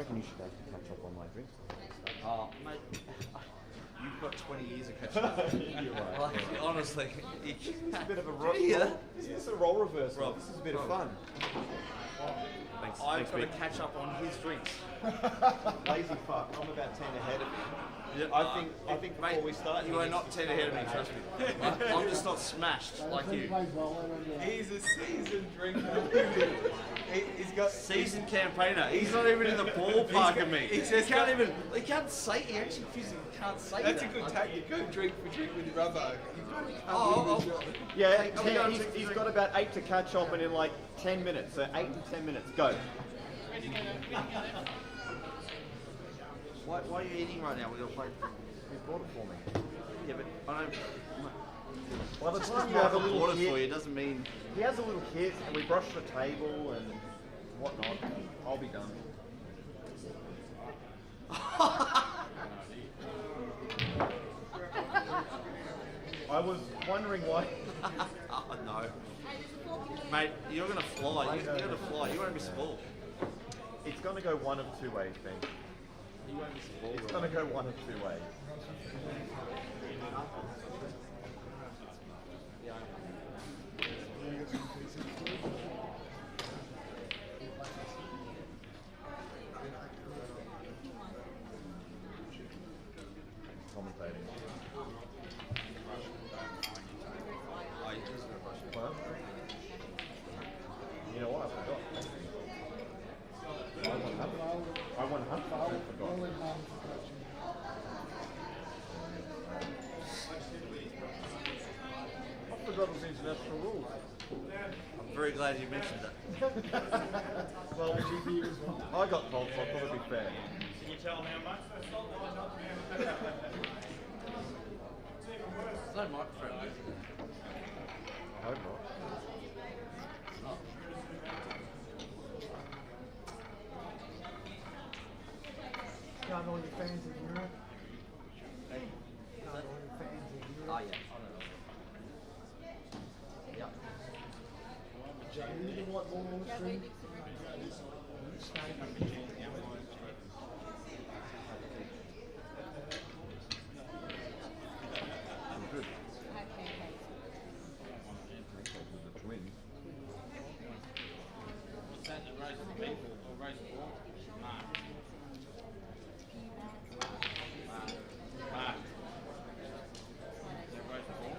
reckon you should have to catch up on my drinks. Oh, mate, you've got 20 years of catching up. You're right. Like, yeah. honestly, It's a bit of a roll. Yeah. This is a role reversal. Rob, This is a bit of fun. Thanks. I've got to mate. catch up on his drinks. Lazy fuck. I'm about 10 ahead of you. Yeah, I think before mate, we start, you are not 10 ahead of me, trust me. I'm just not smashed like you. He's a seasoned drinker. He's got Seasoned campaigner. He's not even in the ballpark of me. He says He can't say, he actually physically can't say that's that. a good tactic. Go drink for drink with your brother. You've got to Oh, Yeah, Are we going he's got about 8 to catch up and in like 10 minutes. So 8 to 10 minutes. Go. Why are you eating right now? We're going to play. He's bought it for me. Yeah, but I don't. By the Just time because you have a Mark little bought it for hit, you doesn't mean. he has a little hit and we brush the table and whatnot. I'll be done. I was wondering why. Oh, no. Mate, you're going to fly. You're going to fly. You won't be spoiled. It's going to go one of two ways, Ben. You won't be spoiled. It's going to go one of two ways. Commentating. Well, you know what? I forgot. I 100% forgot. I forgot it was international rules. I'm very glad you mentioned that. Well, I got told, so I thought it'd be fair. Can you tell them how much they sold? There's no microphone. I hope not. Got all your fans in Europe. Hey. Got all your fans in Oh, Europe. yeah. Yeah. You can watch all on the stream. I'm good. The twins. Is that the race of people or race of all? Mark. Mark. Is that race of all?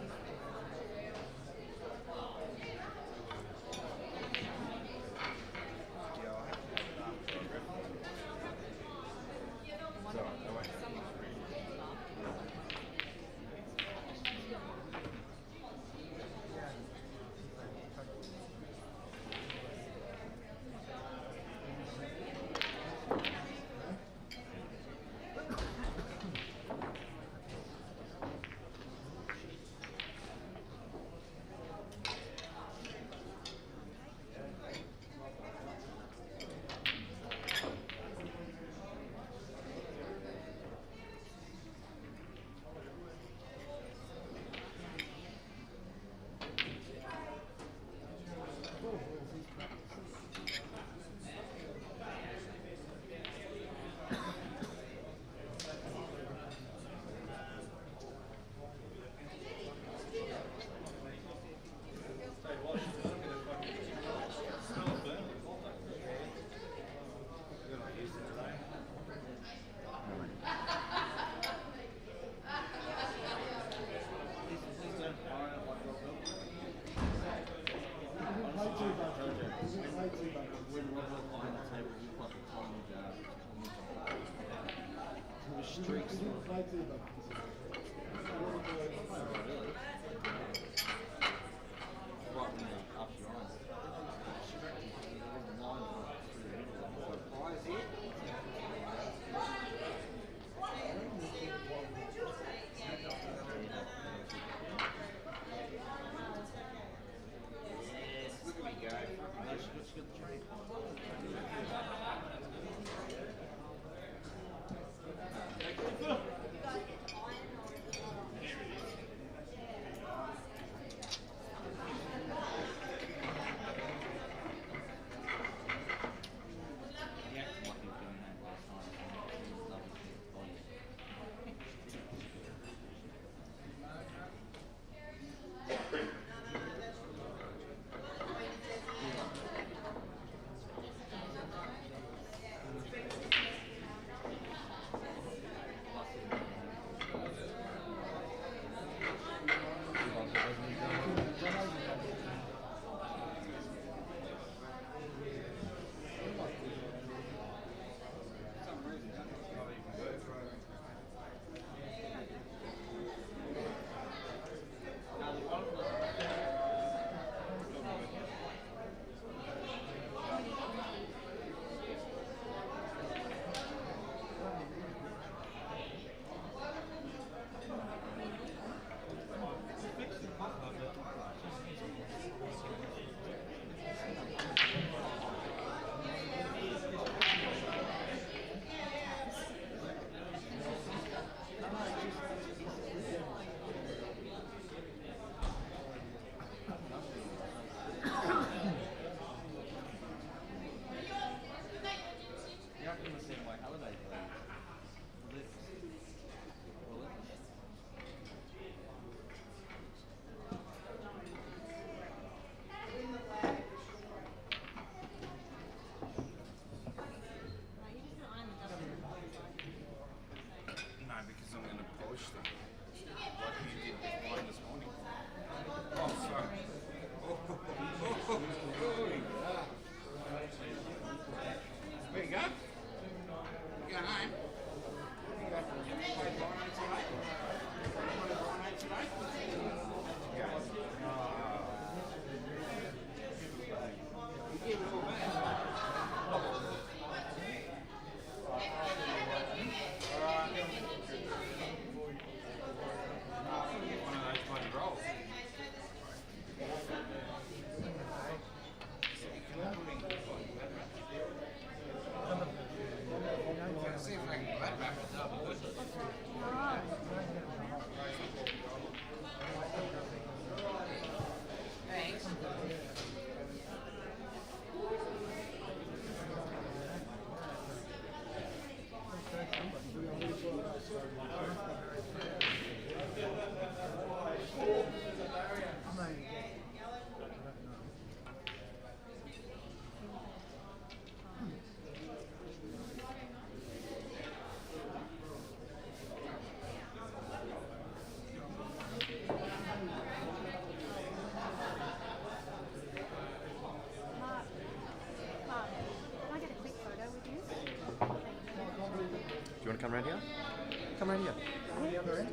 Come around here. On the other end.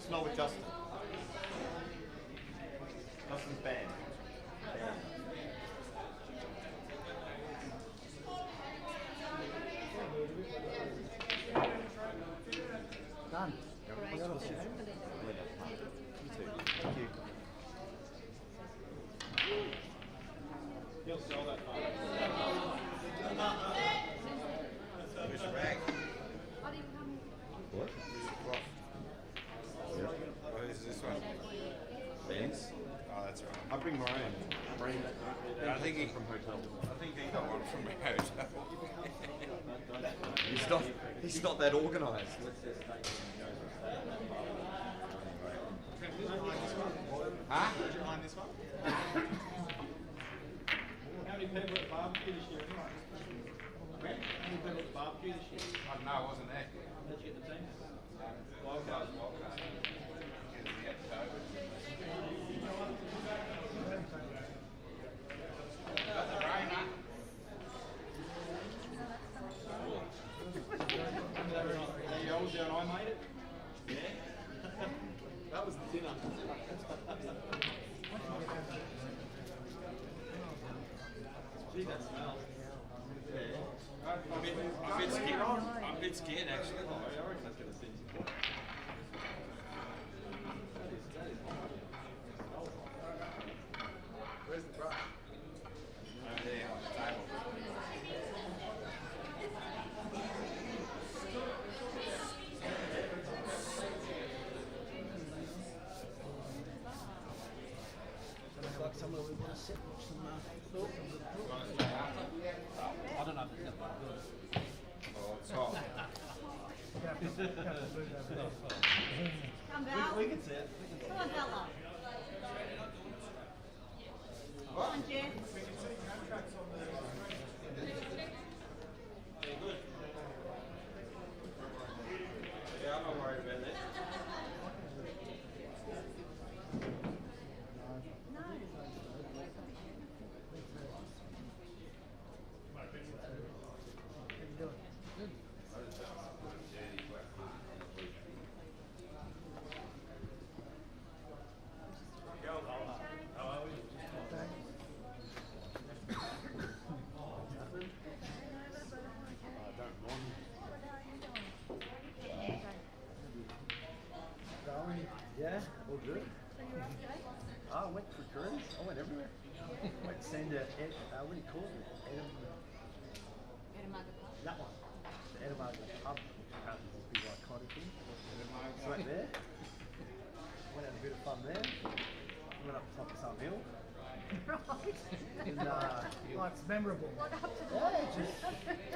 Smell with Justin. Justin's band. Done. Thank you. He'll sell that car. Where's your bag? What? Yeah. Oh, is this one? Bands? Oh, that's right. I bring my own. I think he from hotel. I think he got one from my hotel. He's not that organised. Huh? Would you mind this one? How many people at barbecue this year anyway? How many people at barbecue this year? I don't know, I wasn't there. How'd you get the team? Wild cards. I was there and I made it. Yeah. That was the dinner. Gee, that smells. I'm a bit scared actually. I reckon that's going to send you. Where's the brush? Over there on the table. Like somewhere we want to sit, watch some I don't know if it's that good. Oh, it's hot. Come down. We can see it. Come on, Bella. Come on, Jen. Yeah, I'm not worried about that. Yeah, all good. I went for cruise. I went everywhere. Went to send what do you call it? That one. The Edinburgh pub. Apparently it's a big iconic thing. So went there. Went had a bit of fun there. Went up the top of some hill. And it's memorable. yeah,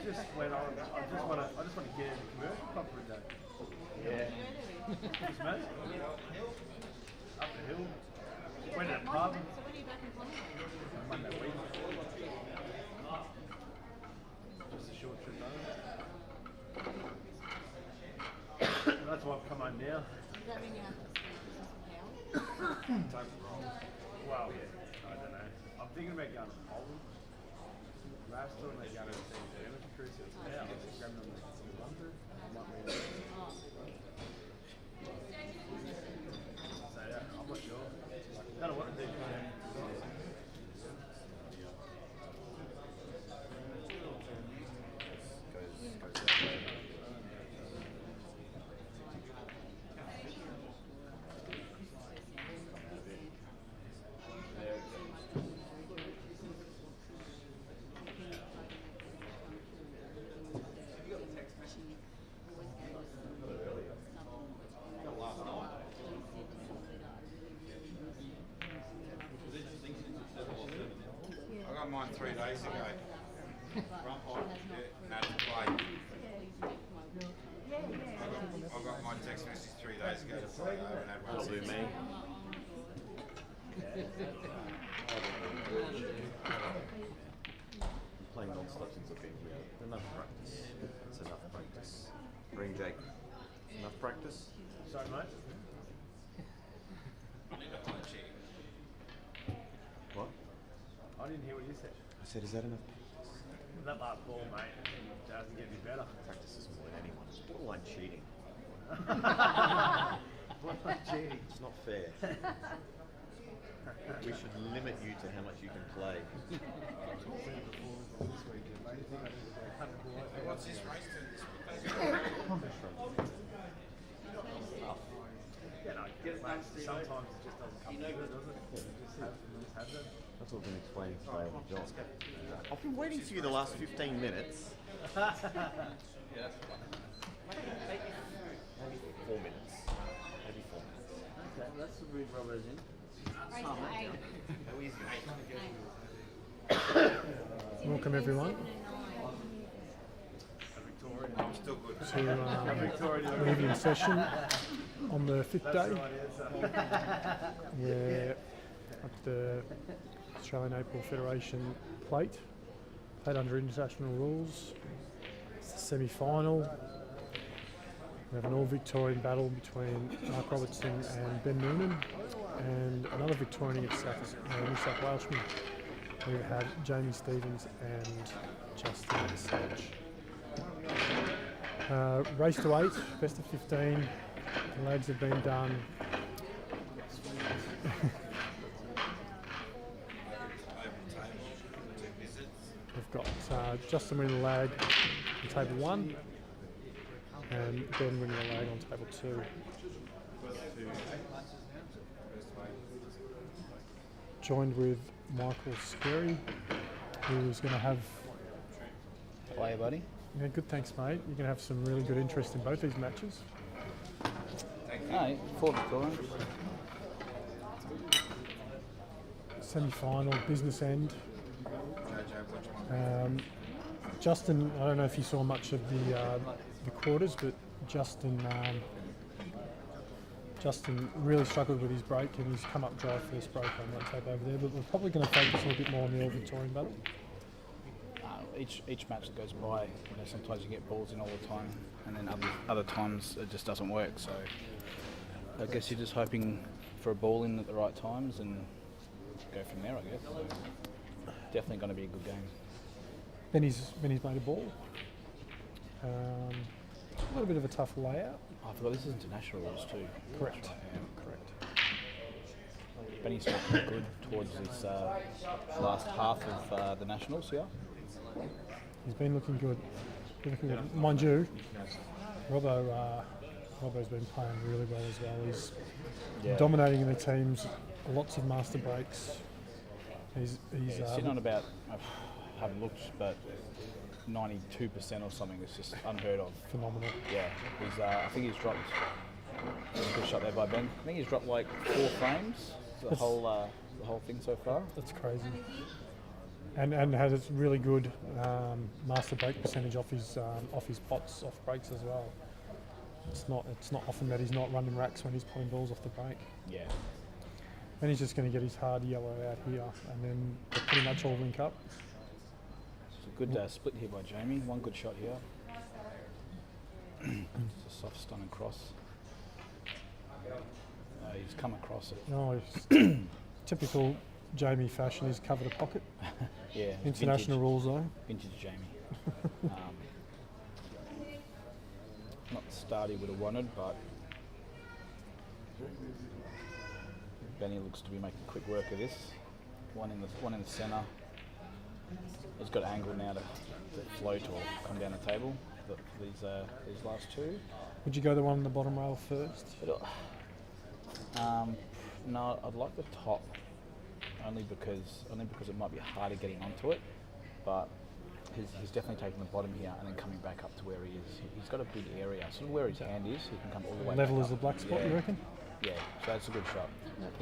just went on. I just want to get in the commercial club for a day. Yeah. Just mate. Up the hill. Went to the pub. So when are you back in Colombia? Monday week. Just a short trip home. That's why I've come home now. Does that mean you have to stay with some Well, yeah, I don't know. I'm thinking about going to Poland. Last time they going to see the German cruise, yeah, I was grabbing them some London. Might be so yeah, I'm not sure. I don't know what to do. I got mine 3 days ago. Yeah, no, to play. I got my text message 3 days ago to play. I haven't had one That'll do since. me. I'm playing non-stop since I've been here. Enough practice. It's enough practice. Bring Jake. Enough practice. Sorry, mate. I need to hold a check. What? I didn't hear what you said. I said, is that enough? That last ball, mate, doesn't get any better. Practice is more than anyone. borderline cheating. Borderline cheating. It's not fair. We should limit you to how much you can play. What's this race to? Yeah, no, get it, mate. Sometimes it just doesn't come together, does it? You just have that. That's what I've been explaining today on the job. I've been waiting for you the last 15 minutes. Maybe 4 minutes. Maybe 4 minutes. Okay, that's the read rubbers in. Race to 8. How easy. Welcome everyone I'm still good. to the evening session on the 5th day. We're at the Australian April Federation plate, played under international rules. It's the semi-final. We have an all-Victorian battle between Marc Robertson and Ben Nunan, and another Victorian against New South Welshman. We have Jamie Stevens and Justin Sajich. Race to 8, best of 15. The lads have been done. We've got Justin winning the lag on table 1 and Ben winning the lag on table 2. Joined with Michael Skerry, who is going to have... How are you, buddy? Yeah, good, thanks, mate. You're going to have some really good interest in both these matches. Alright, 4 Victorians. Semi-final, business end. Justin, I don't know if you saw much of the quarters, but Justin really struggled with his break, and he's come up dry first break on that tape over there. But we're probably going to focus a little bit more on the All Victorian battle. Each match that goes by, sometimes you get balls in all the time, and then other times it just doesn't work. So I guess you're just hoping for a ball in at the right times and go from there, I guess. So definitely going to be a good game. Benny's made a ball. A little bit of a tough layout. I forgot this is international rules too. Correct. Yeah, correct. Benny's looking good towards his last half of the nationals, yeah. He's been looking good. Mind you, Robbo's been playing really well as well. He's dominating in the teams, lots of master breaks. He's sitting on about, I haven't looked, but 92% or something. It's just unheard of. Phenomenal. Yeah, I think he's dropped. Good shot there by Ben. I think he's dropped like 4 frames for the whole thing so far. That's crazy. And has a really good master break percentage off his pots, off breaks as well. It's not often that he's not running racks when he's pulling balls off the break. Yeah. Then he's just going to get his hard yellow out here, and then they pretty much all link up. It's a good split here by Jamie. One good shot here. It's a soft stunning cross. He's come across it. No, typical Jamie fashion. He's covered a pocket. Yeah. International rules though. Vintage Jamie. Not the start he would have wanted, but Benny looks to be making quick work of this. One in the centre. He's got angle now to float or come down the table for these last 2. Would you go the one on the bottom rail first? No, I'd like the top, only because it might be harder getting onto it. But he's definitely taking the bottom here and then coming back up to where he is. He's got a big area, sort of where his hand is. He can come all the way. Level back as the up. black spot, Yeah. you reckon? Yeah, so that's a good shot.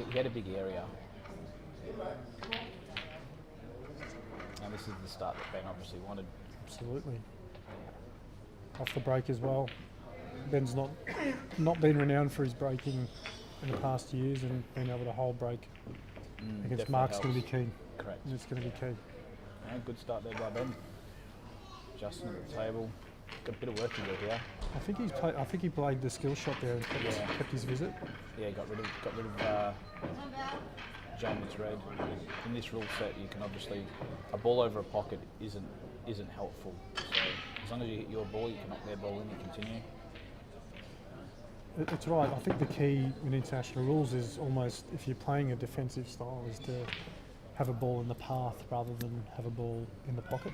He had a big area. And this is the start that Ben obviously wanted. Absolutely. Off the break as well. Ben's not been renowned for his breaking in the past years, and being able to hold break against Marc's going to be key. Correct. It's going to be key. Yeah, good start there by Ben. Justin at the table. Got a bit of work to do here. I think he played the skill shot there and kept his visit. Yeah, got rid of Jamie's red. In this rule set, you can obviously a ball over a pocket isn't helpful. So as long as you hit your ball, you can knock their ball in and continue. It's right. I think the key in international rules is almost, if you're playing a defensive style, is to have a ball in the path rather than have a ball in the pocket.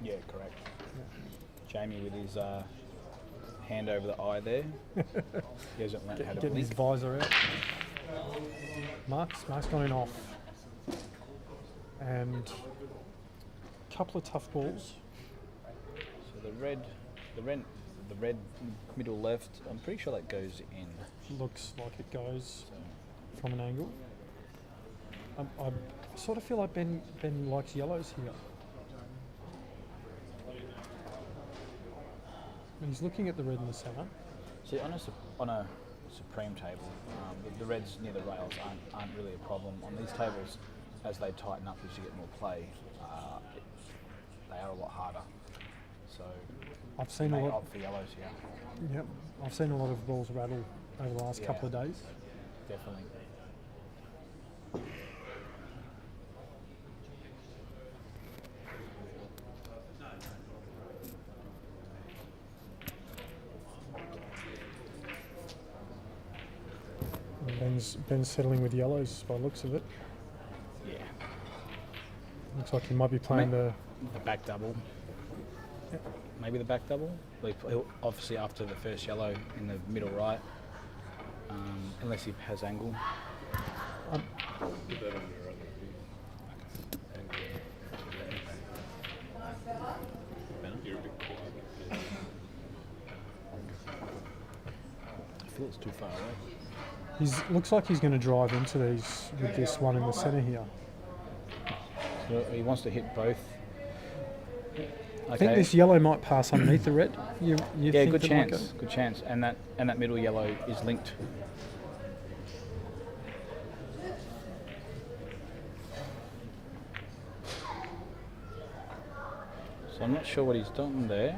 Yeah, correct. Jamie with his hand over the eye there. He hasn't learned how to Getting his blink. visor out. Marc's gone in off. And a couple of tough balls. So the red middle left, I'm pretty sure that goes in. Looks like it goes from an angle. I sort of feel like Ben likes yellows here. He's looking at the red in the centre. See, on a supreme table, the reds near the rails aren't really a problem. On these tables, as they tighten up as you get more play, they are a lot harder. So I've seen they a lot. opt for yellows here. Yep, I've seen a lot of balls rattle over the last couple of days. Definitely. And Ben's settling with yellows by the looks of it. Yeah. Looks like he might be playing the. The back double. Yep. Maybe the back double. He'll obviously after the first yellow in the middle right, unless he has angle. I feel it's too far away. Looks like he's going to drive into these with this one in the centre here. So he wants to hit both. I think this yellow might pass underneath the red. You Yeah, think good that might chance. Good chance. And that middle yellow is linked. So I'm not sure what he's done there.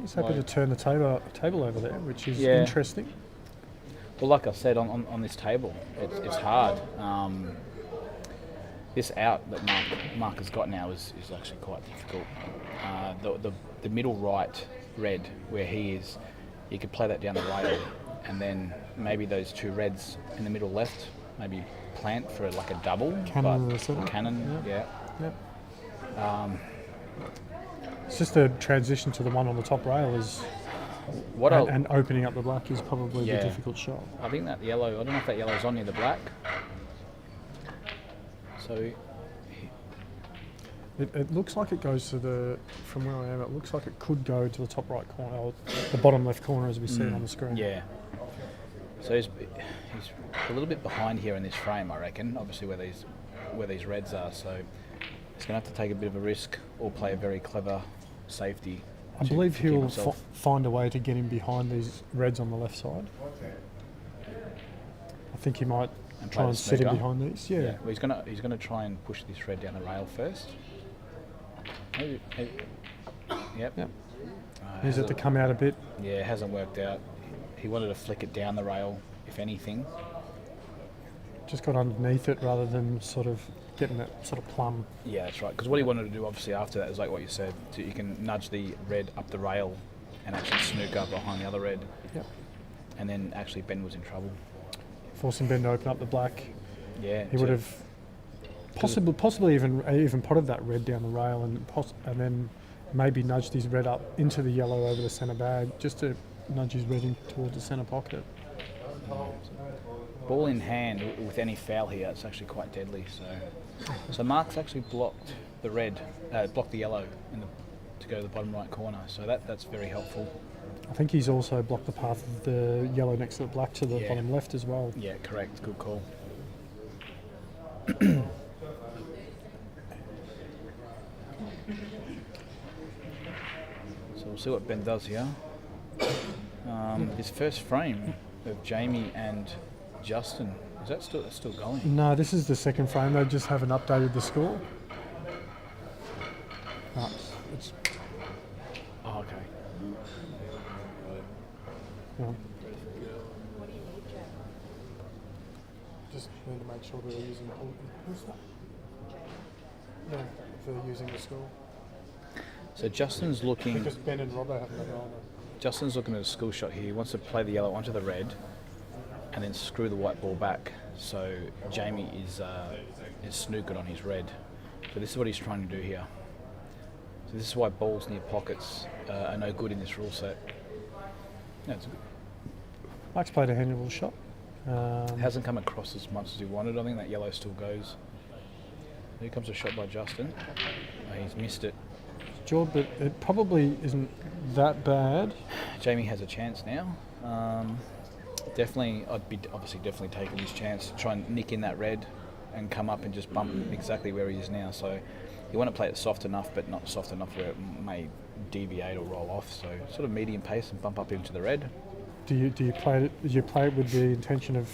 He's happy to turn the table over there, which is Yeah. interesting. Well, like I said, on this table, it's hard. This out that Marc has got now is actually quite difficult. The middle right red, where he is, you could play that down the rail, and then maybe those two reds in the middle left, maybe plant for like a double. Cannon in but- the centre. Cannon, yeah. Yep. It's just a transition to the one on the top rail is, and opening up the black is probably the difficult shot. I think that yellow, I don't know if that yellow's on near the black. So It looks like it goes to from where I am, it looks like it could go to the top right corner, or the bottom left corner as we see it on the screen. yeah. So he's a little bit behind here in this frame, I reckon, obviously where these reds are, so he's going to have to take a bit of a risk or play a very clever safety. I believe to keep he'll himself- find a way to get him behind these reds on the left side. I think he might And try play and the sit him snooker. behind these. Yeah. Well, he's gonna try and push this red down the rail first. Maybe. Yep. Yep. Is it to come out a bit? Yeah, it hasn't worked out. He wanted to flick it down the rail, if anything. Just got underneath it rather than sort of getting that sort of plumb. Yeah, that's right. Because what he wanted to do, obviously, after that is like what you said. So you can nudge the red up the rail and actually snook up behind the other red. Yep. And then actually Ben was in trouble. Forcing Ben to open up the black. Yeah. He would have possibly even potted that red down the rail and then maybe nudged his red up into the yellow over the centre bag just to nudge his red in towards the centre pocket. Ball in hand with any foul here, it's actually quite deadly. So Marc's actually blocked the red, blocked the yellow to go to the bottom right corner. So that's very helpful. I think he's also blocked the path of the yellow next to the black to the bottom left as well. Yeah, correct. Good call. So we'll see what Ben does here. His first frame of Jamie and Justin, is that still going? No, this is the second frame. They just haven't updated the score. It's Oh, okay. yeah. Just need to make sure that they're using. Who's that? No, if they're using the score. So Justin's looking. Because Ben and Robbo haven't got it on. Justin's looking at a skill shot here. He wants to play the yellow onto the red and then screw the white ball back. So Jamie is snookered on his red. So this is what he's trying to do here. So this is why balls near pockets are no good in this rule set. No, it's good. Marc's played a handleable shot. Hasn't come across as much as he wanted. I think that yellow still goes. Here comes a shot by Justin. Oh, he's missed it. Jordan, but it probably isn't that bad. Jamie has a chance now. Definitely, I'd be definitely taking his chance to try and nick in that red and come up and just bump him exactly where he is now. So you want to play it soft enough, but not soft enough where it may deviate or roll off. So sort of medium pace and bump up into the red. Do you play it? Do you play it with the intention of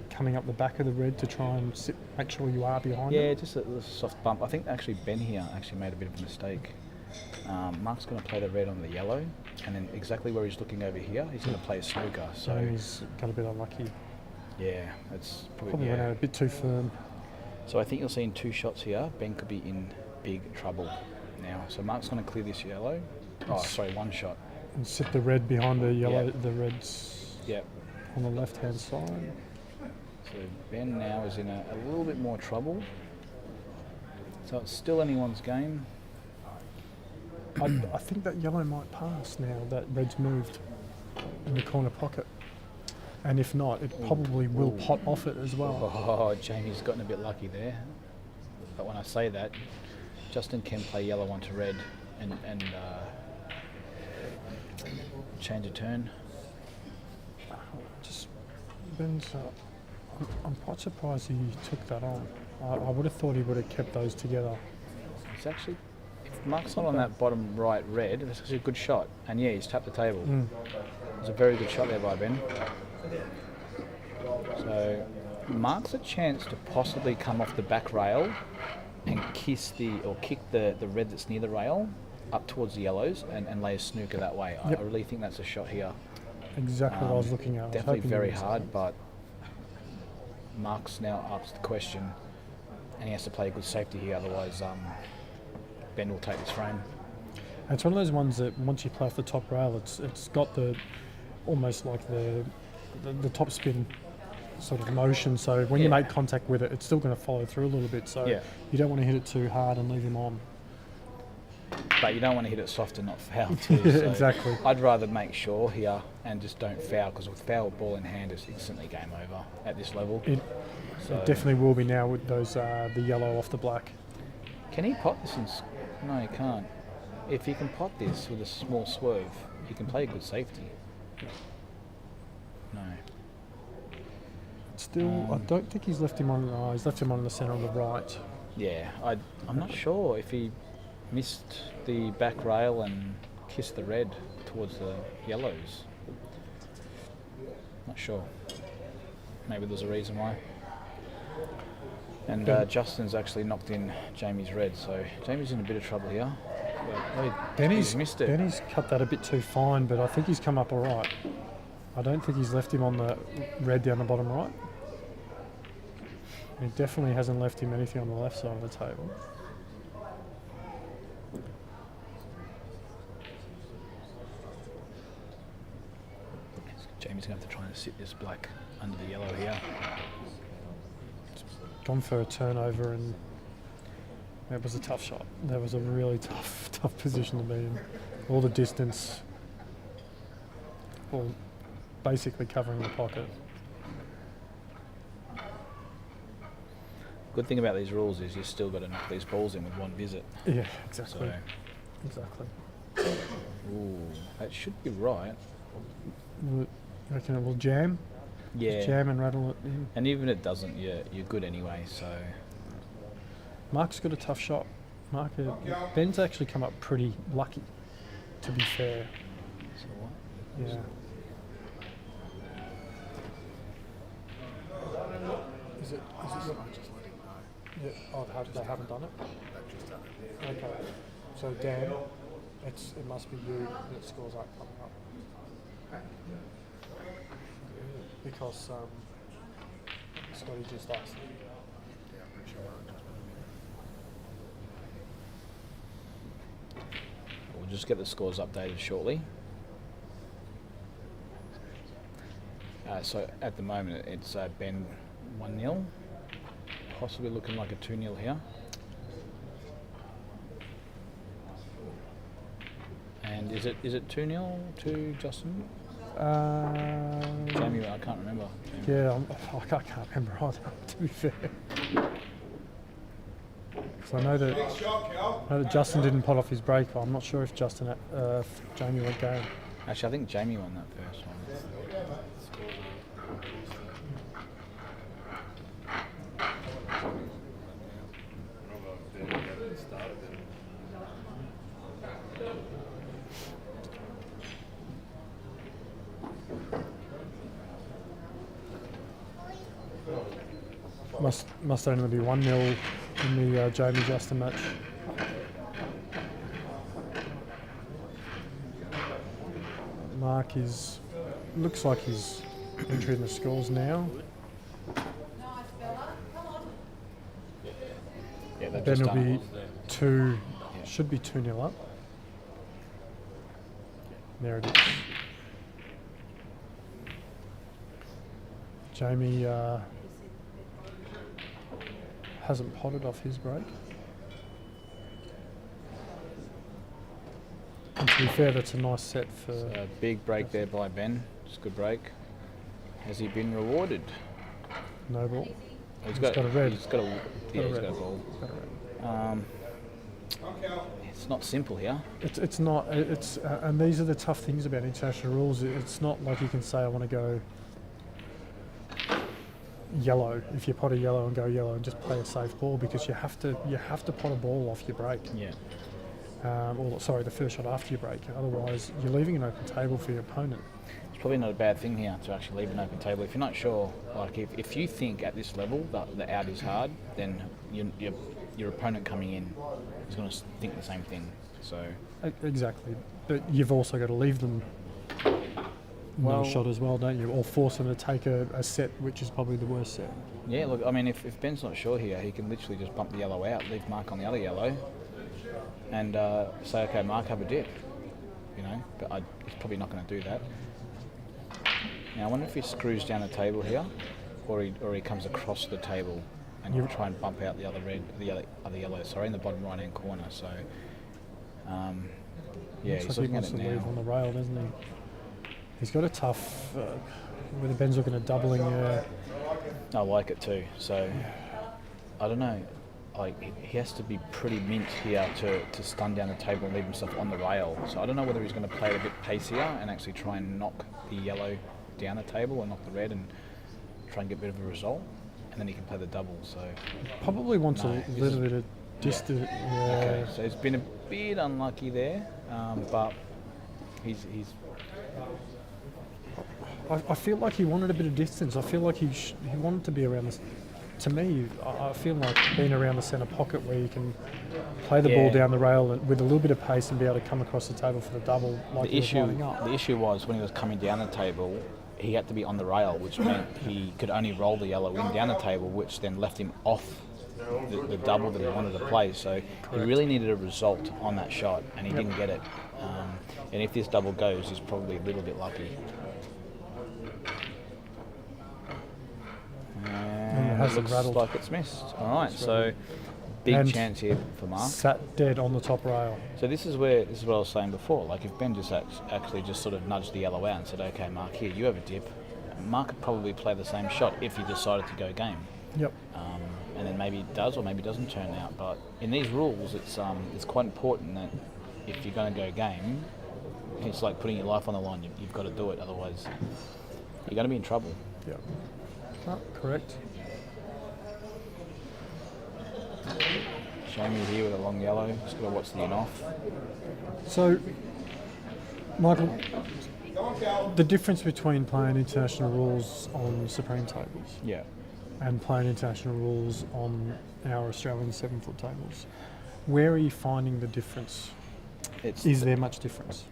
coming up the back of the red to try and make sure you are behind it? Yeah, just a little soft bump. I think actually Ben here actually made a bit of a mistake. Mark's going to play the red on the yellow, and then exactly where he's looking over here, he's going to play a snooker. So he's got a bit unlucky. Yeah, it's probably went out a bit too firm. So I think you'll see in 2 shots here, Ben could be in big trouble now. So Mark's going to clear this yellow. Oh, sorry, 1 shot. And sit the red behind the yellow, the red's on the left-hand side. So Ben now is in a little bit more trouble. So it's still anyone's game. I think that yellow might pass now that red's moved in the corner pocket. And if not, it probably will pot off it as well. Oh, Jamie's gotten a bit lucky there. But when I say that, Justin can play yellow onto red and change a turn. Just Ben's. I'm quite surprised he took that on. I would have thought he would have kept those together. It's actually, if Mark's not on that bottom right red, it's actually a good shot. And yeah, he's tapped the table. It's a very good shot there by Ben. So Mark's a chance to possibly come off the back rail and kick the red that's near the rail up towards the yellows and lay a snooker that way. I really think that's a shot here. Exactly what I was looking at. Definitely very hard, but Mark's now asks the question, and he has to play a good safety here, otherwise Ben will take this frame. And it's one of those ones that once you play off the top rail, it's got the almost like the top spin sort of motion. So when you make contact with it, it's still going to follow through a little bit. So you don't want to hit it too hard and leave him on. But you don't want to hit it soft and not foul too. So exactly. I'd rather make sure here and just don't foul, because with foul ball in hand, it's instantly game over at this level. It definitely will be now with those the yellow off the black. Can he pot this? No, he can't. If he can pot this with a small swerve, he can play a good safety. No. Still, I don't think he's left him on. He's left him on the centre on the right. Yeah, I'm not sure if he missed the back rail and kissed the red towards the yellows. Not sure. Maybe there's a reason why. And Justin's actually knocked in Jamie's red, so Jamie's in a bit of trouble here. He's missed it. Benny's cut that a bit too fine, but I think he's come up all right. I don't think he's left him on the red down the bottom right. He definitely hasn't left him anything on the left side of the table. Jamie's going to have to try and sit this black under the yellow here. Gone for a turnover, and that was a tough shot. That was a really tough position to be in. All the distance, all basically covering the pocket. Good thing about these rules is you've still got to knock these balls in with one visit. Yeah, exactly. So, exactly. Ooh, that should be right. You reckon it will jam? Yeah. Just jam and rattle it in. And even if it doesn't, you're good anyway, so... Marc's got a tough shot. Ben's actually come up pretty lucky, to be fair. So what? Yeah. Is it yeah. Oh, they haven't done it? Okay. So Dan, it must be you that scores up coming up. Because Scotty just asked. We'll just get the scores updated shortly. So at the moment it's Ben 1-0, possibly looking like a 2-0 here. And is it 2-0 to Justin? Jamie, I can't remember. Jamie. Yeah, I can't remember either, to be fair. So I know that Justin didn't pot off his break, but I'm not sure if Jamie went game. Actually, I think Jamie won that first one. Must only be 1-0 in the Jamie Justin match. Marc looks like he's entering the scores now. Yeah, they've Ben just will done be it. should be 2-0 up. There it is. Jamie hasn't potted off his break. And to be fair, that's a nice set for... A big break there by Ben. It's a good break. Has he been rewarded? No ball. He's got a red. He's got a red. ball. Got a red. It's not simple here. It's not. And these are the tough things about international rules. It's not like you can say I want to go yellow if you pot a yellow and go yellow and just play a safe ball, because you have to pot a ball off your break. Yeah. The first shot after your break. Otherwise, you're leaving an open table for your opponent. It's probably not a bad thing here to actually leave an open table. If you're not sure, like if you think at this level that the out is hard, then your opponent coming in is going to think the same thing. So Exactly, but you've also got to leave them no shot as well, don't you? Or force them to take a set, which is probably the worst set. yeah, look, I mean, if Ben's not sure here, he can literally just bump the yellow out, leave Marc on the other yellow, and say, okay, Marc, have a dip. You know, but he's probably not going to do that. Now, I wonder if he screws down the table here, or he comes across the table, and you try and bump out the other yellow. Sorry, in the bottom right hand corner. So, yeah, Looks he's like he looking at wants it to leave now. on the rail, doesn't he? He's got a tough. Whether Ben's looking at doubling. I like it too. So, I don't know. Like he has to be pretty mint here to stun down the table and leave himself on the rail. So I don't know whether he's going to play it a bit pacier and actually try and knock the yellow down the table, or knock the red and try and get a bit of a result, and then he can play the double. So Probably wants a little bit of distance. Yeah. okay, so he's been a bit unlucky there, but he's I feel like he wanted a bit of distance. I feel like he wanted to be around this. To me, I feel like being around the centre pocket where you can play the ball down the rail with a little bit of pace and be able to come across the table for the double. Like the issue was when he was coming down the table, he had to be on the rail, which meant he could only roll the yellow in down the table, which then left him off the double that he wanted to play. So he really needed a result on that shot, and he didn't get it. And if this double goes, he's probably a little bit lucky. And it looks like it's missed. All right, so big chance here for Marc. Sat dead on the top rail. So this is what I was saying before. Like if Ben just actually just sort of nudged the yellow out and said, "Okay, Marc, here you have a dip," Marc could probably play the same shot if he decided to go game. Yep. And then maybe it does or maybe it doesn't turn out. But in these rules, it's quite important that if you're going to go game, it's like putting your life on the line. You've got to do it, otherwise you're going to be in trouble. Yep. Oh, correct. Jamie here with a long yellow. Just got to watch the in off. So, Michael, the difference between playing international rules on Supreme tables Yeah. and playing international rules on our Australian 7-foot tables, where are you finding the difference? Is there much difference?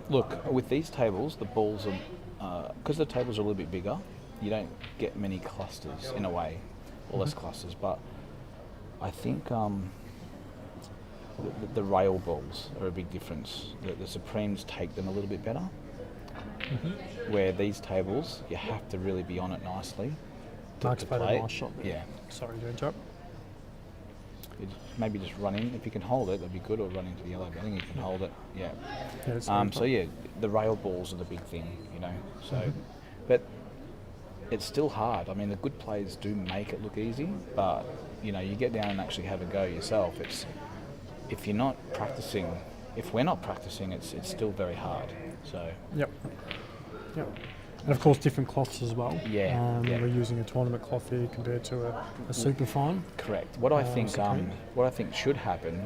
Look, with these tables, the balls are because the tables are a little bit bigger. You don't get many clusters in a way, or less clusters. But I think the rail balls are a big difference. The Supremes take them a little bit better. Where these tables, you have to really be on it nicely. Marc's to played play a it. nice shot there. Yeah. Sorry to interrupt. Maybe just run in. If you can hold it, that'd be good, or run into the yellow. But I think you can hold it. Yeah. Yeah, it's So yeah, the rail balls are the big thing, you know. So, but it's still hard. I mean, the good players do make it look easy, but you know, you get down and actually have a go yourself. It's if you're not practicing, if we're not practicing, it's still very hard. So. Yep. And of course, different cloths as well. Yeah, yeah. We're using a tournament cloth here compared to a super fine. Correct. What I think, Supreme. what I think should happen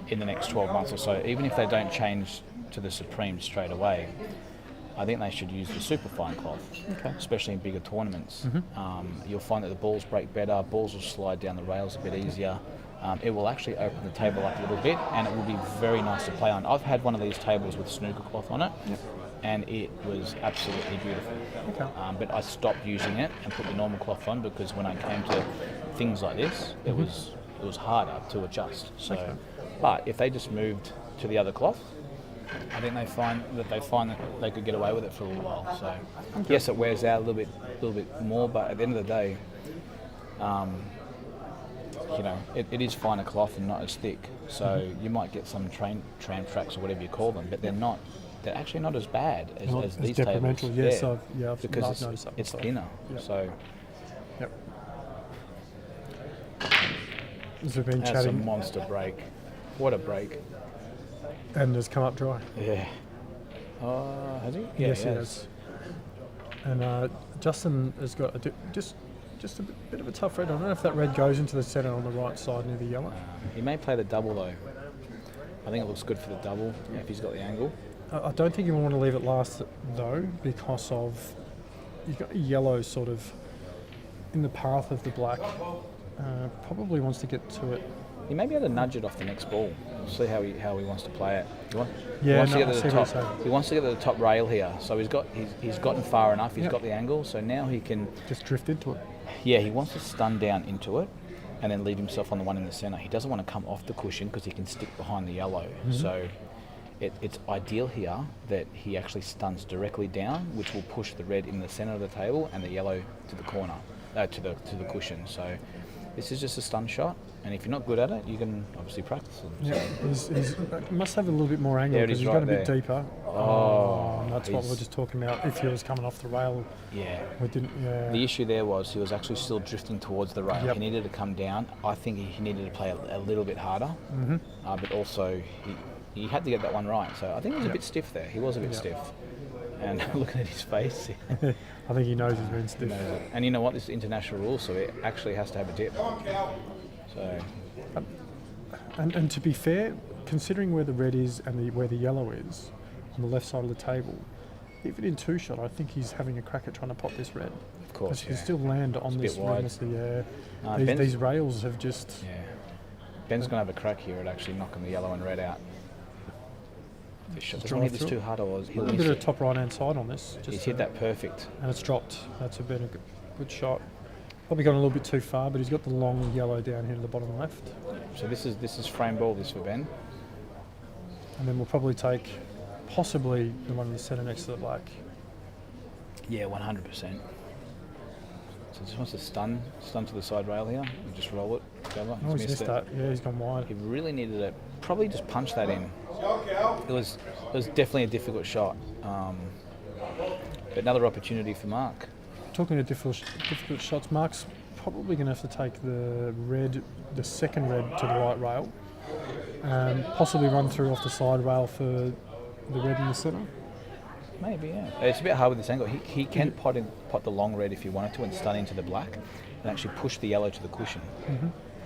in the next 12 months or so, even if they don't change to the Supreme straight away, I think they should use the superfine cloth, especially in bigger tournaments. You'll find that the balls break better, balls will slide down the rails a bit easier. It will actually open the table up a little bit, and it will be very nice to play on. I've had one of these tables with snooker cloth on it, and it was absolutely beautiful. But I stopped using it and put the normal cloth on because when I came to things like this, it was harder to adjust. So, but if they just moved to the other cloth, I think they find that they could get away with it for a little while. So, yes, it wears out a little bit more, but at the end of the day, you know, it is finer cloth and not as thick. So you might get some tram tracks or whatever you call them, but they're actually not as bad as these tables. Yes, yeah. I've because noticed that it's myself. thinner. Yep. So Yep. As we've been that's a chatting, monster break. What a break. and has come up dry. Yeah. Has he? Yeah, Yes, he has. And Justin has got just a bit of a tough red. I don't know if that red goes into the centre on the right side near the yellow. He may play the double though. I think it looks good for the double if he's got the angle. I don't think you want to leave it last though, because of you've got yellow sort of in the path of the black. Probably wants to get to it. He may be able to nudge it off the next ball. We'll see how he wants to play it. He Yeah, wants no, to get I to see the what top. you're saying. He wants to get to the top rail here. So he's gotten far enough. He's Yep. got the angle. So now he can. Just drift into it. Yeah, he wants to stun down into it, and then leave himself on the one in the centre. He doesn't want to come off the cushion because he can stick behind the yellow. So it's ideal here that he actually stuns directly down, which will push the red in the centre of the table and the yellow to the corner, to the cushion. So this is just a stun shot, and if you're not good at it, you can obviously practice them. Yeah, he must have a little bit more angle There it because is he's right got a bit there. deeper. And that's what we we're just talking about. If he was coming off the rail, Yeah. we didn't. Yeah. The issue there was he was actually still drifting towards the rail. Yep. He needed to come down. I think he needed to play a little bit harder, but also he had to get that one right. So I think he was a bit stiff there. He was a bit stiff. And looking at his face, I think he knows he's been stiff. and you know what? This is international rule, so it actually has to have a dip. So And to be fair, considering where the red is and where the yellow is on the left side of the table, even in two shot, I think he's having a crack at trying to pop this red. of course, Because he can still land on bit this wide. redness. Yeah. Ben's- These rails have just. Yeah. Ben's going to have a crack here at actually knocking the yellow and red out. This shot doesn't hit this too hard, or A he'll little miss bit of it. top right hand side on this. He's hit that perfect. And it's dropped. That's been a good shot. Probably gone a little bit too far, but he's got the long yellow down here to the bottom left. So this is frame ball, this for Ben. And then we'll probably take possibly the one in the centre next to the black. Yeah, 100%. So just wants to stun to the side rail here. And just roll it together. Oh, he's missed it. that. Yeah, he's gone wide. He really needed to probably just punch that in. It was definitely a difficult shot. But another opportunity for Marc. Talking of difficult shots, Marc's probably going to have to take the second red to the right rail, and possibly run through off the side rail for the red in the centre. Maybe, yeah. It's a bit hard with this angle. He can pot the long red if he wanted to and stun into the black, and actually push the yellow to the cushion,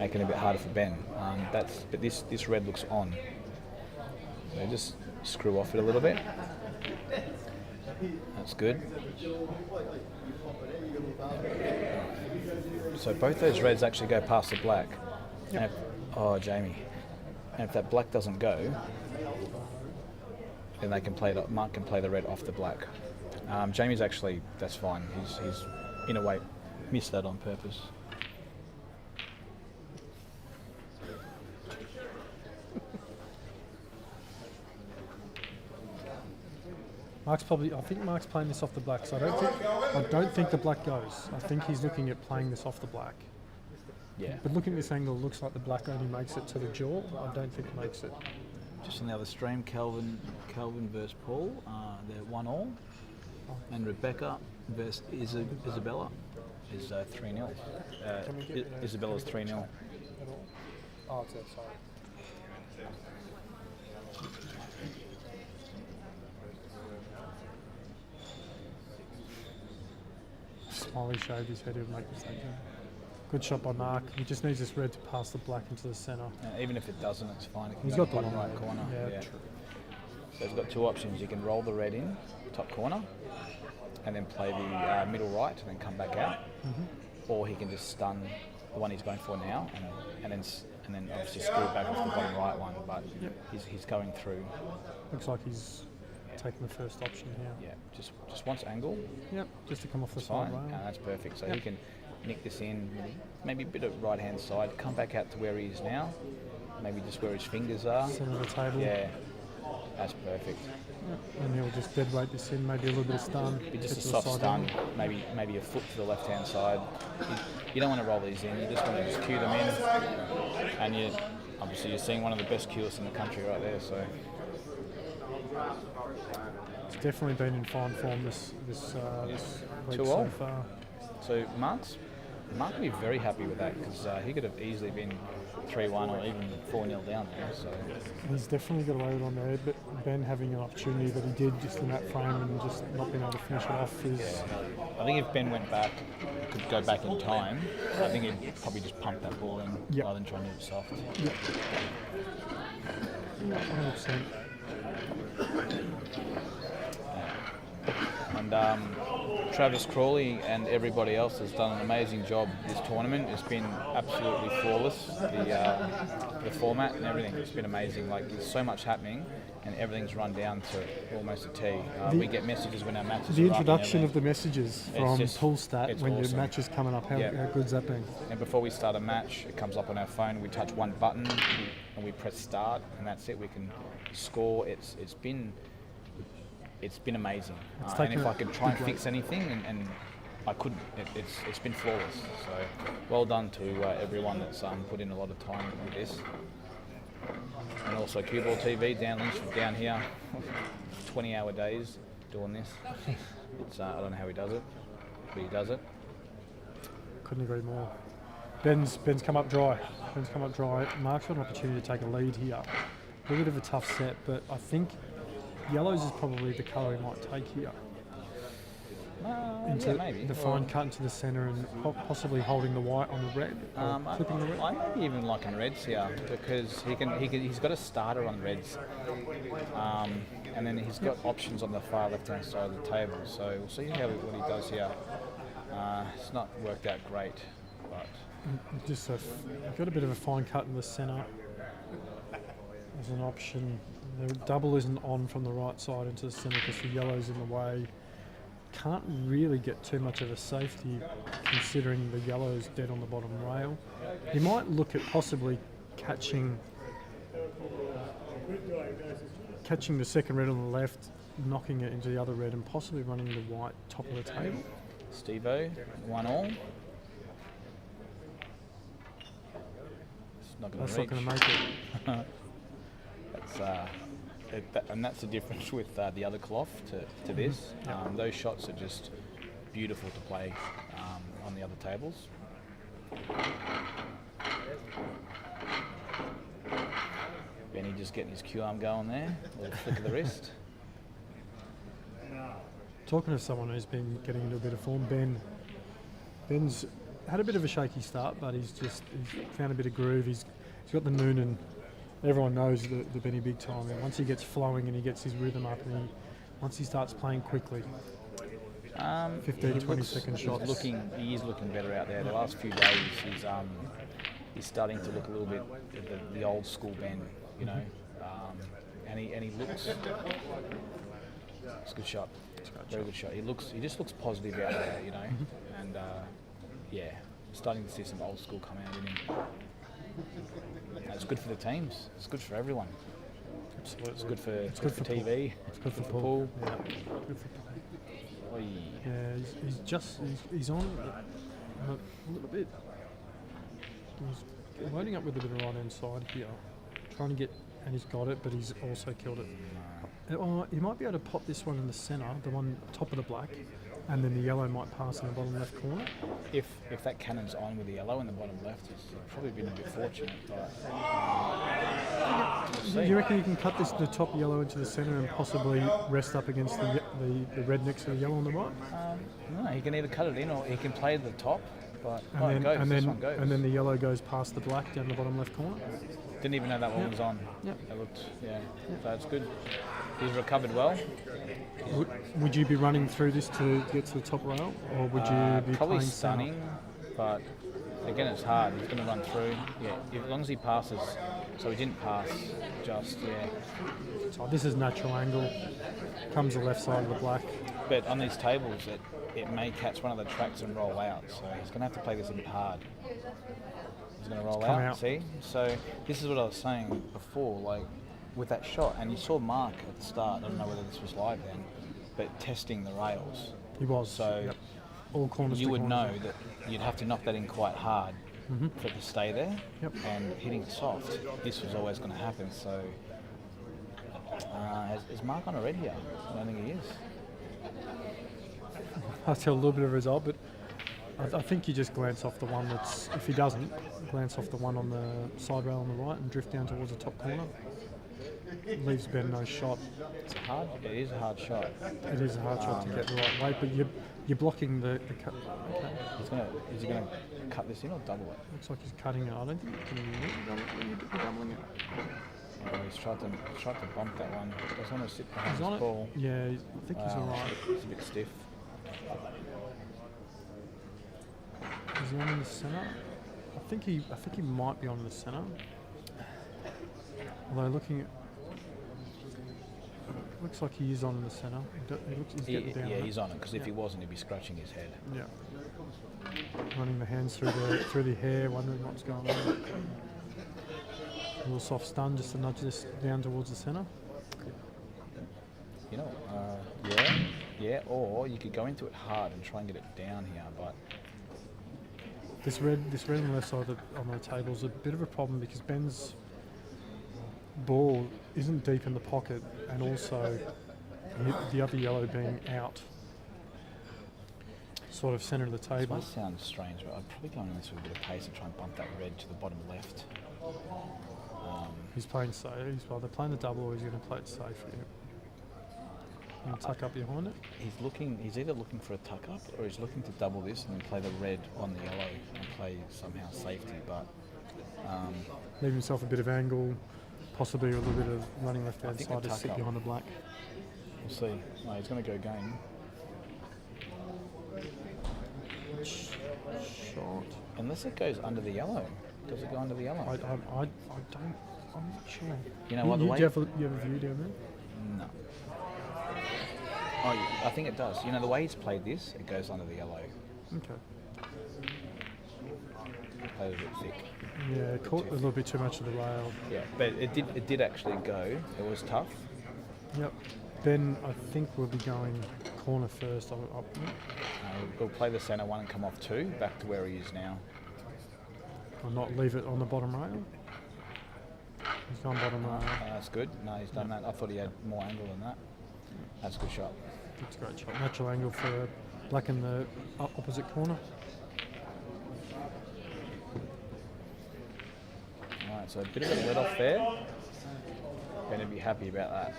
making it a bit harder for Ben. But this red looks on. So just screw off it a little bit. That's good. So both those reds actually go past the black. Yep. Jamie. And if that black doesn't go, then they can play Marc can play the red off the black. Jamie's actually, that's fine. He's in a way missed that on purpose. I think Marc's playing this off the black, so I don't think the black goes. I think he's looking at playing this off the black. Yeah. But looking at this angle, it looks like the black only makes it to the jaw. I don't think it makes it. Just on the other stream, Calvin versus Paul, they're 1-1, and Rebecca versus Isabella is 3-0. Isabella's 3-0. Oh, it's outside. Smiley shaved his head, he would make a mistake. Good shot by Marc. He just needs this red to pass the black into the centre. Even if it doesn't, it's fine. It can He's go got the bottom long right corner. Yeah, true. So he's got two options. You can roll the red in, top corner, and then play the middle right and then come back out. Or he can just stun the one he's going for now and then obviously screw back off the bottom right one. But he's going through. Looks like he's taking the first option here. Yeah, just wants angle. Yep, just to come off the That's side fine. rail. That's perfect. So he can nick this in, maybe a bit of right hand side, come back out to where he is now, maybe just where his fingers are. Centre of the table. Yeah, that's perfect. And he'll just dead weight this in, maybe a little bit of stun. Be just get a to the soft side stun, rail. maybe a foot to the left hand side. You don't want to roll these in, you just want to just cue them in. And obviously you're seeing one of the best cueists in the country right there. So It's definitely been in fine form this week 2-2. so far. So Marc would be very happy with that because he could have easily been 3-1 or even 4-0 down there. So He's definitely got away with on there, but Ben having an opportunity that he did just in that frame and just not being able to finish it off is... I think if Ben went back, could go back in time, I think he'd probably just pump that ball in rather than try and do it soft. Yep. 100%. And Travis Crawley and everybody else has done an amazing job this tournament. It's been absolutely flawless, the format and everything. It's been amazing. Like, there's so much happening and everything's run down to almost a T. We get messages when our matches The are up and introduction of everything. the messages from Poolstat when awesome. your match is coming up, how good's that been? And before we start a match, it comes up on our phone. We touch one button and we press start, and that's it. We can score. It's been amazing. And if I could try and fix anything, and I couldn't, it's been flawless. So well done to everyone that's put in a lot of time with this. And also CueballTV down here, 20-hour days doing this. I don't know how he does it, but he does it. Couldn't agree more. Ben's come up dry. Marc's got an opportunity to take a lead here. A little bit of a tough set, but I think yellows is probably the colour he might take here. Maybe. The fine cut into the centre and possibly holding the white on the red, or clipping the red. I might be even liking reds here because he's got a starter on reds, and then he's got options on the far left-hand side of the table. So we'll see what he does here. It's not worked out great, but Just got a bit of a fine cut in the centre as an option. The double isn't on from the right side into the centre because the yellow's in the way. Can't really get too much of a safety considering the yellow's dead on the bottom rail. He might look at possibly catching the second red on the left, knocking it into the other red and possibly running the white top of the table. Steve-O, 1-1. It's not going to reach. That's not going to make it. And that's the difference with the other cloth to this. Those shots are just beautiful to play on the other tables. Benny just getting his cue arm going there, a little flick of the wrist. Talking of someone who's been getting into a bit of form, Ben's had a bit of a shaky start, but he's found a bit of groove. He's got the Nunan. Everyone knows the Benny big time. And once he gets flowing and he gets his rhythm up, and once he starts playing quickly, 15, 20-second shots. He is looking better out there. The last few days, he's starting to look a little bit the old school Ben, you know. And he looks. It's a good shot. Very good shot. He just looks positive out there, you know. And starting to see some old school come out in him. It's good for the teams. It's good for everyone. Absolutely. It's good for for TV. It's good for for pool. pool. Yeah. Good for pool. Oi. Yeah, he's on a little bit. He's loading up with a bit of right hand side here, trying to get, and he's got it, but he's also killed it. Oh, he might be able to pop this one in the centre, the one top of the black, and then the yellow might pass in the bottom left corner. If that cannon's on with the yellow in the bottom left, he's probably been a bit fortunate. But Do you reckon you can cut the top yellow into the centre and possibly rest up against the red next to the yellow on the right? No, he can either cut it in or he can play the top. But And it goes. This one goes. and then the yellow goes past the black down the bottom left corner. Didn't even know that one was on. Yep. It looked, So it's good. He's recovered well. Would you be running through this to get to the top rail, or would you be Probably playing stunning, but again, it's hard. He's going to run through. Yeah, as long as he passes. So he didn't pass. So this is natural angle. Comes the left side of the black. But on these tables, it may catch one of the tracks and roll out. So he's going to have to play this a bit hard. He's going to roll out. See? So this is what I was saying before, like with that shot. And you saw Marc at the start. I don't know whether this was live then, but testing the rails. He was. So all corners. you to would corners. know that you'd have to knock that in quite hard for it to stay there. Yep. And hitting it soft, this was always going to happen. So is Marc on a red here? I don't think he is. I'll tell a little bit of a result, but I think you just glance off the one that's, if he doesn't, glance off the one on the side rail on the right and drift down towards the top corner. Leaves Ben no shot. It's hard. It is a hard shot. It is a hard shot to get the right way, but you're blocking the cut. Okay. Is he gonna cut this in or double it? Looks like he's cutting it. I don't think you can be doubling it. Oh, he's tried to bump that one. Doesn't want to sit behind He's his on ball. it. Yeah, I think he's alright. It's a bit stiff. Is he on in the centre? I think he might be on in the centre. Although looking at, looks like he is on in the centre. He's getting down. Yeah, he's on it because if he wasn't, he'd be scratching his head. Yeah. Running the hands through the hair, wondering what's going on. A little soft stun just to nudge this down towards the centre. You know, yeah. Or you could go into it hard and try and get it down here, but This red on the left side on the table is a bit of a problem because Ben's ball isn't deep in the pocket, and also the other yellow being out, sort of centre of the this table. might sound strange, but I'd probably go in this with a bit of pace and try and bump that red to the bottom left. He's playing safe. He's either playing the double or he's going to play it safe. And tuck up behind it. He's either looking for a tuck up or he's looking to double this and then play the red on the yellow and play somehow safety. But Leave himself a bit of angle, possibly a little bit of running left hand think side a to tuck sit up. behind the black. we'll see. No, he's going to go game. Shot. Unless it goes under the yellow. Does it go under the yellow? I don't. I'm not sure. You know what, the way... Do you have a view down there? No. Oh, I think it does. You know, the way he's played this, it goes under the yellow. Okay. Played a bit thick. Yeah, caught a little bit too much of the rail. Yeah, but it did actually go. It was tough. Yep. Ben, I think we'll be going corner first. We'll play the centre one and come off two, back to where he is now. I'll not leave it on the bottom rail. He's gone bottom rail. That's good. No, he's done that. I thought he had more angle than that. That's a good shot. It's a great shot. Natural angle for black in the opposite corner. Alright, so a bit of a let off there. Going to be happy about that.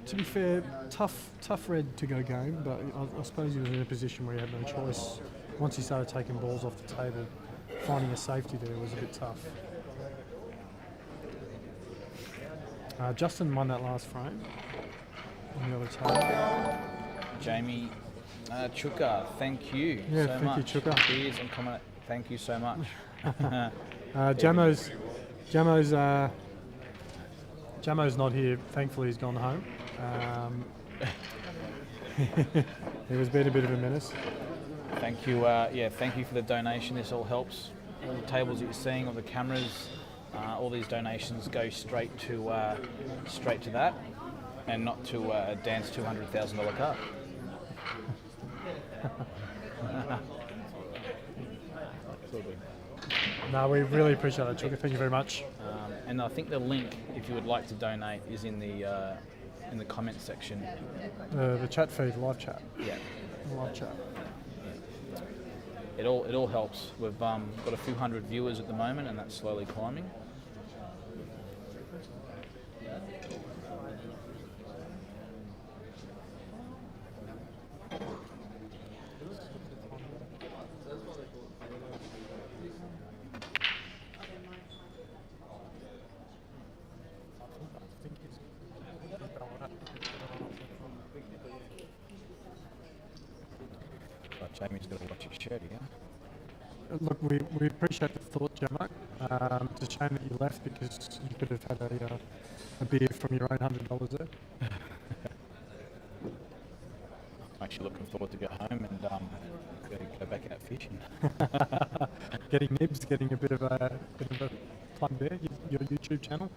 To be fair, tough red to go game, but I suppose he was in a position where he had no choice. Once he started taking balls off the table, finding a safety there was a bit tough. Justin won that last frame on the other table. Jamie Chuka, thank you Yeah, so thank much. you, Chuka. Cheers and comment. Thank you so much. Jamo's not here. Thankfully, he's gone home. He was being a bit of a menace. Thank you. Thank you for the donation. This all helps. All the tables that you're seeing, all the cameras, all these donations go straight to that, and not to Dan's $200,000 car. No, we really appreciate that, Chuka. Thank you very much. And I think the link, if you would like to donate, is in the comments section. The chat feed, live chat. Yeah, Live chat. it all helps. We've got a few hundred viewers at the moment, and that's slowly climbing. Jamie's got to watch his shirt here. Look, we appreciate the thought, Jamie. It's a shame that you left because you could have had a beer from your own $100 there. I'm actually looking forward to go home and go back out fishing. Getting nibs, getting a bit of a plug there. Your YouTube channel.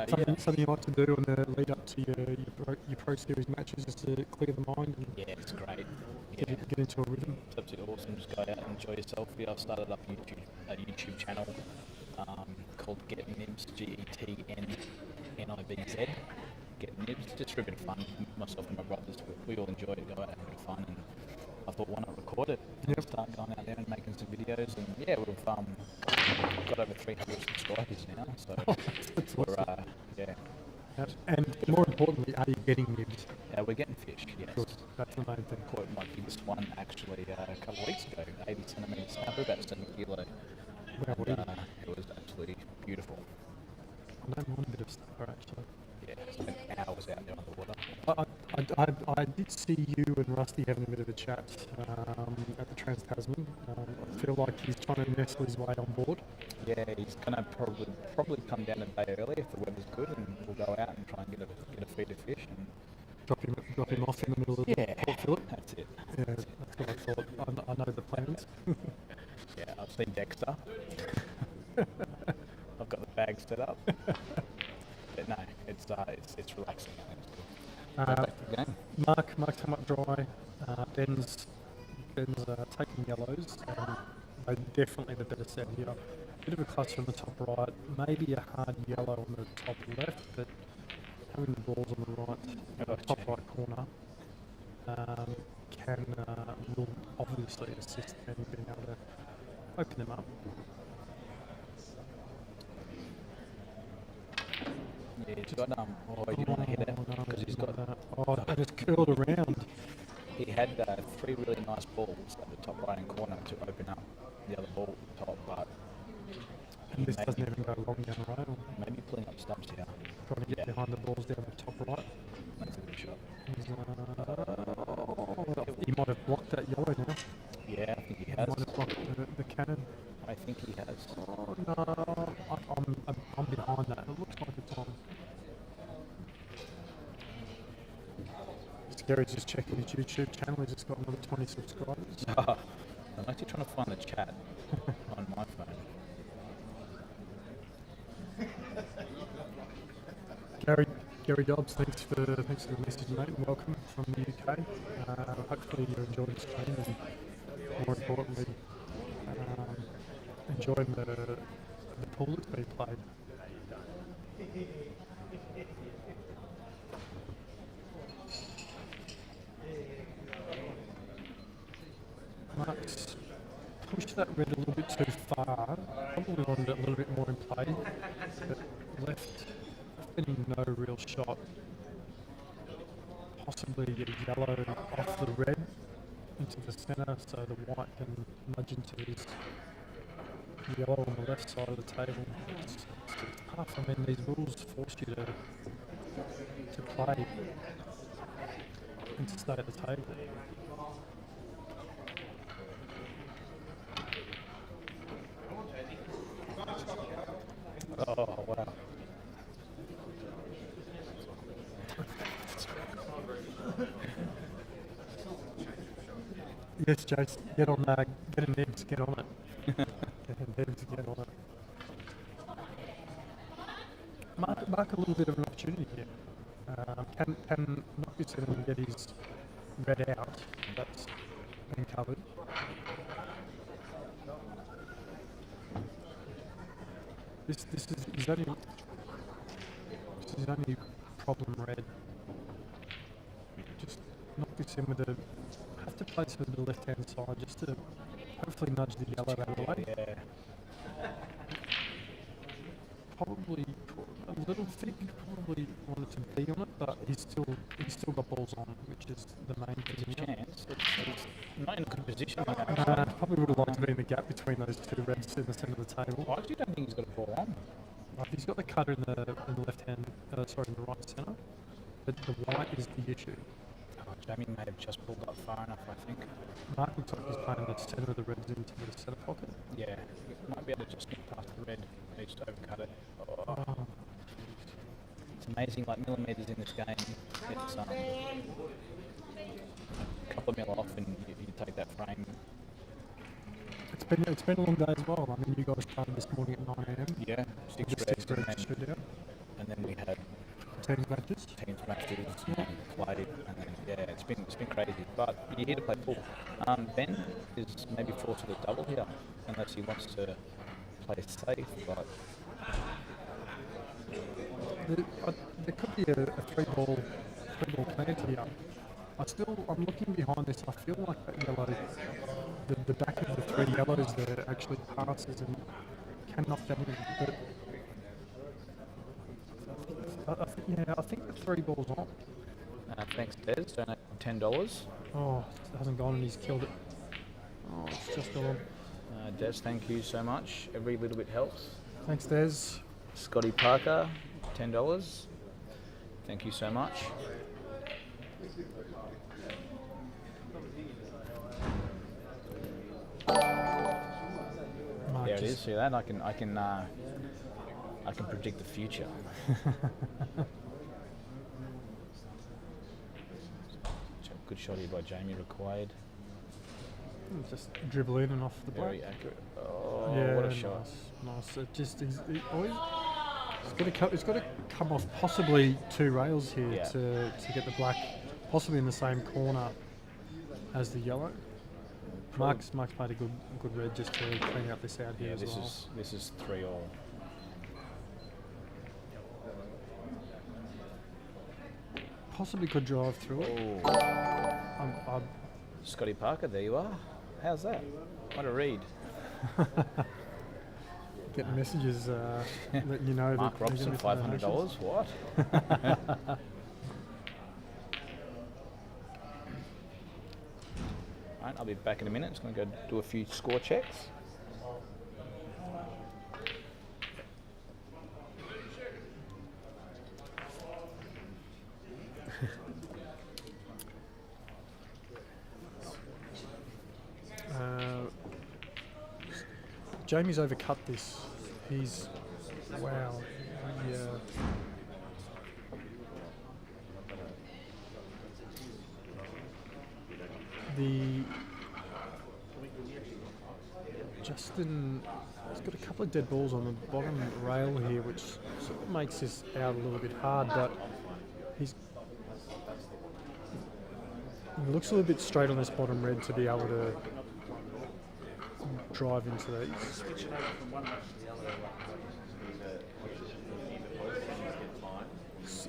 Something you like to do on the lead up to your pro series matches, just to clear the mind and Yeah, it's great. get into a rhythm. It's absolutely awesome. Just go out and enjoy yourself. Yeah, I've started up a YouTube channel called Get Nibs, GETNNIBZ. Get Nibs, just for a bit of fun. Myself and my brothers, we all enjoy it, go out and have a bit of fun. And I thought, why not record it and start going out there and making some videos. And yeah, we've got over 300 subscribers now. So we're, yeah. And more importantly, are you getting nibs? We're getting fish, yes. Good. That's the main thing. Caught my biggest one actually a couple of weeks ago, 80 centimetres snapper, about 7 kilo. Wow, It was absolutely beautiful. I don't mind a bit of snapper actually. Yeah, spent hours out there on the water. I did see you and Rusty having a bit of a chat at the Trans-Tasman. I feel like he's trying to nestle his way on board. Yeah, he's gonna probably come down a day early if the weather's good, and we'll go out and try and get a feed of fish and Drop him off in the middle of the Port Phillip. that's it. Yeah, that's what I thought. I know the plans. Yeah, I've seen Dexter. I've got the bag set up. But no, it's relaxing. Back to the game. Mark's come up dry. Ben's taking yellows. They're definitely the better set here. Bit of a clutch on the top right, maybe a hard yellow on the top left, but having the balls on the right, top right corner will obviously assist Ben being able to open them up. Yeah, he's got oh, you don't want to hit it because he's got. And it's curled around. He had 3 really nice balls at the top right hand corner to open up the other ball at the top, but And this doesn't even go long down the rail. maybe pulling up stumps here. Trying to get behind the balls down the top right. That's a good shot. He might have blocked that yellow now. Yeah, I think he He has. might have blocked the cannon. I think he has. Oh no, I'm behind that. It looks like it's on. Gary's just checking his YouTube channel. He's just got another 20 subscribers. I'm actually trying to find the chat on my phone. Gary Dobbs, thanks for the message, mate. And welcome from the UK. Hopefully you're enjoying the stream and more importantly, enjoying the pool that's being played. Mark's pushed that red a little bit too far. Probably wanted it a little bit more in play, but left getting no real shot. Possibly get a yellow off the red into the centre so the white can nudge into his yellow on the left side of the table. It's tough. I mean, these rules force you to play and to stay at the table. Oh, wow. Yes, Jace, get on that. Get a nibs, get on it. Get a nibs, get on it. Marc a little bit of an opportunity here. Can knock this in and get his red out. That's been covered. This is his only problem red. Just knock this in with a. Have to place it with the left hand side just to hopefully nudge the yellow out of the way. Yeah. Probably a little thick. Probably wanted to be on it, but he's still got balls on, which is the main thing. Chance. It's not in a good position. Probably would have liked to be in the gap between those two reds in the centre of the table. I actually don't think he's got a ball on. He's got the cutter in the left hand, in the right centre, but the white is the issue. Jamie may have just pulled up far enough, I think. Marc looks like he's playing the centre of the reds into the centre pocket. Yeah, might be able to just get past the red. Needs to overcut it. Oh. It's amazing, like millimetres in this game. It's a couple of mil off, and you take that frame. It's been a long day as well. I mean, you guys started this morning at 9 AM. Yeah, six Six reds, reds stood out. and then we had Team matches. teams matches and played, and then it's been crazy. But you're here to play pool. Ben is maybe forced to the double here, unless he wants to play safe. But There could be a three ball plant here. I'm looking behind this. I feel like that yellow, the back of the three yellows there actually passes and can knock that in. But I think the three ball's on. thanks, Des. Donate $10. Oh, it hasn't gone and he's killed it. Oh, it's just gone. Des, thank you so much. Every little bit helps. Thanks, Des. Scotty Parker, $10. Thank you so much. Marc There it just- is. See that? I can predict the future. Good shot here by Jamie required. Just dribble in and off the Very black. accurate. Oh, Yeah, what a shot. Nice. It just it's got to come off possibly two rails here Yeah. to get the black possibly in the same corner as the yellow. Marc's played a good red just to clean out this out here Yeah, as well. this is 3-all. Possibly could drive through it. Oh, I'm Scotty Parker, there you are. How's that? What a read. getting messages letting you know Marc that they're Robertson, gonna be $500. What? Right, I'll be back in a minute. Just going to go do a few score checks. Jamie's overcut this. He's wow. Yeah. Justin has got a couple of dead balls on the bottom rail here, which sort of makes this out a little bit hard, but he looks a little bit straight on this bottom red to be able to drive into these.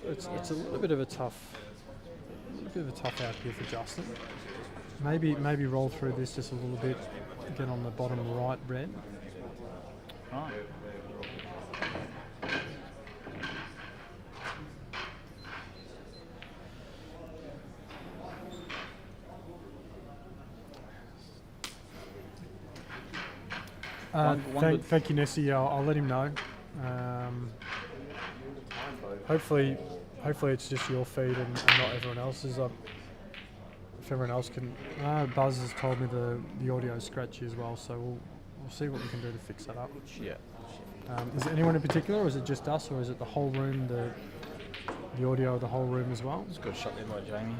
It's a little bit of a tough out here for Justin. Maybe roll through this just a little bit, get on the bottom right red. Right. Thank you, Nessie. I'll let him know. Hopefully it's just your feed and not everyone else's. If everyone else can, Buzz has told me the audio is scratchy as well, so we'll see what we can do to fix that up. Yeah. Is it anyone in particular, or is it just us, or is it the whole room, the audio of the whole room as well? It's a good shot there by Jamie.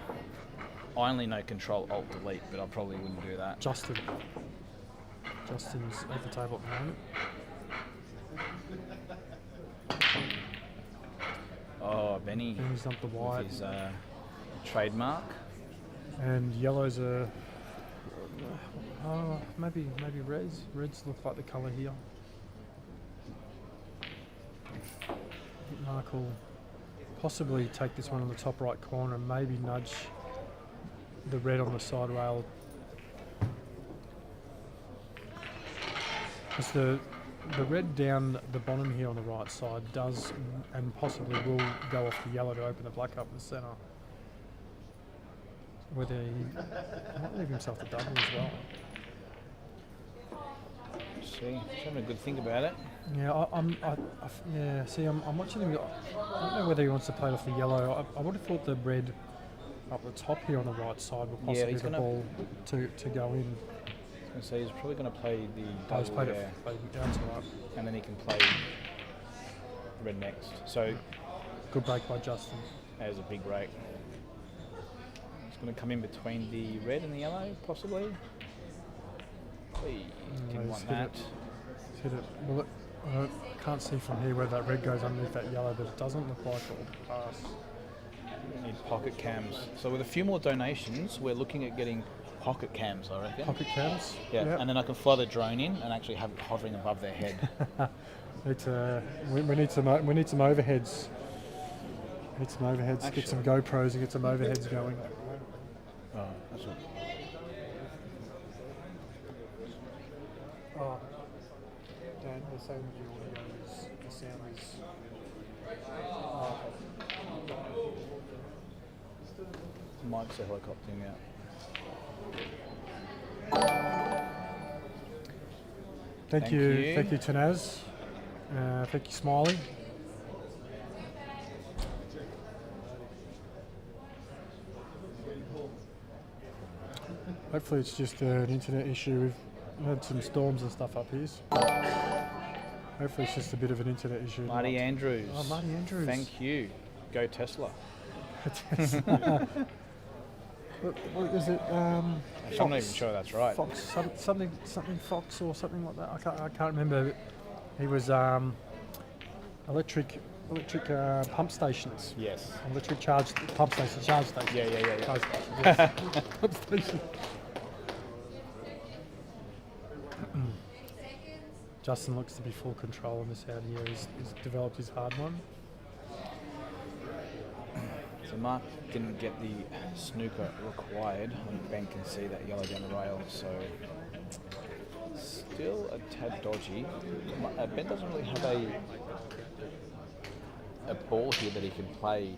I only know Control Alt Delete, but I probably wouldn't do that. Justin's at the table at the moment. Oh, Benny. Benny's dumped the white. With his trademark. And yellows are... maybe reds. Reds look like the colour here. I think Marc will possibly take this one on the top right corner and maybe nudge the red on the side rail. Because the red down the bottom here on the right side does and possibly will go off the yellow to open the black up in the centre. Whether he might leave himself a double as well. See, he's having a good think about it. Yeah, I'm watching him. I don't know whether he wants to play it off the yellow. I would have thought the red up the top here on the right side would possibly be the ball to go in. I was going to say he's probably going to play the double He's played there, it down to right. and then he can play red next. So Good break by Justin. there's a big break. It's going to come in between the red and the yellow, possibly. Didn't want that. Hit it. Well, I can't see from here whether that red goes underneath that yellow, but it doesn't look like it will pass. We need pocket cams. So with a few more donations, we're looking at getting pocket cams, I reckon. Pocket cams? Yeah, Yep. and then I can fly the drone in and actually have it hovering above their head. We need some overheads. We need some overheads. Actually. Get some GoPros and get some overheads going. Oh, that's what. Oh, Dan, the same with your audio is the sound is. Oh, Mike's helicoptering out. Thank you, Tanaz. Thank you, Smiley. Hopefully it's just an internet issue. We've had some storms and stuff up here. Hopefully it's just a bit of an internet issue. Marty Andrews. Oh, Marty Andrews. Thank you. Go Tesla. What is it? I'm not even sure that's right. Fox, something Fox or something like that. I can't remember. He was electric pump stations. Yes. Electric charge pump station, charge station. Yeah. Charge station, yes. Pump station. Justin looks to be full control on this out here. He's developed his hard one. So Marc didn't get the snooker required. I think Ben can see that yellow down the rail, so still a tad dodgy. Ben doesn't really have a ball here that he can play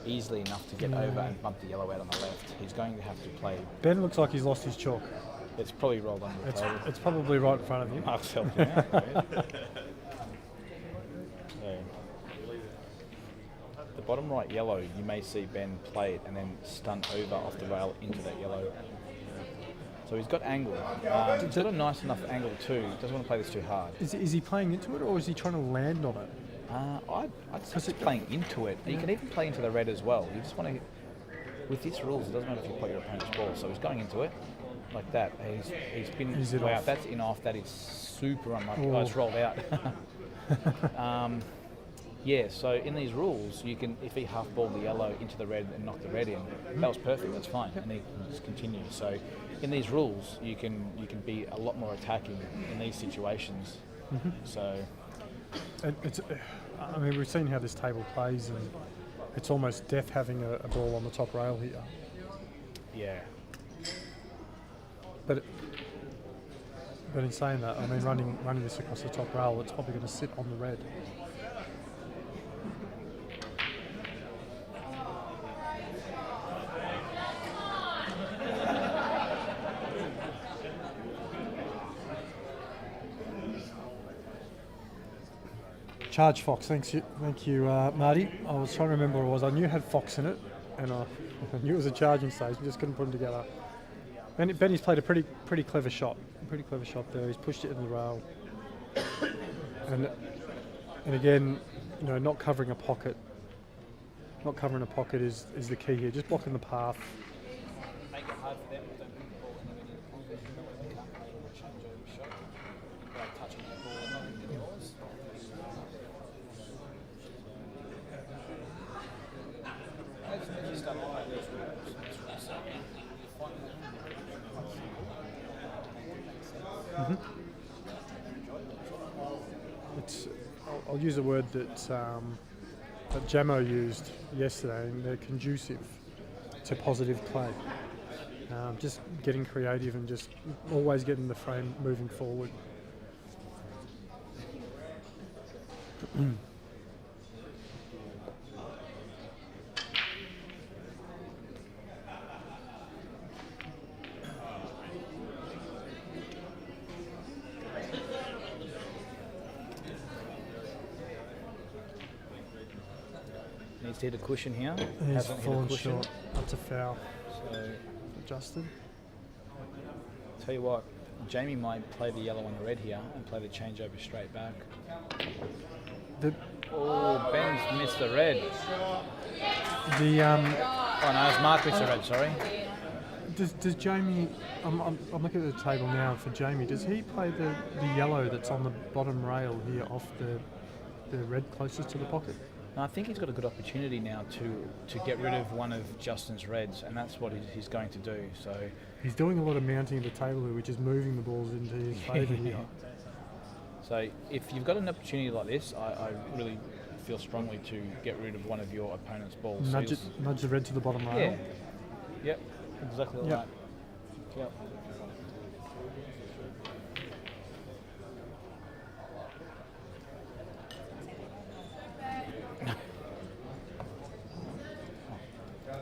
easily enough to get over and bump the yellow out on the left. He's going to have to play. Ben looks like he's lost his chalk. It's probably rolled under the table. It's probably right in front of him. Marc's helping out. The bottom right yellow, you may see Ben play it and then stunt over off the rail into that yellow. So he's got angle. He's got a nice enough angle too. He doesn't want to play this too hard. Is he playing into it or is he trying to land on it? I'd say he's playing into it. You can even play into the red as well. You just want to... With these rules, it doesn't matter if you play your opponent's ball. So he's going into it like that. He's been... Wow, off? that's in off. That is super unlucky. Ooh. Oh, it's rolled out. Yeah, so in these rules, you can, if he half-balled the yellow into the red and knocked the red in, that was perfect, that's fine, and he can just continue. So in these rules, you can be a lot more attacking in these situations. So... I mean, we've seen how this table plays, and it's almost death having a ball on the top rail here. Yeah. But in saying that, I mean, running this across the top rail, it's probably going to sit on the red. Charge Fox, thank you, Marty. I was trying to remember what it was. I knew it had Fox in it, and I knew it was a charging stage. We just couldn't put them together. Benny's played a pretty clever shot. Pretty clever shot there. He's pushed it in the rail, and again, you know, not covering a pocket. Not covering a pocket is the key here. Just blocking the path. Make it hard for them. Don't bring the ball in the middle. They can't play a changeover shot. Like touching that ball and not in yours. It's, I'll use a word that that Jamo used yesterday, and they're conducive to positive play. Just getting creative and just always getting the frame moving forward. Needs to hit a cushion here. He's Hasn't hit a fallen cushion. short. That's a foul. So, Justin. tell you what, Jamie might play the yellow and the red here and play the changeover straight back. Oh, Ben's missed the red. Oh no, it's Marc missed the red, sorry. Does Jamie? I'm looking at the table now for Jamie. Does he play the yellow that's on the bottom rail here off the red closest to the pocket? No, I think he's got a good opportunity now to get rid of one of Justin's reds, and that's what he's going to do. So he's doing a lot of mounting of the table here, which is moving the balls into his favour here. So if you've got an opportunity like this, I really feel strongly to get rid of one of your opponent's balls. Nudge the red to the bottom rail. Yeah. Yep. Exactly Yep. right. Yep.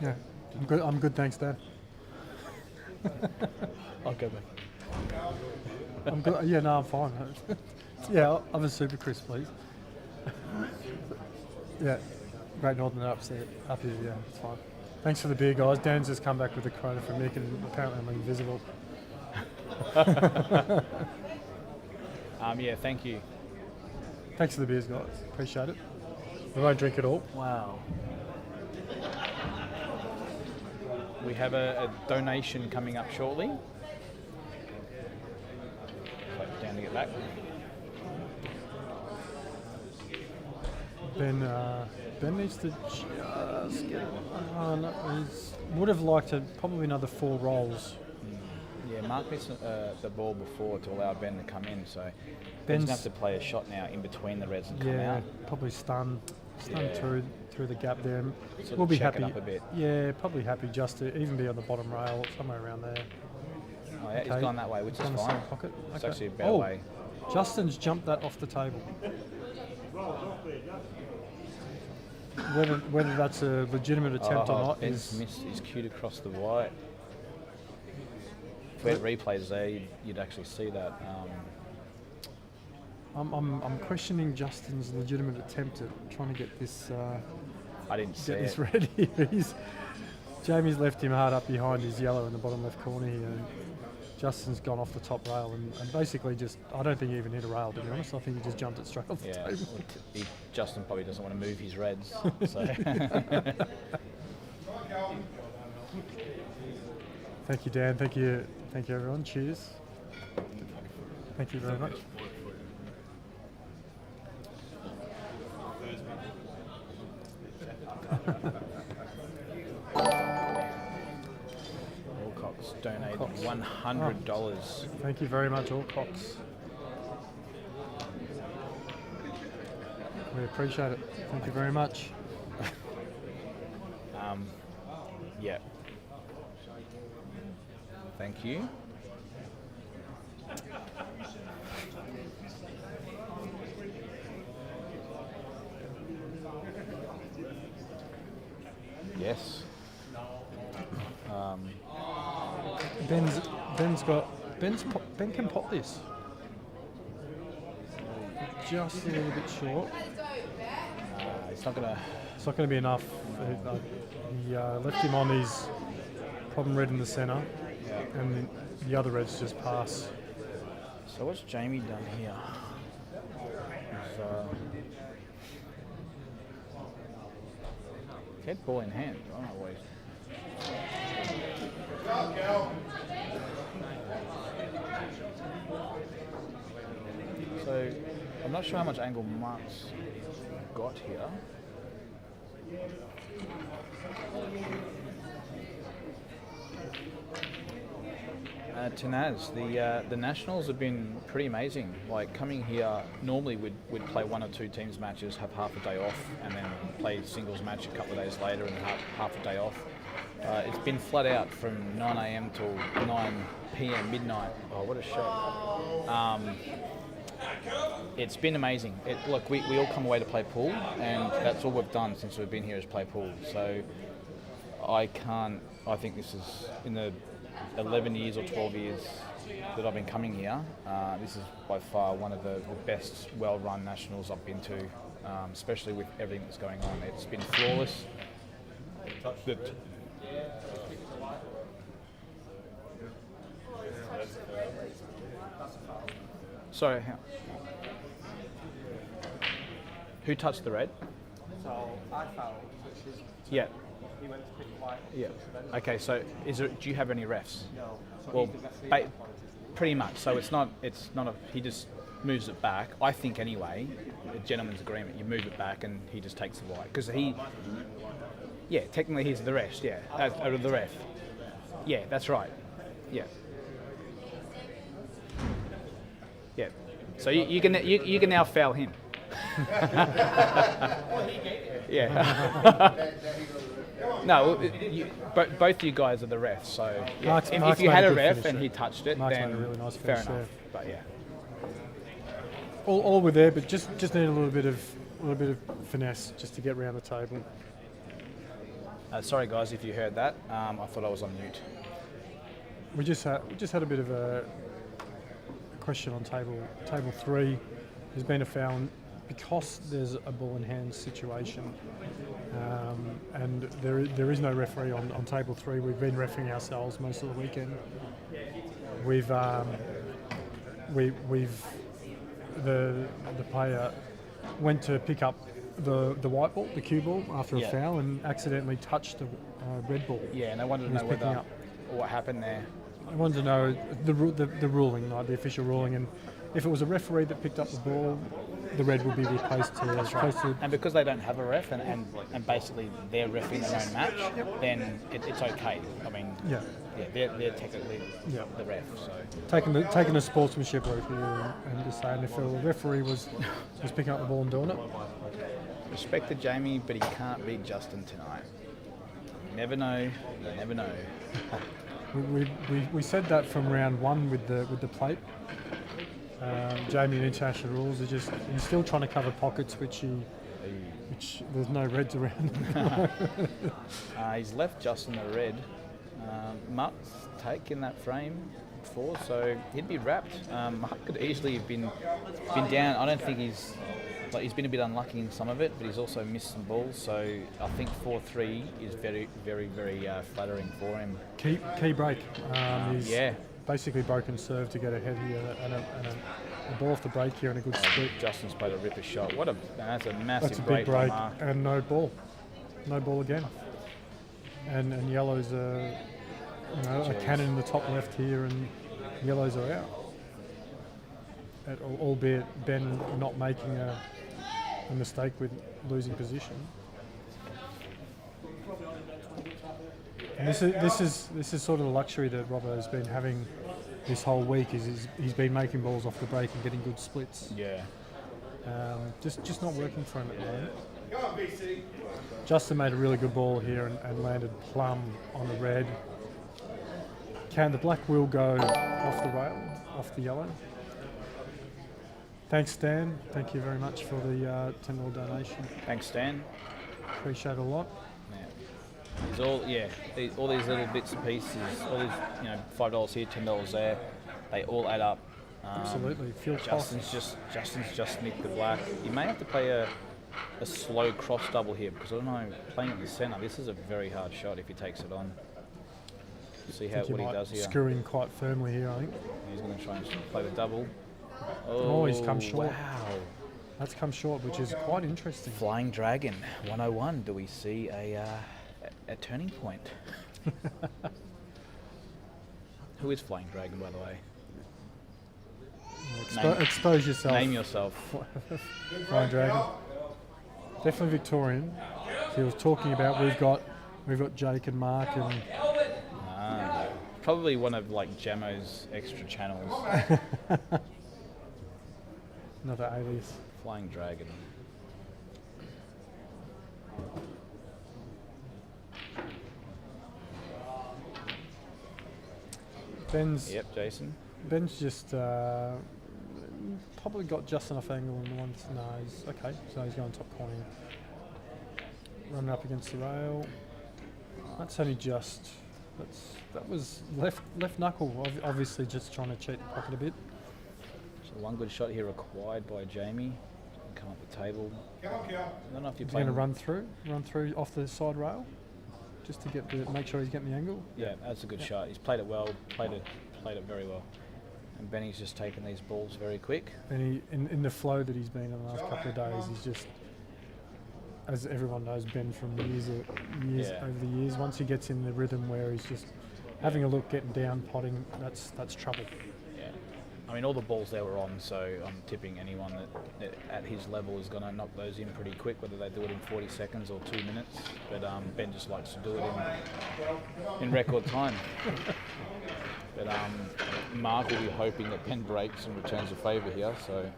Yeah, I'm good, thanks, Dad. I'll go back. I'm good. Yeah, no, I'm fine. Yeah, I'll have a super crisp, please. Yeah, Great Northern up here. Yeah, it's fine. Thanks for the beer, guys. Dan's just come back with a quota from Nick, and apparently I'm invisible. Yeah, thank you. Thanks for the beers, guys. Appreciate it. We won't drink it all. Wow. We have a donation coming up shortly. Wait down to get back. Ben needs to just get. Would have liked probably another 4 rolls. Yeah, Marc missed the ball before to allow Ben to come in, so Ben's Ben's going to have to play a shot now in between the reds and come Yeah, out. probably stun Yeah. through the gap there. Sort We'll of be check happy. it up a bit. Yeah, probably happy just to even be on the bottom rail, somewhere around there. Oh yeah, he's Okay. gone that way, which is Down the fine. side pocket. It's Okay. actually a better Oh, way. Justin's jumped that off the table. Whether that's a legitimate attempt or not Ben's is. missed his cued across the white. If we had replays there, you'd actually see that. I'm questioning Justin's legitimate attempt at trying to get this I didn't see get this it. ready. Jamie's left him hard up behind his yellow in the bottom left corner here, and Justin's gone off the top rail and basically just, I don't think he even hit a rail, to be honest. I think he just jumped it straight off the Yeah, table. well, Justin probably doesn't want to move his reds. So. Thank you, Dan. Thank you, everyone. Cheers. Thank you very much. Alcox donated $100. Thank you very much, Alcox. We appreciate it. Thank you very much. Yeah. Thank you. Yes. Ben can pop this. Just a little bit short. It's not gonna. It's not going to be enough. He left him on his problem red in the centre, and the other reds just pass. So what's Jamie done here? He's head ball in hand. I don't know what he's. So I'm not sure how much angle Marc's got here. Tanaz, the Nationals have been pretty amazing. Like coming here, normally we'd play 1 or 2 teams matches, have half a day off, and then play singles match a couple of days later and half a day off. It's been flat out from 9 a.m. till 9 p.m. midnight. Oh, what a shot! It's been amazing. Look, we all come away to play pool, and that's all we've done since we've been here is play pool. So I think this is in the 11 years or 12 years that I've been coming here, this is by far one of the best well-run nationals I've been to, especially with everything that's going on. It's been flawless. Sorry, who touched the red? So I fouled, which is Yeah. he went to pick white. Yeah. Okay. So, do you have any refs? No. So Well, he's the referee ba- at that point, isn't pretty much. So it's not he just moves it back. I think anyway, a gentleman's agreement. You move it back, and he just takes the white because he. Yeah, technically he's the ref. Yeah, the ref. Yeah, that's right. Yeah. Yeah. So you can now foul him. Yeah. No, both you guys are the refs, so yeah. Marc's if you made had a a good ref finish and there. he touched it, Marc's then made a really nice fair finish enough. there. But yeah. All were there, but just need a little bit of finesse just to get round the table. Sorry guys if you heard that. I thought I was on mute. We just had a bit of a question on table 3. There's been a foul because there's a ball in hand situation, and there is no referee on table 3. We've been refereeing ourselves most of the weekend. We've the player went to pick up the white ball, the cue ball, after a foul, and accidentally touched the red ball. Yeah, and I wanted to know what happened there. I wanted to know the ruling, like the official ruling, and if it was a referee that picked up the ball, the red would be replaced to. That's right. And because they don't have a ref and basically they're reffing their own match, then it's okay. I mean, they're technically the ref. So taking the sportsmanship route here and just saying if a referee was picking up the ball and doing it. Respect to Jamie, but he can't beat Justin tonight. You never know. You never know. We said that from round 1 with the plate. Jamie in international rules he's still trying to cover pockets which there's no reds around. He's left Justin the red. Marc's take in that frame 4, so he'd be wrapped. Marc could easily have been down. I don't think he's been a bit unlucky in some of it, but he's also missed some balls. So I think 4-3 is very, very, very flattering for him. Key break. He's basically broken serve to get ahead here, and a ball off the break here and a good split. Justin's played a ripper shot. That's a massive That's a big break, by Marc. and no ball again. And yellows are, a cannon in the top left here, and yellows are out. Albeit Ben not making a mistake with losing position. And this is sort of the luxury that Robbo has been having this whole week. He's been making balls off the break and getting good splits. Yeah. Just not working for him at the moment. Justin made a really good ball here and landed plumb on the red. The black will go off the rail, off the yellow. Thanks, Stan. Thank you very much for the $10 donation. Thanks, Stan. Appreciate it a lot. All these little bits and pieces, all these, $5 here, $10 there, they all add up. Absolutely. Justin's just nicked the black. You may have to play a slow cross double here because I don't know, playing at the centre, this is a very hard shot if he takes it on. See what he does here. Screwing quite firmly here, I think. He's going to try and play the double. Oh, he's come short. Wow. That's come short, which is quite interesting. Flying Dragon, 101. Do we see a turning point? Who is Flying Dragon, by the way? Expose yourself. Name yourself. Flying Dragon. Definitely Victorian. He was talking about we've got Jake and Marc and probably one of like Jamo's extra channels. Another alias. Flying Dragon. Ben's Yep, Jason. Ben's just probably got just enough angle on the one. No, he's okay. So he's going top corner. Running up against the rail. That's only just. That was left knuckle. Obviously, just trying to cheat the pocket a bit. So one good shot here required by Jamie. Come up the table. Come on, Kel. I don't know if you're He's going to playing. run through off the side rail, just to make sure he's getting the angle. Yeah, that's a good shot. He's played it well. Played it very well. And Benny's just taken these balls very quick. And he, in the flow that he's been in the last couple of days, he's just, as everyone knows, Ben from years over the years. Once he gets in the rhythm where he's just having a look, getting down, potting, that's trouble. Yeah, I mean all the balls there were on, so I'm tipping anyone that at his level is going to knock those in pretty quick, whether they do it in 40 seconds or 2 minutes. But Ben just likes to do it in record time. But Marc will be hoping that Ben breaks and returns a favour here. So.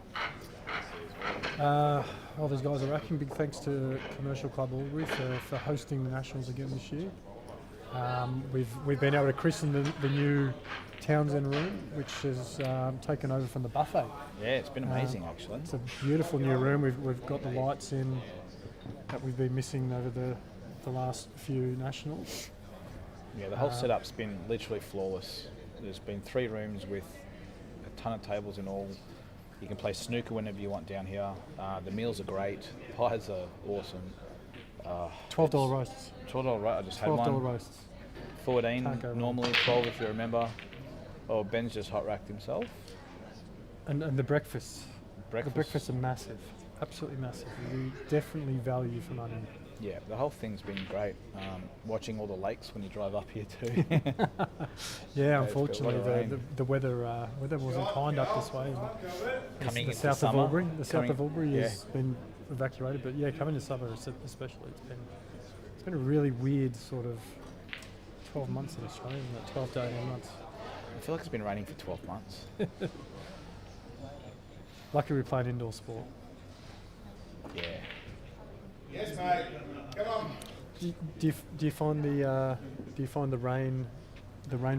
All those guys are racking. Big thanks to Commercial Club Albury for hosting the Nationals again this year. We've been able to christen the new Townsend room, which has taken over from the buffet. Yeah, it's been amazing actually. It's a beautiful new room. We've got the lights in that we've been missing over the last few Nationals. Yeah, the whole setup's been literally flawless. There's been 3 rooms with a ton of tables in all. You can play snooker whenever you want down here. The meals are great. Pies are awesome. $12 roasts. $12 roast. I just had one. $12 roasts. 14 Can't go wrong. normally, 12 if you remember. Oh, Ben's just hot racked himself. And the breakfasts. The breakfasts are massive. Absolutely massive. We definitely value for money. Yeah, the whole thing's been great. Watching all the lakes when you drive up here too. Yeah, It's got a lot unfortunately of rain. the weather wasn't kind up this way. Coming the into south summer, of Albury, yeah. has been evacuated, but yeah, coming to summer especially, it's been a really weird sort of 12 months in Australia, isn't it? 12 to 18 months. I feel like it's been raining for 12 months. Lucky we played indoor sport. Yeah. Yes, mate. Come on. Do you find the rain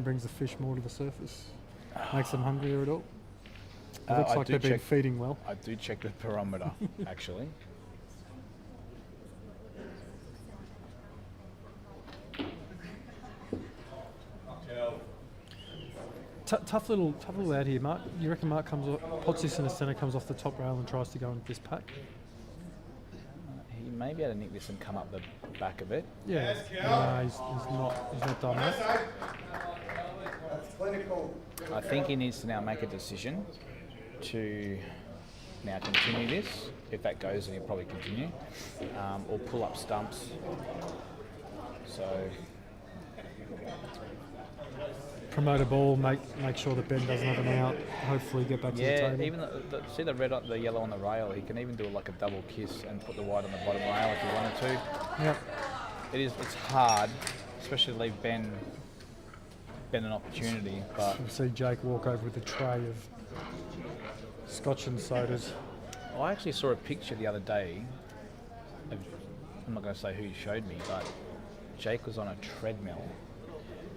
brings the fish more to the surface, makes them hungrier at all? It looks like they've been feeding well. I do check the barometer, actually. Tough little out here, Marc. You reckon Marc pots this in the centre, comes off the top rail and tries to go into this pack? He may be able to nick this and come up the back of it. Yeah. No, he's not done that. That's clinical. I think he needs to now make a decision to now continue this. If that goes, then he'll probably continue. Or pull up stumps. So, Promote a ball, make sure that Ben doesn't have an out. Hopefully, get back to the yeah, table. even see the red, the yellow on the rail. He can even do like a double kiss and put the white on the bottom rail if he wanted to. Yep. It's hard, especially to leave Ben an opportunity. But We'll see Jake walk over with a tray of scotch and sodas. I actually saw a picture the other day. I'm not going to say who showed me, but Jake was on a treadmill.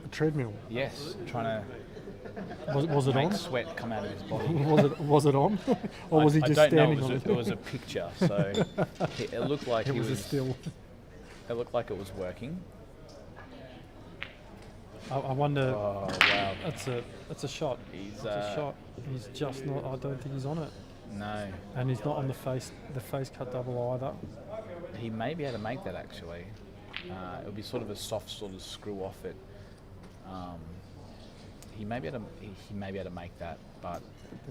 A treadmill. Yes, trying to Was it make on? sweat come out of his body. was it on? Or was he just I don't standing know. on it? It was a picture, so it looked like It was a still. It looked like it was working. I wonder. Oh wow! That's a shot. He's That's a shot. He's just not. I don't think he's on it. no. And he's not on the face cut double either. He may be able to make that actually. It'll be sort of a soft sort of screw off it. He may be able to make that, but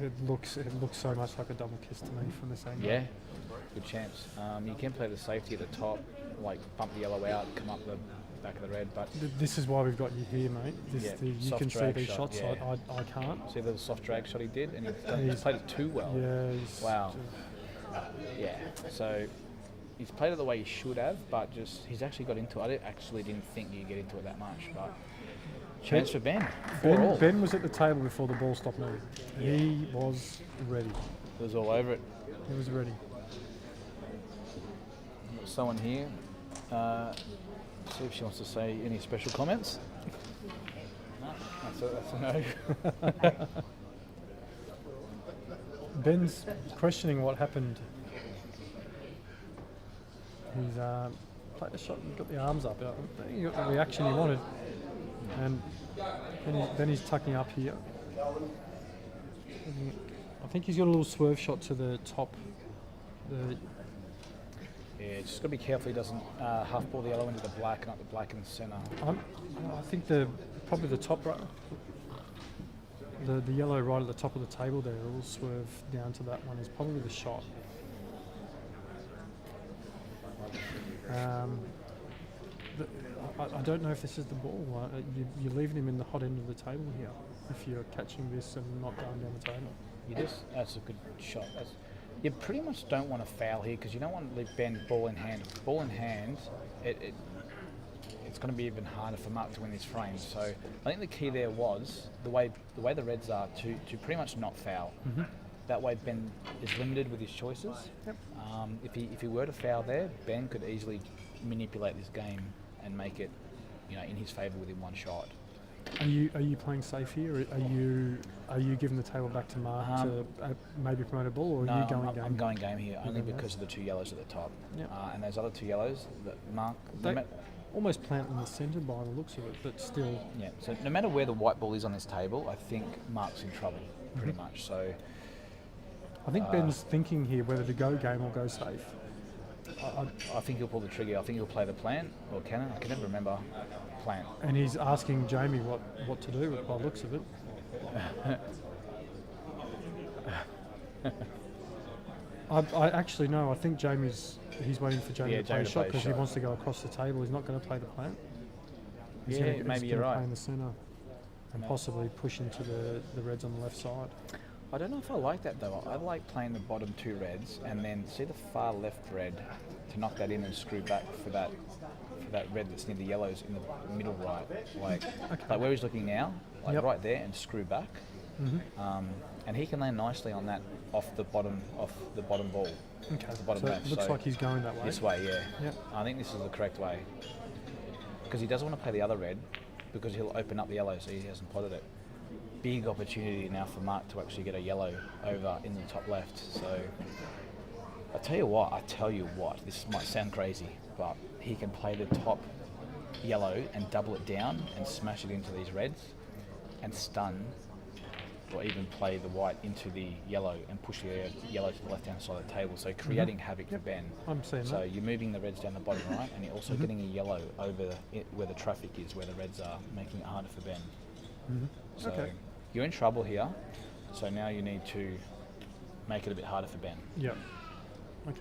It looks so much like a double kiss to me from this angle. yeah, good chance. You can play the safety at the top, like bump the yellow out, come up the back of the red, but This is why we've got you here, mate. Yeah, You soft can see drag these shot, shots. yeah. I can't. see the soft drag shot he did, and he's played it too well. Yeah. Wow. Yeah, so he's played it the way he should have, but he's actually got into it. I didn't think he'd get into it that much, but Chance for Ben. 4-all. Ben was at the table before the ball stopped moving. He was ready. It was all over it. He was ready. Someone here. See if she wants to say any special comments. No, that's a no. Ben's questioning what happened. He's played the shot and got the arms up. He got the reaction he wanted. And then he's tucking up here. I think he's got a little swerve shot to the top. Yeah, just got to be careful he doesn't half ball the yellow into the black and up the black in the centre. I think probably the top right, the yellow right at the top of the table there, a little swerve down to that one is probably the shot. I don't know if this is the ball. You're leaving him in the hot end of the table here if you're catching this and not going down the table. That's a good shot. You pretty much don't want to foul here because you don't want to leave Ben ball in hand. Ball in hand, it's going to be even harder for Marc to win this frame. So I think the key there was the way the Reds are to pretty much not foul. Mm-hmm. That way Ben is limited with his choices. Yep. If he were to foul there, Ben could easily manipulate this game and make it, in his favour within one shot. Are you playing safe here? Are you giving the table back to Marc to maybe promote a ball, or are you going game? I'm going game here only because of the two yellows at the top. Yep. And those other two yellows that Marc. Almost plant in the centre by the looks of it, but still. Yeah. So no matter where the white ball is on this table, I think Marc's in trouble pretty much. So. I think Ben's thinking here whether to go game or go safe. I think he'll pull the trigger. I think he'll play the plant or cannon. I can never remember plant. And he's asking Jamie what to do by the looks of it. I actually no. I think he's waiting for Jamie to play a shot because he wants to go across the table. He's not going to play the plant. He's maybe you're right. Play in the centre and possibly push into the Reds on the left side. I don't know if I like that though. I like playing the bottom two Reds and then see the far left red to knock that in and screw back for that red that's near the yellows in the middle right, like where he's looking now, right there, and screw back. Mm-hmm. And he can land nicely on that off the bottom ball. Okay. The bottom so left. It looks like he's going that way. This way, yeah. Yep. I think this is the correct way because he doesn't want to play the other red because he'll open up the yellow, so he hasn't plotted it. Big opportunity now for Marc to actually get a yellow over in the top left. So I tell you what, this might sound crazy, but he can play the top yellow and double it down and smash it into these reds and stun, or even play the white into the yellow and push the yellow to the left-hand side of the table, so creating havoc for Ben. I'm seeing so that. you're moving the reds down the bottom right, and you're also getting a yellow over where the traffic is, where the reds are, making it harder for Ben. Mm-hmm. So you're in trouble here, so now you need to make it a bit harder for Ben. Yep. Okay.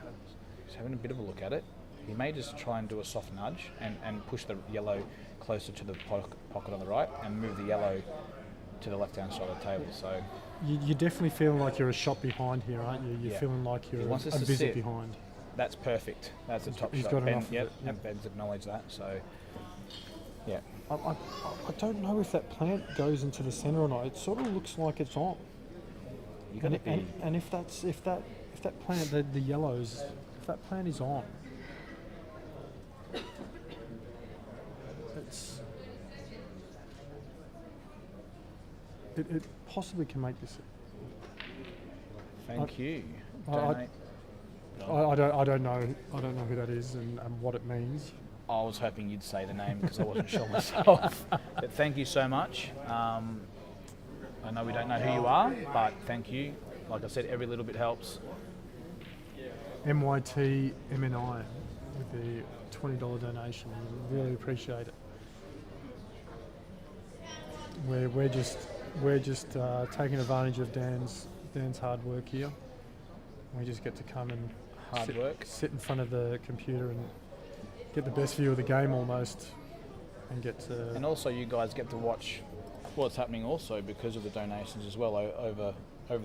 He's having a bit of a look at it. He may just try and do a soft nudge and push the yellow closer to the pocket on the right and move the yellow to the left-hand side of the table. So you're definitely feeling like you're a shot behind here, aren't you? You're feeling like you're a visit behind. That's perfect. That's a top he's shot. Got Ben, enough of it. And Ben's acknowledged that. So, yeah. I don't know if that plant goes into the centre or not. It sort of looks like it's on. And if that plant, the yellows, if that plant is on, it possibly can make this. Thank you. I don't know who that is and what it means. I was hoping you'd say the name because I wasn't sure myself. But thank you so much. I know we don't know who you are, but thank you. Like I said, every little bit helps. MYT MNI with the $20 donation. Really appreciate it. We're just taking advantage of Dan's hard work here. We just get to come and sit in front of the computer and get the best view of the game almost, and get to. And also, you guys get to watch what's happening also because of the donations as well over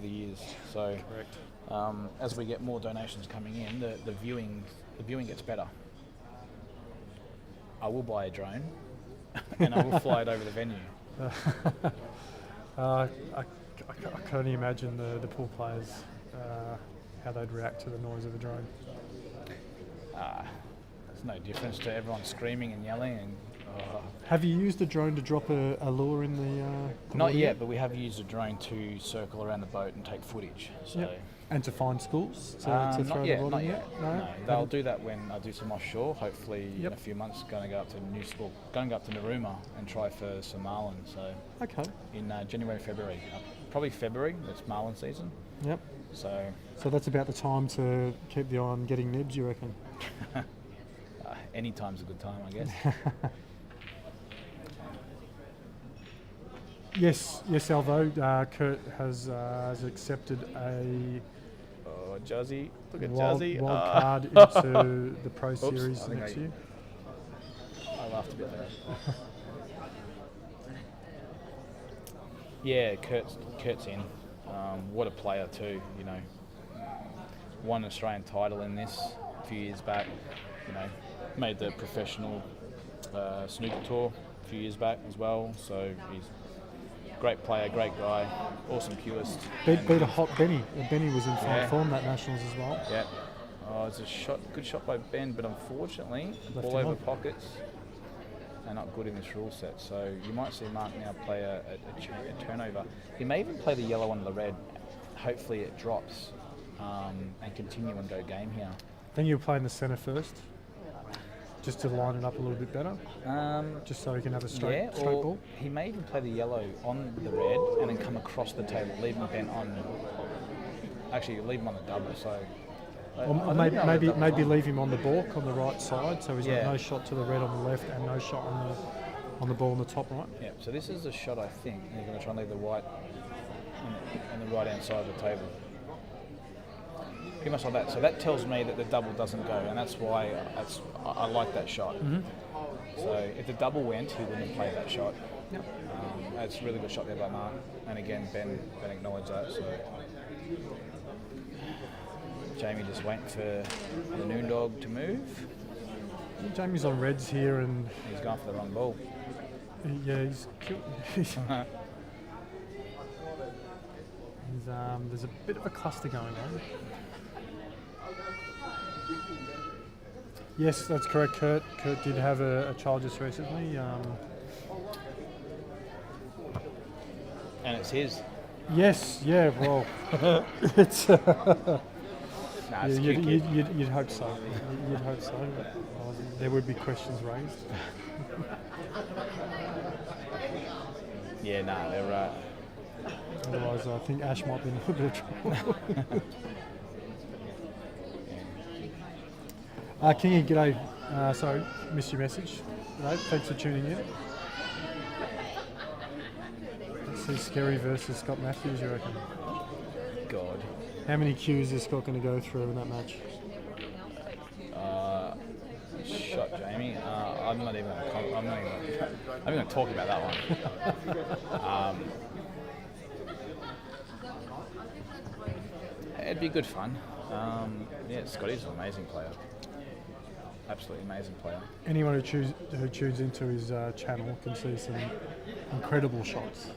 the years. So, correct. As we get more donations coming in, the viewing gets better. I will buy a drone, and I will fly it over the venue. I can only imagine the poor players, how they'd react to the noise of a drone. There's no difference to everyone screaming and yelling. And Have you used a drone to drop a lure in the not water yet, but we have used a drone to circle around the boat and take footage. So. Yep. And to find schools to Not throw yet, the rod not in? yet. No, they'll do that when I do some offshore. Hopefully in a few months, going to go up to going up to Narooma and try for some marlin. So Okay. in January, February, probably February. That's marlin season. Yep. So So that's about the time to keep the eye on getting nibs, you reckon? any time's a good time, I guess. Yes, Alvo. Kurt has accepted a Oh, Jazzy, look at wild Jazzy. card into the Pro Oops, Series I think next year. I laughed a bit there. Yeah, Kurt's in. What a player too, you know. Won an Australian title in this a few years back. You know, made the professional snooker tour a few years back as well. So he's a great player, great guy, awesome cueist. Beat a hot Benny. Benny was in fine form that Nationals as well. Yeah. Oh, it's a good shot by Ben, but unfortunately, Left all him over on. pockets. They're not good in this rule set, so you might see Marc now play a turnover. He may even play the yellow on the red. Hopefully it drops and continue and go game here. Then you're playing the centre first, just to line it up a little bit better, just so he can have a straight or ball. he may even play the yellow on the red and then come across the table, leaving Ben on. Actually, leave him on the double. So. Or maybe leave him on the balk on the right side, so he's got no shot to the red on the left and no shot on the ball on the top right. Yeah. So this is a shot I think he's going to try and leave the white on the right hand side of the table. Pretty much like that. So that tells me that the double doesn't go, and that's why I like that shot. Mm-hmm. So if the double went, he wouldn't have played that shot. Yep. It's a really good shot there by Marc, and again Ben acknowledged that. So. Jamie just waiting for the noon dog to move. Jamie's on reds here, and He's gone for the wrong ball. he's killed. There's a bit of a cluster going on. Yes, that's correct, Kurt. Kurt did have a child just recently. And it's his. Yes, yeah, well, it's... Nah, it's Yeah, cute. you'd hope so. You'd hope so. There would be questions raised. Yeah, nah, they're right. Otherwise, I think Ash might be in a little bit of trouble. Kingy, g'day. Sorry, missed your message. G'day, thanks for tuning in. Let's see Scary versus Scott Matthews, you reckon? God. How many cues is Scott going to go through in that match? Shot Jamie. I'm not even going to talk about that one. It'd be good fun. Yeah, Scotty's an amazing player. Absolutely amazing player. Anyone who tunes into his channel can see some incredible shots.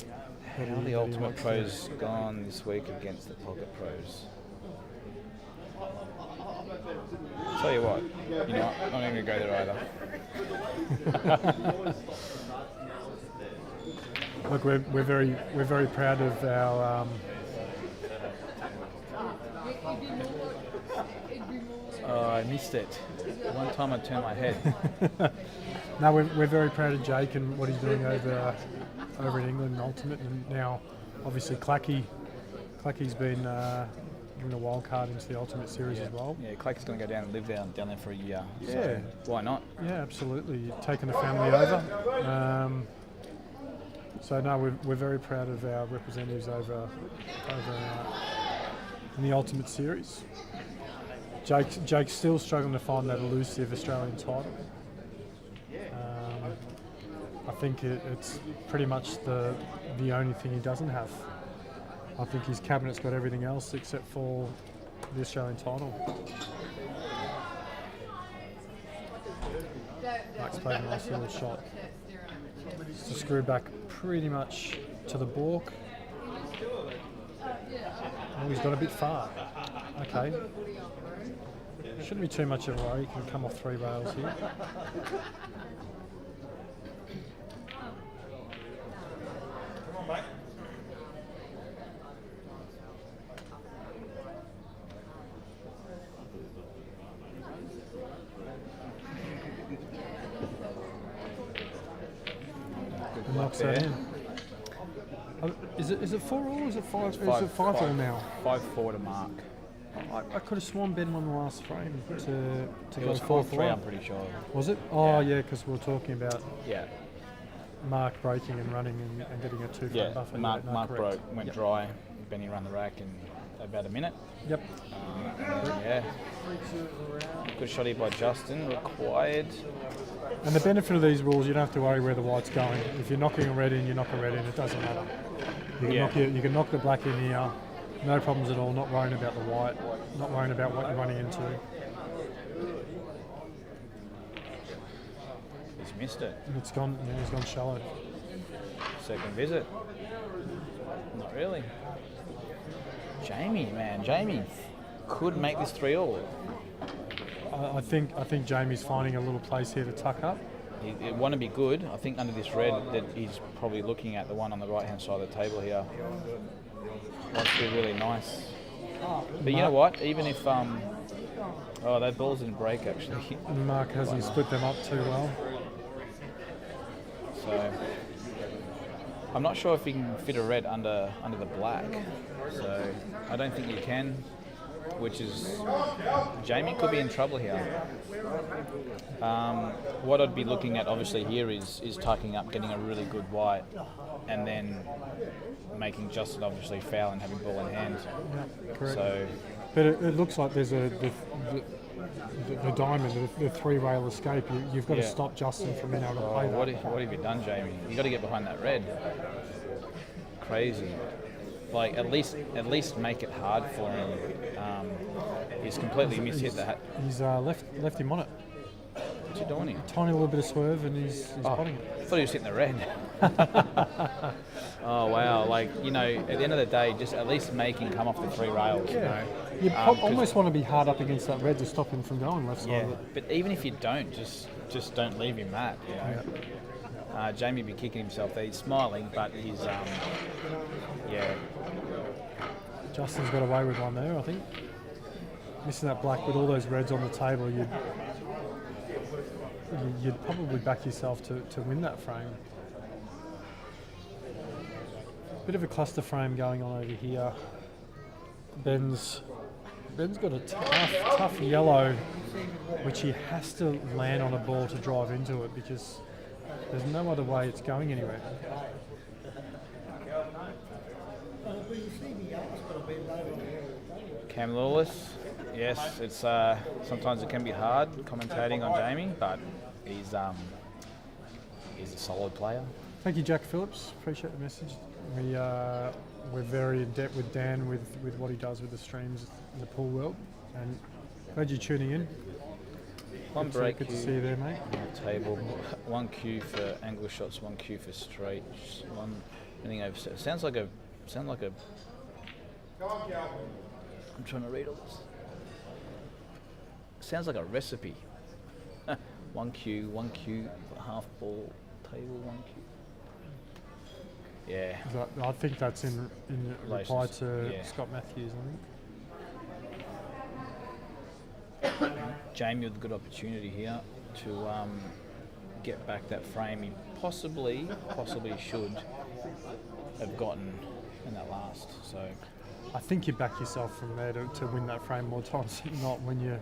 How the Ultimate Pro's gone this week against the Pocket Pros. Tell you what, you know what, I'm not even going to go there either. Look, we're very proud of our. Oh, I missed it. One time I turned my head. No, we're very proud of Jake and what he's doing over in England in Ultimate, and now obviously Clacky's been given a wild card into the Ultimate Series as well. Yeah, Clacky's going to go down and live down there for a year. So Yeah. why not? Yeah, absolutely. Taking the family over. So no, we're very proud of our representatives over in the Ultimate Series. Jake's still struggling to find that elusive Australian title. I think it's pretty much the only thing he doesn't have. I think his cabinet's got everything else except for the Australian title. Marc's played a nice little shot. It's a screw back pretty much to the balk. Oh, he's gone a bit far. Okay. Shouldn't be too much of a worry. He can come off 3 rails here. Come on, mate. And knocks that in. Is it 4 all or is it 5? Is it 5 all now? 5-4 to Marc. I could have sworn Ben won the last frame to It go was 4-3. 4-3, I'm pretty sure. Was it? Oh yeah, because we were talking about Yeah. Marc breaking and running and getting a 2 frame Yeah, buffer. Marc, No, Marc correct. broke, went Yep. dry. Benny ran the rack in about a minute. Yep. Yeah. Good shot here by Justin, required. And the benefit of these rules, you don't have to worry where the white's going. If you're knocking a red in, you knock a red in. It doesn't matter. You can knock the black in here. No problems at all. Not worrying about the white. Not worrying about what you're running into. He's missed it. And it's gone. Yeah, he's gone shallow. Second visit. Not really. Jamie could make this 3 all. I think Jamie's finding a little place here to tuck up. It want to be good. I think under this red that he's probably looking at the one on the right hand side of the table here. Wants to be really nice. But you know what? Even if oh, that balls didn't break actually. Marc hasn't split them up too well. So I'm not sure if he can fit a red under the black. So I don't think you can, which is Jamie could be in trouble here. What I'd be looking at obviously here is tucking up, getting a really good white, and then making Justin obviously foul and having ball in hand. Yeah, correct. So, but it looks like there's the diamond, the 3 rail escape. You've got to stop Justin from being able to play that. what have you done, Jamie? You got to get behind that red. Crazy. Like at least make it hard for him. He's completely mishit that. He's left him on it. What's he doing here? Tiny little bit of swerve and he's potting it. I thought he was hitting the red. Oh wow! Like at the end of the day, just at least make him come off the 3 rails. Yeah. You almost want to be hard up against that red to stop him from going left side. Yeah. Of it. But even if you don't, just don't leave him that. Jamie be kicking himself there. He's smiling, but he's Justin's got away with one there, I think. Missing that black with all those reds on the table, you'd probably back yourself to win that frame. Bit of a cluster frame going on over here. Ben's got a tough yellow, which he has to land on a ball to drive into it because there's no other way it's going anywhere. Cam Lawless. Yes, it's sometimes it can be hard commentating on Jamie, but he's a solid player. Thank you, Jack Phillips. Appreciate the message. We're very in depth with Dan with what he does with the streams in the pool world, and glad you're tuning in. One break. Good to see you there, mate. Table. 1 Q for angle shots. 1 Q for straights. Anything over. Sounds like a. I'm trying to read all this. Sounds like a recipe. 1 Q, half ball table. 1 Q. Yeah. I think that's in reply to Yeah. Scott Matthews, I think. Jamie with a good opportunity here to get back that frame he possibly should have gotten in that last. So I think you back yourself from there to win that frame more times than not when your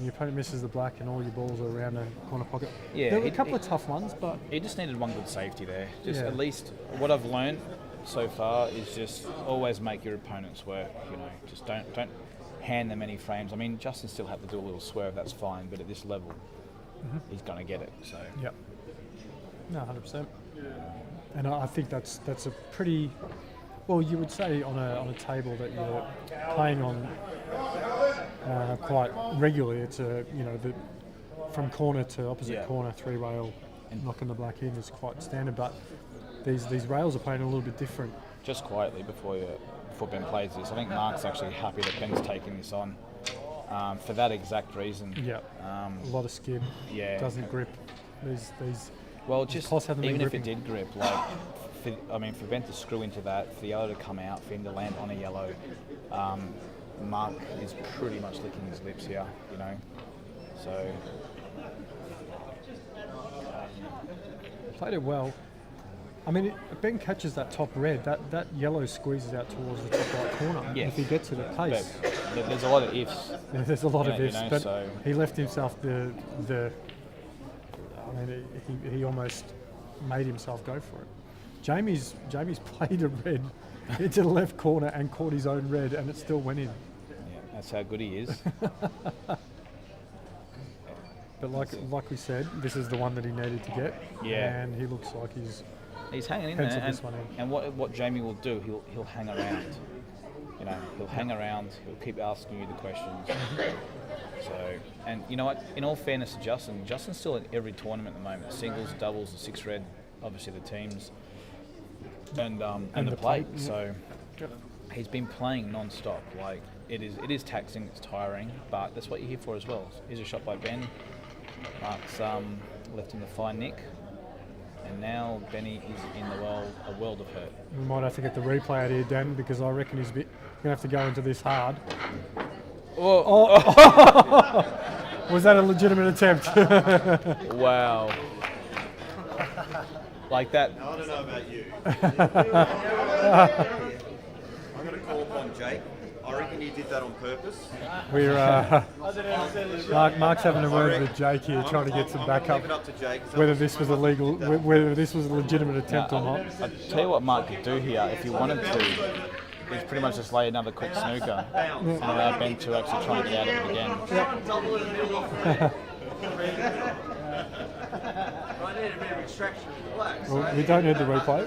opponent misses the black and all your balls are around the corner pocket. Yeah, there were a couple of tough ones, but he just needed one good safety there. Just Yeah. at least what I've learned so far is just always make your opponents work. Just don't hand them any frames. I mean, Justin still had to do a little swerve. That's fine, but at this level, he's gonna get it. So yeah, no, 100%. And I think that's a pretty well. You would say on a table that you're playing on quite regularly. It's from corner to opposite corner, 3 rail, knocking the black in is quite standard. But these rails are playing a little bit different. Just quietly before Ben plays this, I think Mark's actually happy that Ben's taking this on for that exact reason. Yeah, a lot of skip. Yeah, doesn't grip. These well, these just cloths haven't been even if it gripping. did grip, like for Ben to screw into that, for the yellow to come out, for him to land on a yellow, Marc is pretty much licking his lips here, you know. So Played it well. I mean, Ben catches that top red. That yellow squeezes out towards the top right corner. Yeah. If he gets it at pace. but there's a lot of ifs. Yeah, there's a lot of you ifs, know, but so- he left himself the. I mean, he almost made himself go for it. Jamie's played a red into the left corner and caught his own red, and it still went in. Yeah, that's how good he is. But like we said, this is the one that he needed to get. Yeah. And he looks like He's hanging in penciled there, this one in. and what Jamie will do, he'll hang around. You know, he'll hang around. He'll keep asking you the questions. So, and you know what? In all fairness to Justin's still in every tournament at the moment: singles, doubles, the 6 red, obviously the teams, and the plate. Yeah. So he's been playing non-stop. Like it is taxing, it's tiring, but that's what you're here for as well. Here's a shot by Ben. Marc's left him the fine nick. And now Benny is in a world of hurt. We might have to get the replay out here, Dan, because I reckon he's going to have to go into this hard. Oh. Was that a legitimate attempt? Wow. Like that. I don't know about you. I'm going to call upon Jake. I reckon he did that on purpose. We're Marc's having a word with Jake here, trying to get some backup. Leave it up to Jake. Whether this was whether this was a legitimate attempt or not. I'll tell you what Marc could do here, if he wanted to, is pretty much just lay another quick snooker and allow Ben to actually try and get out of it again. Well, we don't need the replay.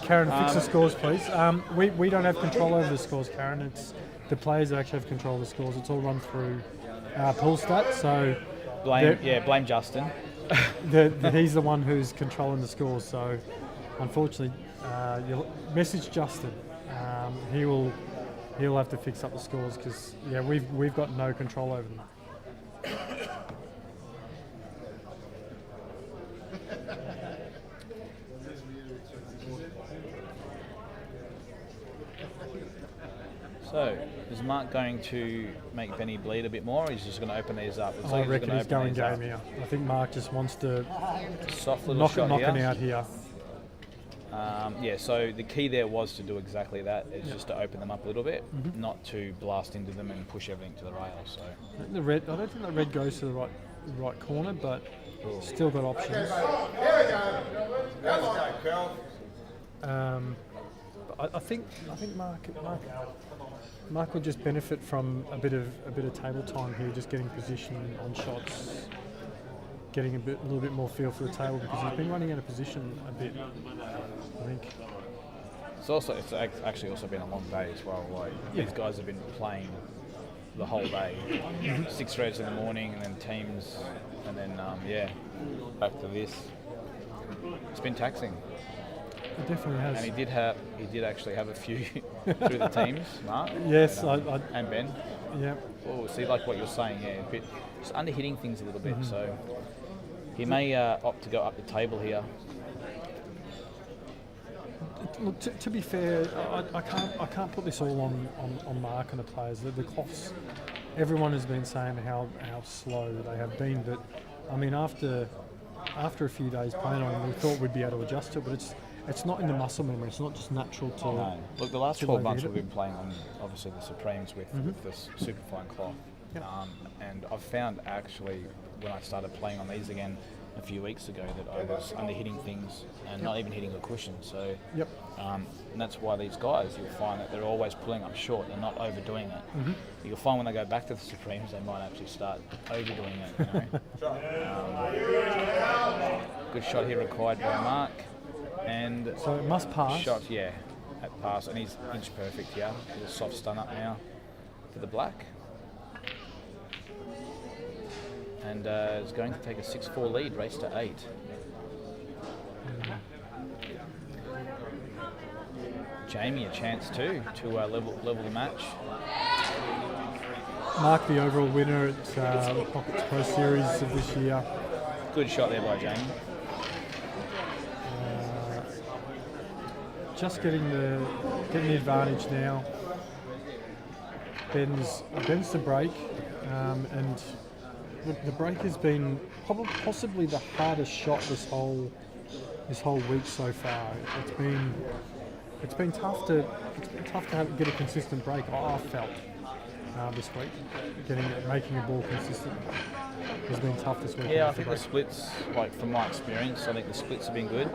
Karen, fix the scores, please. We don't have control over the scores, Karen. It's the players that actually have control of the scores. It's all run through pool stats. So blame Justin. He's the one who's controlling the scores. So unfortunately, you'll message Justin. He'll have to fix up the scores because we've got no control over them. So, is Marc going to make Benny bleed a bit more, or is he just going to open these up? I reckon he's going game here. I think Marc just wants to soft little knock shot it out here. So the key there was to do exactly that, is just to open them up a little bit, not to blast into them and push everything to the rail. So I don't think the red goes to the right corner, but still got options. I think Marc will just benefit from a bit of table time here, just getting position on shots, getting a little bit more feel for the table because he's been running out of position a bit. I think. It's actually also been a long day as well. Like these guys have been playing the whole day, 6 reds in the morning, and then teams, and then back to this. It's been taxing. It definitely has. And he did actually have a few through the teams, Marc. Yes, and Ben. Yeah. Oh, see, like what you're saying, a bit just underhitting things a little bit. So he may opt to go up the table here. Look, to be fair, I can't put this all on Marc and the players. The cloths, everyone has been saying how slow they have been, but I mean after a few days playing on them, we thought we'd be able to adjust to it, but it's not in the muscle memory. It's not just natural to. No. Look, the last 12 months we've been playing on obviously the Supremes with this superfine cloth, and I've found actually when I started playing on these again a few weeks ago that I was underhitting things and not even hitting a cushion. So, and that's why these guys, you'll find that they're always pulling up short. They're not overdoing it. You'll find when they go back to the Supremes, they might actually start overdoing it. You know? Good shot here required by Marc, and so it must pass. Shot, at pass, and he's inch perfect here. Little soft stun up now to the black. And is going to take a 6-4 lead, race to 8. Jamie a chance too to level the match. Marc, the overall winner at the Pockets Pro Series of this year. Good shot there by Jamie. Just getting the advantage now. Bends the break, and the break has been possibly the hardest shot this whole week so far. It's been tough to get a consistent break. I felt this week, making a ball consistent has been tough this week. Yeah, I think the splits, like from my experience, I think the splits have been good.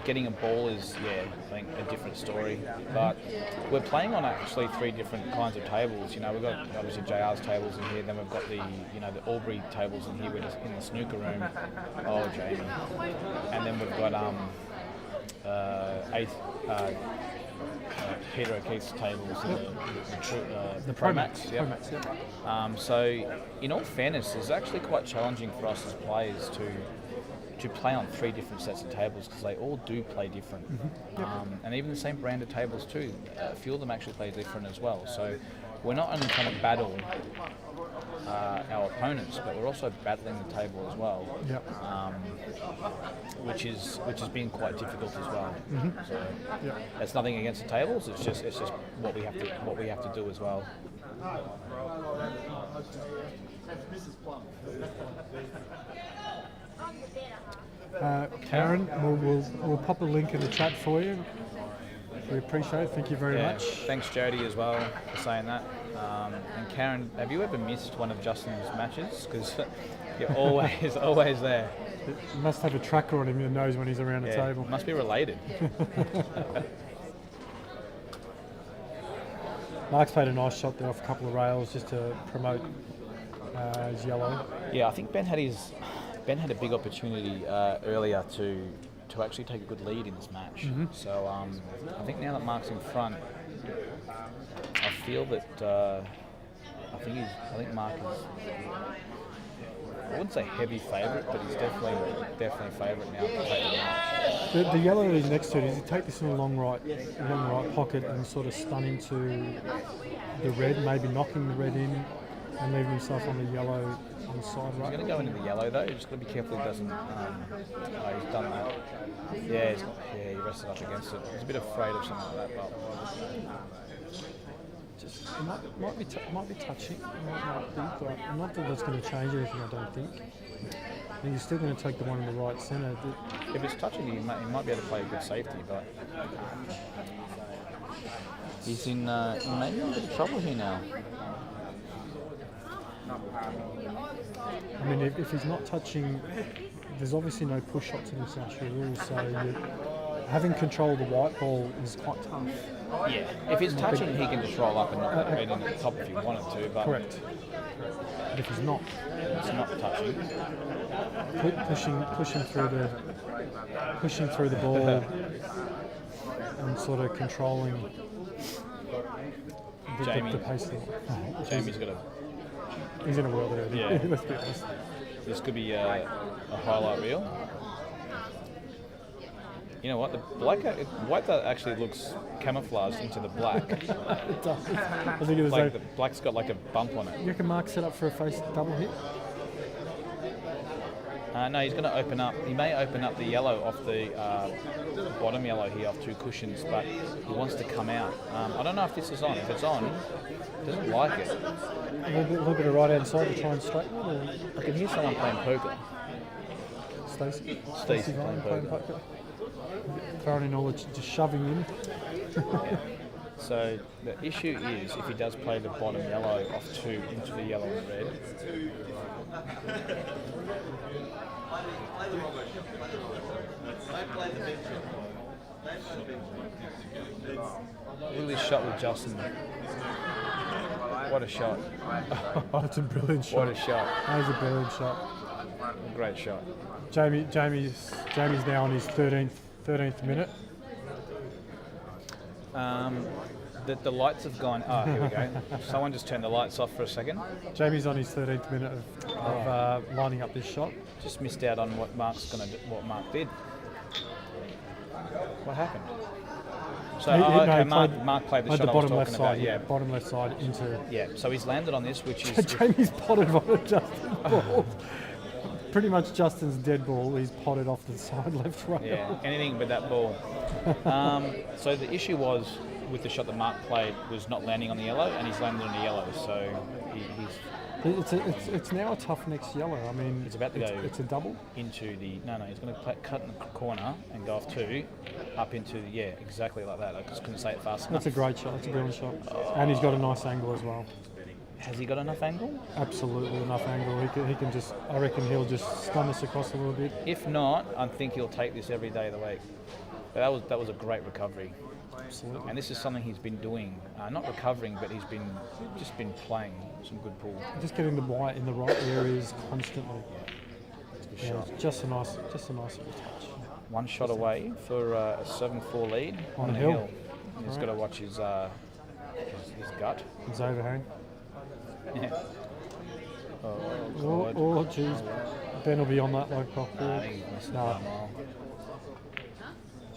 Getting a ball is, I think a different story. But we're playing on actually 3 different kinds of tables. You know, we've got obviously JR's tables in here. Then we've got the the Albury tables in here. We're just in the snooker room. Oh, Jamie. And then we've got Peter O'Keefe's tables, the Promax. Yep. So, in all fairness, it's actually quite challenging for us as players to play on 3 different sets of tables because they all do play different. And even the same brand of tables too, a few of them actually play different as well. So we're not only trying to battle our opponents, but we're also battling the table as well, which has been quite difficult as well. So that's nothing against the tables. It's just what we have to do as well. Karen, we'll pop a link in the chat for you. We appreciate it. Thank you very much. Thanks, Jody, as well, for saying that. And Karen, have you ever missed one of Justin's matches? Because you're always there. You must have a tracker on him that knows when he's around the table. Must be related. Marc's played a nice shot there off a couple of rails just to promote his yellow. Yeah, I think Ben had a big opportunity earlier to actually take a good lead in this match. So I think now that Marc's in front, I feel that I think Marc is, I wouldn't say heavy favourite, but he's definitely favourite now to take the match. The yellow is next to it. Is he take this in a long right pocket and sort of stun into the red, maybe knocking the red in and leaving himself on the yellow on the side right? He's going to go into the yellow though. He's just got to be careful he doesn't. He's done that. Yeah, he rested up against it. He's a bit afraid of something like that, but just might be touching. Might be, but not that that's going to change anything. I don't think. And you're still going to take the one in the right centre. If it's touching, he might be able to play a good safety, but he's in maybe a bit of trouble here now. I mean, if he's not touching, there's obviously no push shots in this actual rule, so having control of the white ball is quite tough. Yeah, if he's touching, he can just roll up and knock the red in at the top if he wanted to. But correct. But if he's not, it's not touching. Pushing through the ball and sort of controlling the pace of it. Jamie's got a. He's in a world there. Yeah. Let's be honest. This could be a highlight reel. You know what? The white that actually looks camouflaged into the black. It does. I think it was like the black's got like a bump on it. You reckon Marc set up for a face double hit? No, he's going to open up. He may open up the yellow off the bottom yellow here off 2 cushions, but he wants to come out. I don't know if this is on. If it's on, he doesn't like it. A little bit of right hand side to try and straighten it? Or? I can hear someone playing poker. Stacey playing poker. Throwing in all the just shoving in. Yeah. So the issue is if he does play the bottom yellow off 2 into the yellow and red. Look at this shot with Justin. What a shot. That's a brilliant shot. What a shot. That was a brilliant shot. A great shot. Jamie's now on his 13th minute. The lights have gone. Oh, here we go. Someone just turned the lights off for a second. Jamie's on his 13th minute of lining up this shot. Just missed out on what Marc did. What happened? So He- no, okay, he Marc played the at shot the I was bottom left talking about. side. Yeah, Bottom left side into. yeah. So he's landed on this, which is Jamie's potted on a Justin ball. Pretty much Justin's dead ball. He's potted off the side left rail. yeah, anything but that ball. So the issue was with the shot that Marc played was not landing on the yellow, and he's landed on the yellow. So he's It's now a tough next yellow. I mean, It's about to go. It's a double. into the he's going to cut in the corner and go off 2 up into the exactly like that. I just couldn't say it fast enough. That's a great shot. That's a brilliant shot. And he's got a nice angle as well. Has he got enough angle? Absolutely enough angle. He can just. I reckon he'll just stun us across a little bit. If not, I think he'll take this every day of the week. But that was a great recovery. Absolutely. And this is something he's been doing, not recovering, but he's been playing some good pool. Just getting the white in the right areas constantly. Yeah, just a nice little touch. One shot away for a 7-4 lead On on the the hill. hill. And he's got to watch his gut. His overhang. Yeah. Oh, geez. Ben will be on that low cock. He's missing No. that mile.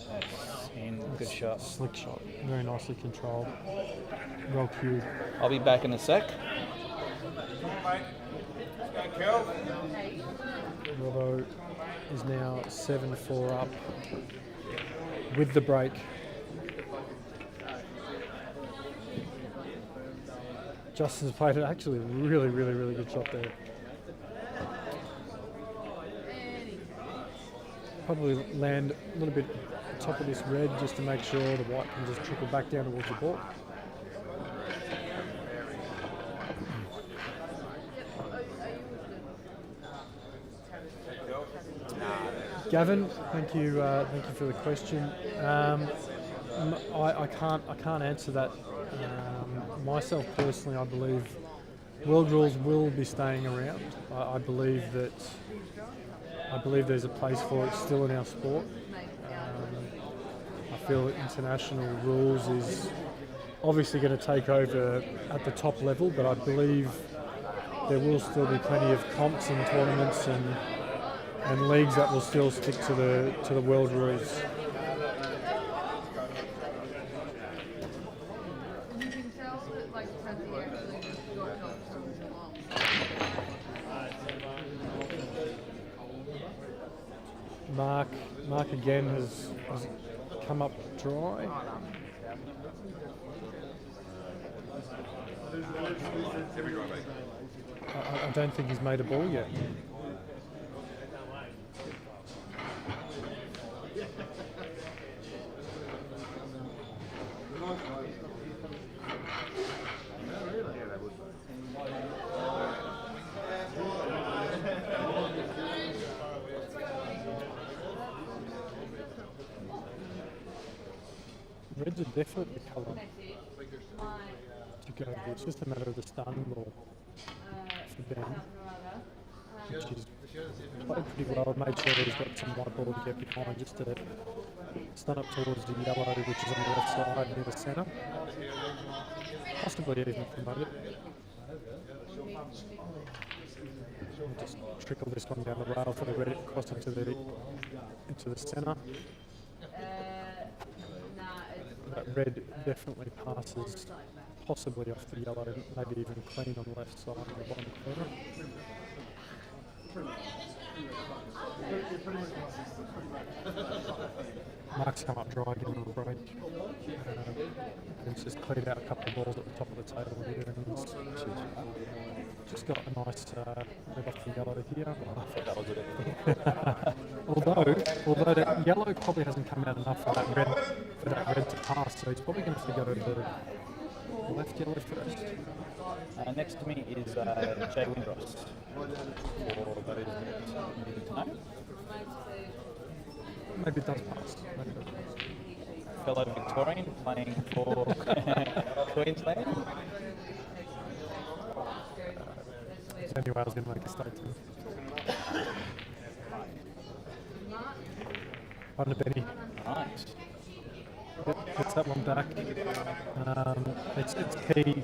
That's in. Good shot. Slick shot. Very nicely controlled. Well cued. I'll be back in a sec. Robbo is now 7-4 up with the break. Justin's played it actually really good shot there. Probably land a little bit top of this red just to make sure the white can just trickle back down towards the ball. Gavin, thank you for the question. I can't answer that myself personally. I believe world rules will be staying around. I believe there's a place for it still in our sport. I feel that international rules is obviously going to take over at the top level, but I believe there will still be plenty of comps and tournaments and leagues that will still stick to the world rules. You can tell that, like, Tennessee actually got help from the mom. Marc again has come up dry. I don't think he's made a ball yet. Red's a definite colour to go. It's just a matter of the starting ball for Ben, which is played pretty well. I've made sure that he's got some white ball to get behind just to stun up towards the yellow, which is on the left side near the centre. Possibly even promote it. We'll just trickle this one down the rail for the red across into the centre. That red definitely passes possibly off the yellow, maybe even clean on the left side of the bottom corner. Marc's come up dry again on the break. He's just cleared out a couple of balls at the top of the table here, and he's just got a nice red off the yellow here. I thought that was it. although that yellow probably hasn't come out enough for that red to pass, so he's probably going to have to go to the left yellow first. Next to me is Jay Windross. For those that needed to know. Maybe it does pass. Fellow Victorian playing for Queensland. Anyway, I was going to make a statement. On to Benny. Nice. Gets that one back. It's key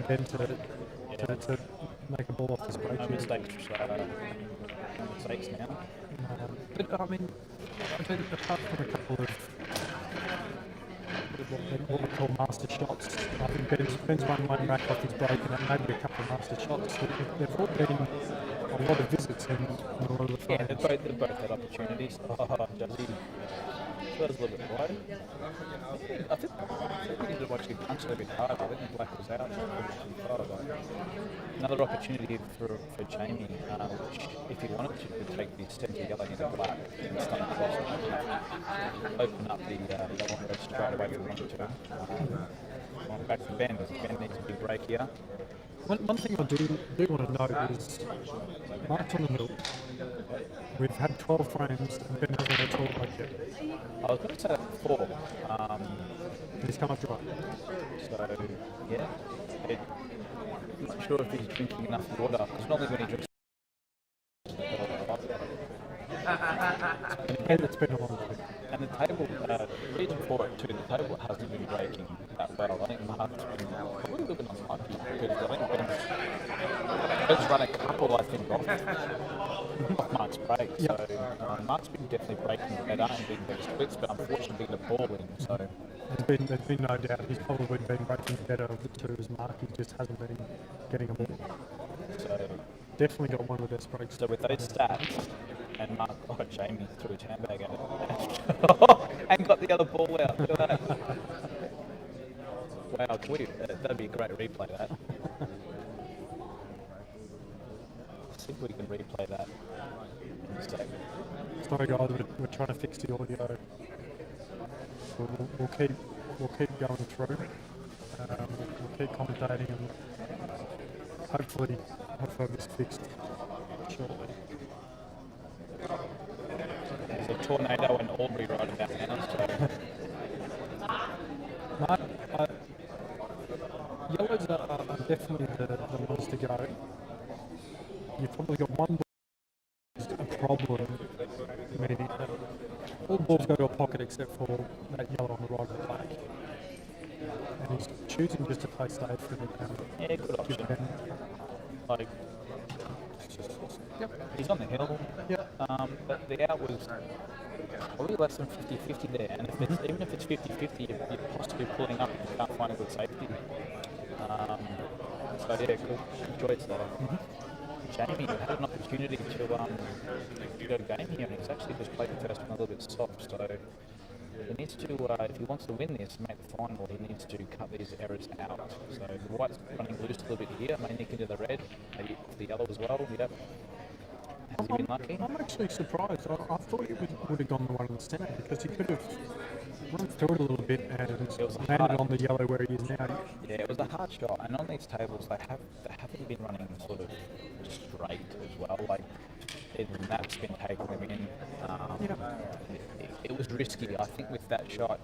Ben to make a ball off this break. No mistakes now. But I mean, I think apart from a couple of what we call master shots. I think Ben's one rack off his break and maybe a couple of master shots. They've all been a lot of visits in a lot of the frames. Yeah, they both had opportunities. Jazzy. That was a little bit wider. I think we need to watch him punch a little bit harder. I think Black was out. Another opportunity for Jamie, which if he wanted to, could take the 70 yellow into black and stay across and open up the yellow and red straight away if he wanted to. Back to Ben. Ben needs a big break here. One thing I do want to note is Marc's on the hill. We've had 12 frames and Ben hasn't had 12 break yet. I was going to say that before. He's come up dry. So, yeah. I'm not sure if he's drinking enough water, because normally when he drinks And it's been a long day. and the table, the reason for it too, the table hasn't been breaking that well. I think Marc's been probably a little bit unlucky, because I think Ben's run a couple, I think, off Marc's break. So Marc's been definitely breaking better and being better splits, but unfortunately the ball in. So There's been no doubt he's probably been breaking better of the two as Marc. He just hasn't been getting them all. So Definitely got one of the best breaks. So with those stats, and Marc, Jamie threw his handbag at it and got the other ball out. Look at that. Wow, that'd be a great replay, that. See if we can replay that. Sorry guys, we're trying to fix the audio. We'll keep going through. We'll keep commentating and hopefully this fixed shortly. There's a tornado in Albury right about now. So. Marc, yellows are definitely the ones to go. You've probably got one ball a problem, meaning all the balls go to a pocket except for that yellow on the right of the black. And he's choosing just to play safe for the now. Yeah, good option. Like, he's on the hill. But the out was probably less than 50-50 there, and even if it's 50-50, you're possibly pulling up and you can't find a good safety. So yeah, good choice there. Jamie had an opportunity to go game here, and he's actually just played the first one a little bit soft. So he needs to, if he wants to win this and make the final, he needs to cut these errors out. So the white's running loose a little bit here, may nick into the red, maybe the yellow as well. Yep. Has he been lucky? I'm actually surprised. I thought he would have gone the one in the centre, because he could have run through it a little bit and landed on the yellow where he is now. Yeah, it was a hard shot, and on these tables they haven't been running sort of straight as well. Like even Matt's been taking them in. It was risky. I think with that shot,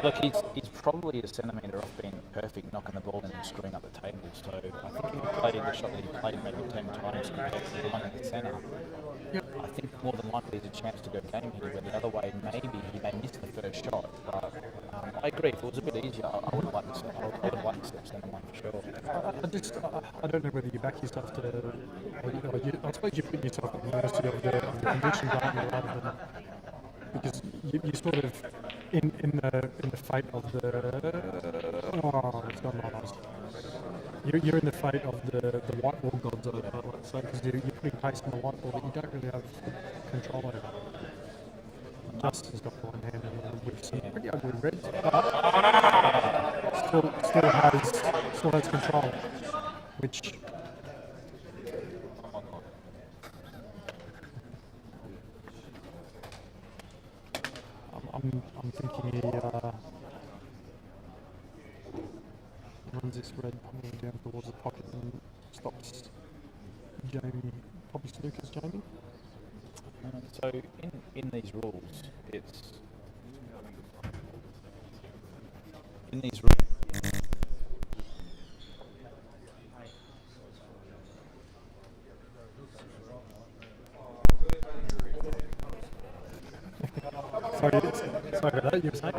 look, he's probably a centimetre off being perfect, knocking the ball in and screwing up the table. So I think if he played the shot that he played maybe 10 times compared to the one in the centre, I think more than likely there's a chance to go game here, where the other way maybe he may miss the first shot. But I agree, if it was a bit easier, I would have liked to step centre one for sure. I don't know whether you back yourself to. I suppose you're putting yourself at the mercy of the conditions, aren't you, rather than, because you sort of in the fate of the. Oh, it's gone miles. You're in the fate of the white ball gods, let's say, because you're putting pace on the white ball that you don't really have control over. Justin's got blind hand and with some pretty ugly reds, but still has control, which. I'm thinking he runs this red coming down towards the pocket and stops Jamie, probably snooker's Jamie. So in these rules, it's in these rules. Sorry about that, you were saying?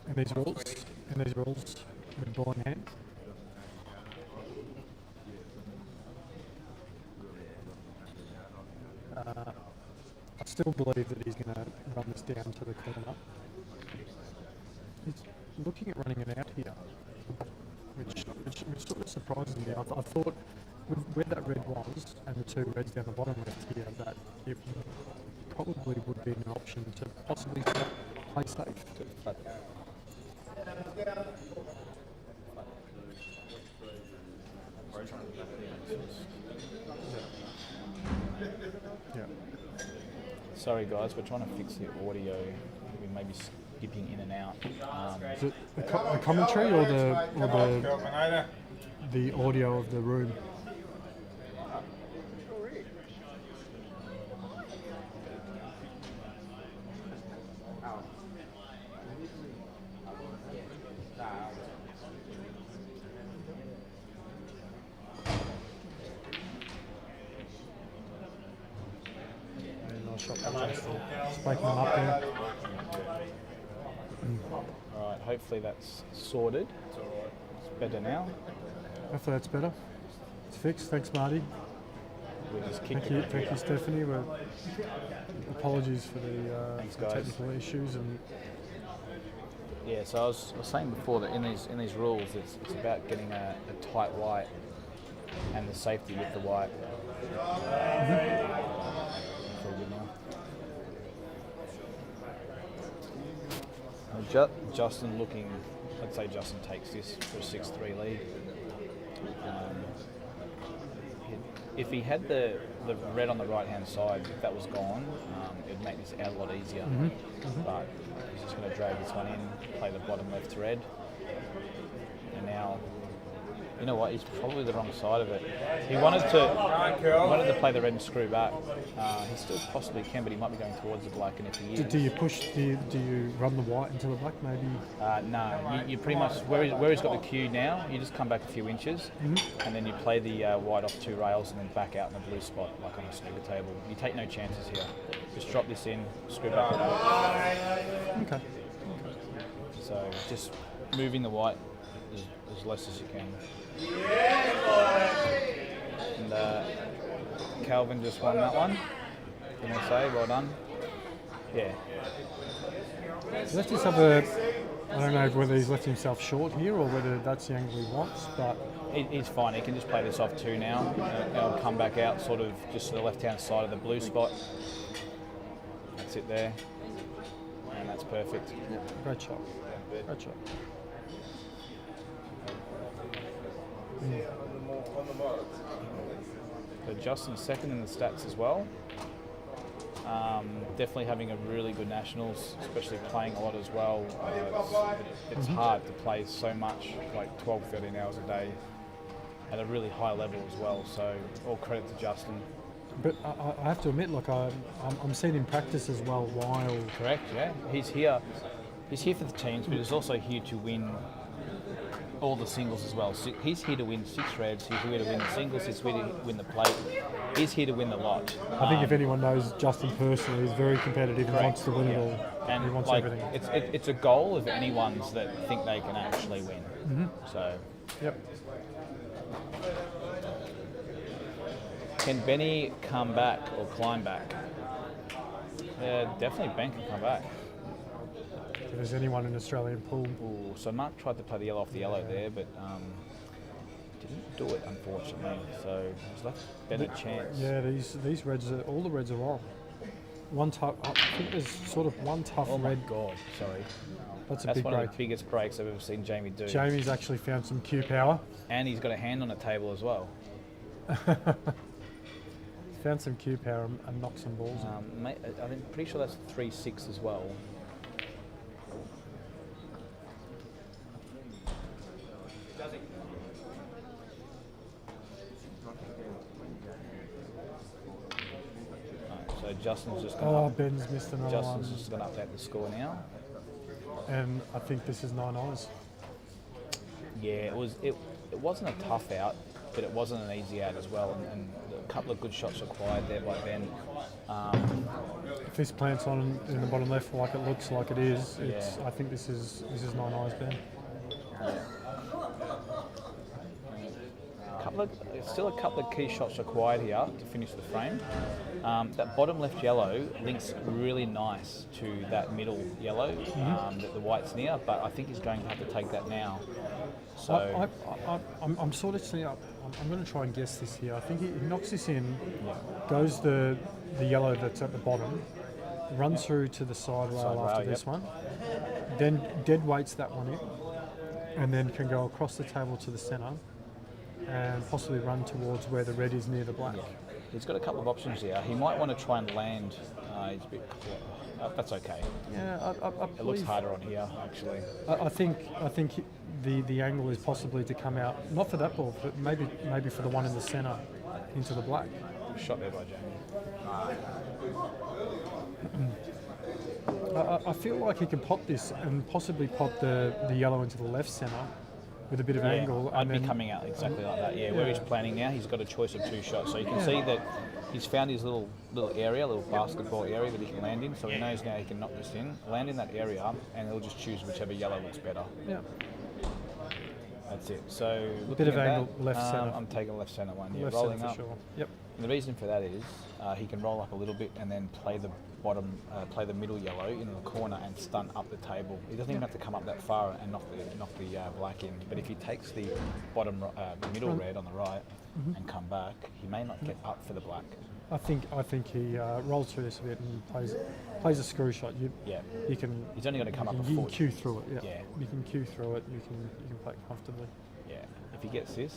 In these rules, with ball in hand. I still believe that he's going to run this down to the corner. He's looking at running it out here, which sort of surprises me. I thought with where that red was and the two reds down the bottom left here, that it probably would be an option to possibly play safe. Yeah. Sorry guys, we're trying to fix the audio. We may be skipping in and out. Is it the commentary or the audio of the room? Just breaking them up there. Alright, hopefully that's sorted. It's better now. Hopefully that's better. It's fixed. Thanks, Marty. We just kicked Thank you, Stephanie. Apologies for the Thanks, guys. technical issues and. Yeah, so I was saying before that in these rules, it's about getting a tight white and the safety with the white. Feel good now. Justin looking, I'd say Justin takes this for a 6-3 lead. If he had the red on the right hand side, if that was gone, it'd make this out a lot easier. But he's just going to drag this one in, play the bottom left red, and now, you know what? He's probably the wrong side of it. He wanted to play the red and screw back. He still possibly can, but he might be going towards the black. And if he is, Do you push? Do you run the white into the black? Maybe. no. You pretty much where he's got the cue now. You just come back a few inches, and then you play the white off 2 rails, and then back out in the blue spot like on a snooker table. You take no chances here. Just drop this in, screw back. Okay. So just moving the white as less as you can. And Calvin just won that one. Can I say, well done? Yeah. Let's just have a. I don't know whether he's left himself short here or whether that's the angle he wants, but He's fine. He can just play this off 2 now. He'll come back out sort of just to the left-hand side of the blue spot. That's it there. And that's perfect. great shot. Great shot. So Justin's second in the stats as well. Definitely having a really good nationals, especially playing a lot as well. It's hard to play so much, like 12, 13 hours a day at a really high level as well. So all credit to Justin. But I have to admit, like I'm seeing him practice as well while. Correct, yeah. He's here for the teams, but he's also here to win all the singles as well. So he's here to win 6 reds, he's here to win the singles, he's here to win the plate. He's here to win the lot. I think if anyone knows Justin personally, he's very competitive and wants to win it all. And he wants like, everything. it's a goal of anyone's that think they can actually win. So. Yep. Can Benny come back or climb back? Yeah, definitely Ben can come back. If there's anyone in Australian pool. Ooh, so Marc tried to play the yellow off the yellow there, but didn't do it unfortunately. So he's left Ben a chance. Yeah, these reds are all the reds are on. One tough. I think there's sort of one tough Oh my red. God, sorry. That's a That's big one break. of the biggest breaks I've ever seen Jamie do. Jamie's actually found some Q power. And he's got a hand on the table as well. Found some Q power and knocked some balls in. I'm pretty sure that's 3-6 as well. So Justin's just going Oh, Ben's missed another Justin's one. just going to update the score now. And I think this is 9 eyes. Yeah, it wasn't a tough out, but it wasn't an easy out as well, and a couple of good shots required there by Ben. If this plants on in the bottom left like it looks like it is, it's, Yeah. I think this is 9 eyes, Ben. A still a couple of key shots required here to finish the frame. That bottom left yellow links really nice to that middle yellow that the white's near, but I think he's going to have to take that now. So I'm sort of seeing. I'm going to try and guess this here. I think he knocks this in, goes the yellow that's at the bottom, runs through to the side rail after this one, then dead weights that one in, and then can go across the table to the centre and possibly run towards where the red is near the black. Yeah. He's got a couple of options here. He might want to try and land. He's a bit. That's okay. Yeah, I It looks harder on here, actually. I think the angle is possibly to come out, not for that ball, but maybe for the one in the centre into the black. Shot there by Jamie. I feel like he can pot this and possibly pot the yellow into the left centre with a bit of angle. I'd and be then coming out exactly like that. Yeah, where he's planning now, he's got a choice of 2 shots. So you can see that he's found his little area, little basketball area that he can land in. So he knows now he can knock this in, land in that area, and he'll just choose whichever yellow looks better. Yeah. That's it. So A bit of looking at angle that, left centre. I'm taking left centre one. Yeah, Left rolling centre up. for sure. Yep. And the reason for that is he can roll up a little bit and then play the bottom, play the middle yellow in the corner and stunt up the table. He doesn't even have to come up that far and knock the black in. But if he takes the bottom, the middle red on the right and come back, he may not get up for the black. I think he rolls through this a bit and plays a screw shot. You can. He's only got to come up a You can foot. cue through it. Yeah. You can cue through it. You can play it comfortably. Yeah. If he gets this,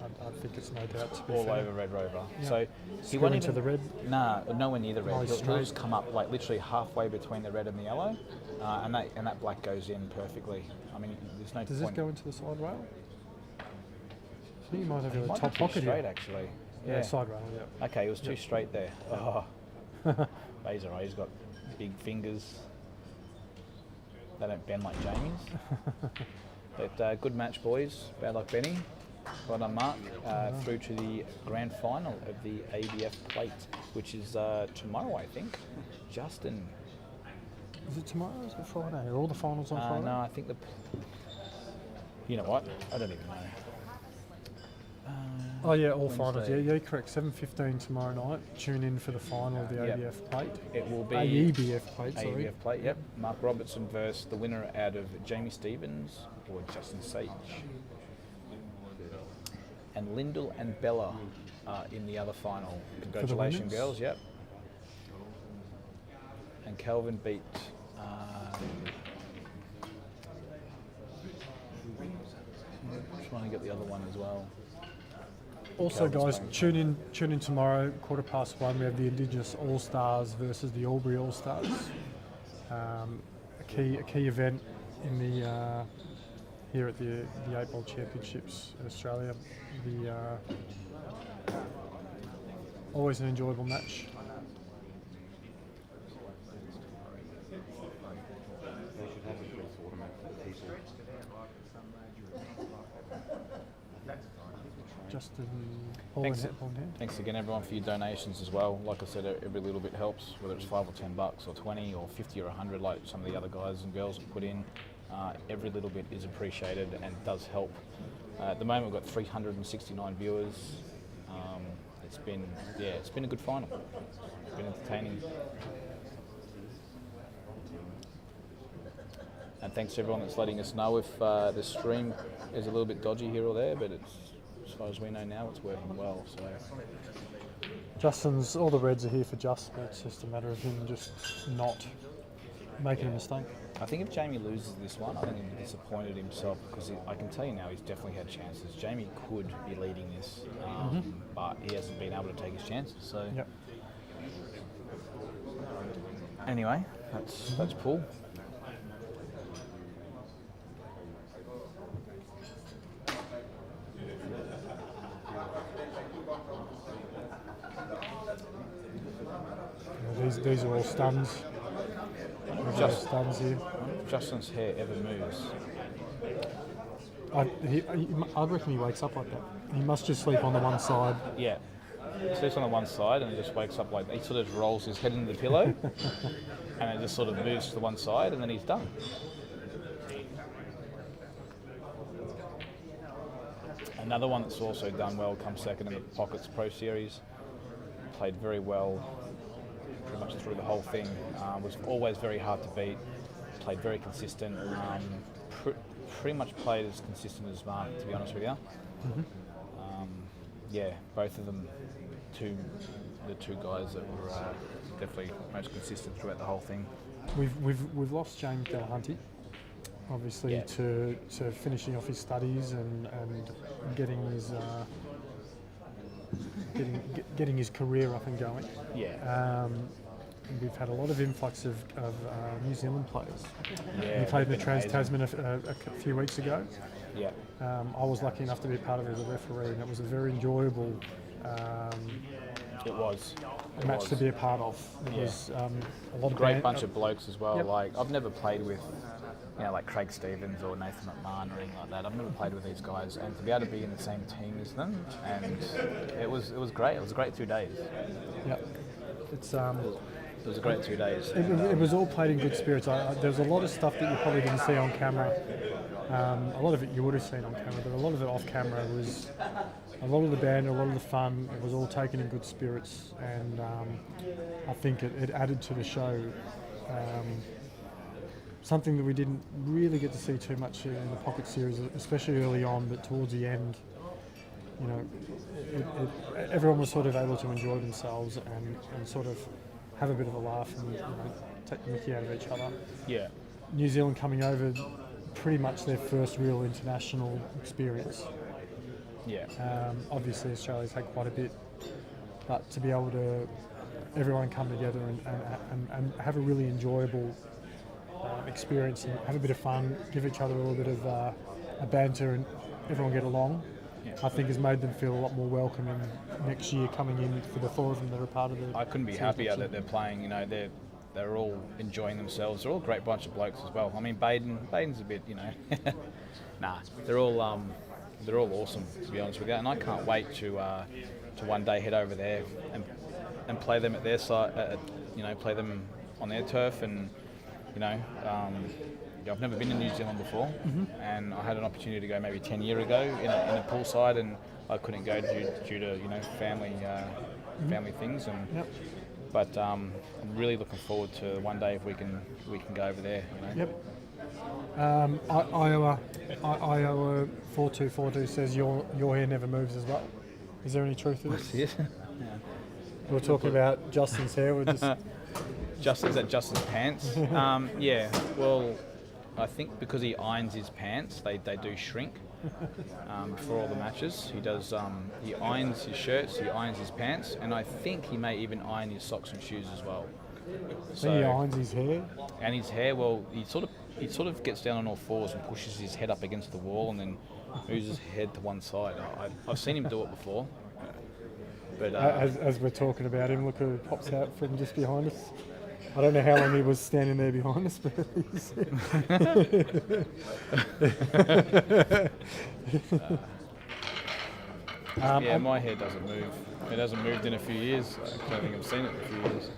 I think it's no doubt to be all fair. over Red Rover. Yeah. So he Screw won't into even, the red? Nah, nowhere near the red. Oh, He'll straight. just come up like literally halfway between the red and the yellow, and that black goes in perfectly. I mean, there's no Does point. this go into the side rail? I think you might have He a might top be too pocket straight here. actually. Yeah, side rail. Yeah. Okay, it was too straight there. Oh, but he's alright. He's got big fingers. They don't bend like Jamie's. But good match, boys. Bad luck, Benny. Well done, Mark. Through to the grand final of the AEBF plate, which is tomorrow, I think. Justin. Is it tomorrow? Is it Friday? Are all the finals on Friday? No, I think you know what? I don't even know. Oh yeah, all finals. Wednesday. Yeah, correct. 7:15 tomorrow night. Tune in for the final of the Yep. AEBF plate. It will be AEBF plate. Sorry. AEBF plate. Yep. Mark Robertson versus the winner out of Jamie Stevens or Justin Sajich. And Lyndall and Bella are in the other final. Congratulations, women's? girls. Yep. And Calvin beat. Trying to get the other one as well. Also, Calvin's guys, playing. tune in tomorrow, 1:15. We have the Indigenous All Stars versus the Albury All Stars. A key event in the here at the 8-Ball Championships in Australia. Always an enjoyable match. Justin, Thanks. on hand. Thanks again, everyone, for your donations as well. Like I said, every little bit helps, whether it's $5 or $10 or 20 or 50 or 100, like some of the other guys and girls have put in. Every little bit is appreciated and does help. At the moment, we've got 369 viewers. It's been a good final. It's been entertaining. And thanks to everyone that's letting us know if the stream is a little bit dodgy here or there, but it's, as far as we know now, it's working well. So Justin's, all the reds are here for Justin. It's just a matter of him just not making a mistake. I think if Jamie loses this one, I think he'll be disappointed himself because I can tell you now he's definitely had chances. Jamie could be leading this, but he hasn't been able to take his chances. So Yep. anyway, that's Paul. These are all stuns. Just- Stuns here. Justin's hair ever moves. I reckon he wakes up like that. He must just sleep on the one side. Yeah. He sleeps on the one side and he just wakes up like that. He sort of rolls his head into the pillow and it just sort of moves to the one side and then he's done. Another one that's also done well, come second in the Pockets Pro Series. Played very well pretty much through the whole thing. Was always very hard to beat. Played very consistent. Pretty much played as consistent as Marc, to be honest with you. Yeah, both of them, the two guys that were definitely most consistent throughout the whole thing. We've lost James Delahunty, obviously, Yeah. to finishing off his studies and getting his getting his career up and going. Yeah. We've had a lot of influx of New Zealand players. Yeah, He played in the they've been amazing. Trans-Tasman a few weeks ago. Yeah. I was lucky enough to be a part of it as a referee, and it was a very enjoyable It was. match to be a part of. It Yeah. was a lot of Great bunch of blokes as well. Yep. Like I've never played with, like Craig Stevens or Nathan McMahon or anything like that. I've never played with these guys, and to be able to be in the same team as them, and it was great. It was a great 2 days. Yep. It's It was a great 2 days. It was all played in good spirits. There was a lot of stuff that you probably didn't see on camera. A lot of it you would have seen on camera, but a lot of it off camera was a lot of the band, a lot of the fun. It was all taken in good spirits, and I think it added to the show. Something that we didn't really get to see too much in the Pocket Series, especially early on, but towards the end, you know, everyone was sort of able to enjoy themselves and sort of have a bit of a laugh and take the mickey out of each other. Yeah. New Zealand coming over, pretty much their first real international experience. Yeah. Obviously Australia's had quite a bit, but to be able to everyone come together and have a really enjoyable experience and have a bit of fun, give each other a little bit of a banter and everyone get along, I think has made them feel a lot more welcome in next year coming in for the 4 of them that are part of the I couldn't be season. happier that they're playing. You know, they're all enjoying themselves. They're all a great bunch of blokes as well. I mean, Baden's a bit, nah. They're all awesome, to be honest with you. And I can't wait to one day head over there and play them at their side. Play them on their turf. And I've never been to New Zealand before, and I had an opportunity to go maybe 10 years ago in a poolside, and I couldn't go due to family things. And but I'm really looking forward to one day if we can go over there. Yep. Iowa 4242 says your hair never moves as well. Is there any truth to this? Yes. We were talking about Justin's hair. We're just Justin's pants? Yeah. Well, I think because he irons his pants, they do shrink before all the matches. He does. He irons his shirts, he irons his pants, and I think he may even iron his socks and shoes as well. So he irons his hair. And his hair, well, he sort of gets down on all fours and pushes his head up against the wall, and then moves his head to one side. I've seen him do it before. But As we're talking about him, look who pops out from just behind us. I don't know how long he was standing there behind us, but he's my hair doesn't move. It hasn't moved in a few years. I don't think I've seen it in a few years.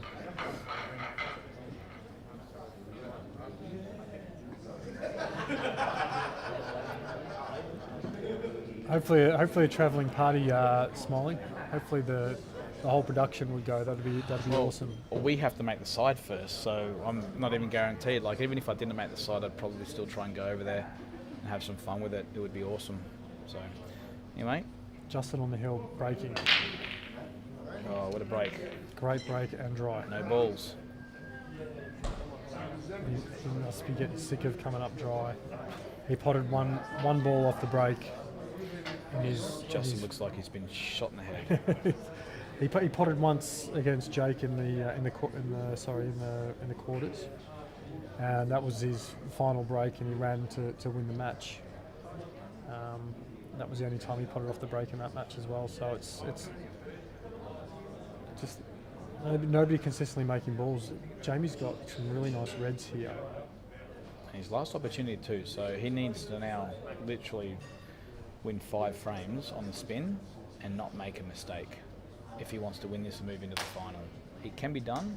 Hopefully a travelling party, Smiley. Hopefully the whole production would go. That'd be awesome. Well, we have to make the side first, so I'm not even guaranteed. Like, even if I didn't make the side, I'd probably still try and go over there and have some fun with it. It would be awesome. So, anyway. Justin on the hill, breaking. Oh, what a break. Great break and dry. No balls. He must be getting sick of coming up dry. He potted one ball off the break. Justin looks like he's been shot in the head. He potted once against Jake in the quarters, and that was his final break, and he ran to win the match. That was the only time he potted off the break in that match as well. So it's just nobody consistently making balls. Jamie's got some really nice reds here. His last opportunity too, so he needs to now literally win 5 frames on the spin and not make a mistake if he wants to win this and move into the final. It can be done,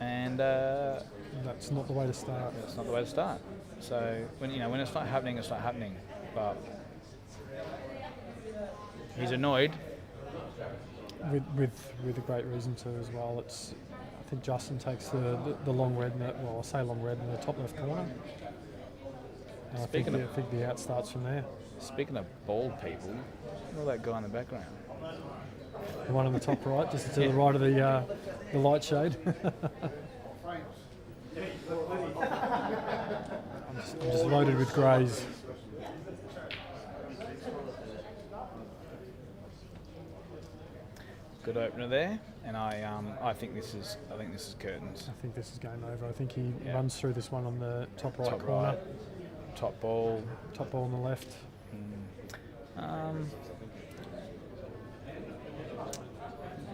and that's not the way to start. That's not the way to start. So when it's not happening, it's not happening. But He's annoyed. With a great reason to as well. It's I think Justin takes the long red in I say long red in the top left corner. And I think the out starts from there. Speaking of bald people, look at that guy in the background. The one on the top right, just to the right of the light shade. I'm just loaded with greys. Good opener there, and I think this is curtains. I think this is game over. I think he runs through this one on the top right corner. Top ball on the left.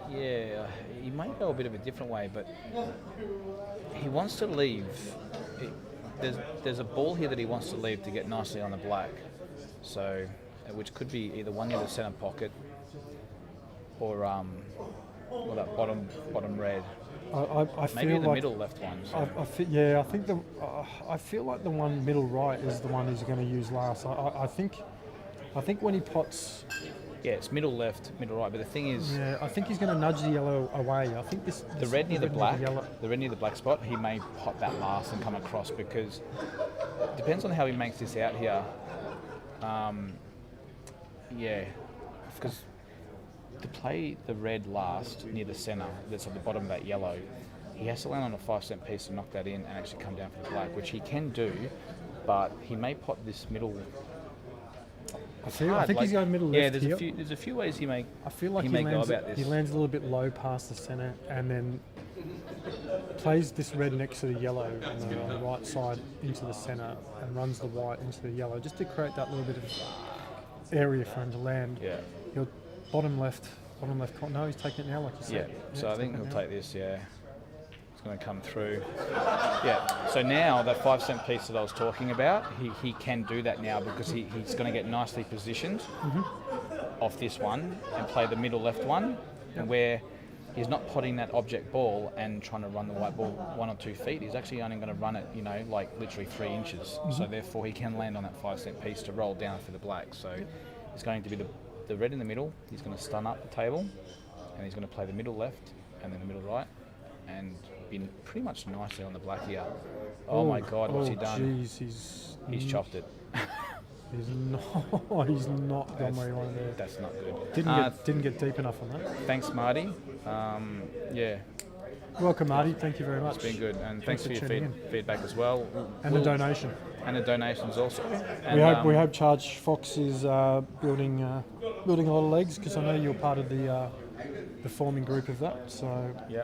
Yeah, he might go a bit of a different way, but he wants to leave. There's a ball here that he wants to leave to get nicely on the black, so which could be either one near the centre pocket or that bottom red. I maybe feel the like middle left one. So. I feel like the one middle right is the one he's going to use last. I think when he pots. Yeah, it's middle left, middle right. But the thing is, yeah, I think he's going to nudge the yellow away. I think the red near the black, the red near the black spot, he may pot that last and come across because it depends on how he makes this out here. Yeah, because to play the red last near the centre, that's at the bottom of that yellow, he has to land on a 5-cent piece to knock that in and actually come down for the black, which he can do, but he may pot this middle. I think he's going middle left. Yeah, there's a few ways he may. I feel like he may go about this. He lands a little bit low past the centre and then plays this red next to the yellow on the right side into the centre and runs the white into the yellow just to create that little bit of area for him to land. Yeah. He'll bottom left corner. No, he's taking it now, like you said. Yeah. So I think he'll take this. Yeah. It's going to come through. Yeah. So now that 5-cent piece that I was talking about, he can do that now because he's going to get nicely positioned off this one and play the middle left one, and where he's not potting that object ball and trying to run the white ball 1 or 2 feet. He's actually only going to run it, like literally 3 inches. So therefore he can land on that 5-cent piece to roll down for the black. So it's going to be the red in the middle. He's going to stun up the table, and he's going to play the middle left and then the middle right, and be pretty much nicely on the black here. Oh my God, what's he done? Jeez, He's chopped it. He's not gone where he wanted there. That's not good. Didn't get deep enough on that. Thanks, Marty. Yeah. Welcome, Marty. Thank you very much. It's been good, and thanks for your tuning feedback as well. And the donation. And the donations also. And we hope Charge Fox is building a lot of legs, because I know you're part of the forming group of that. So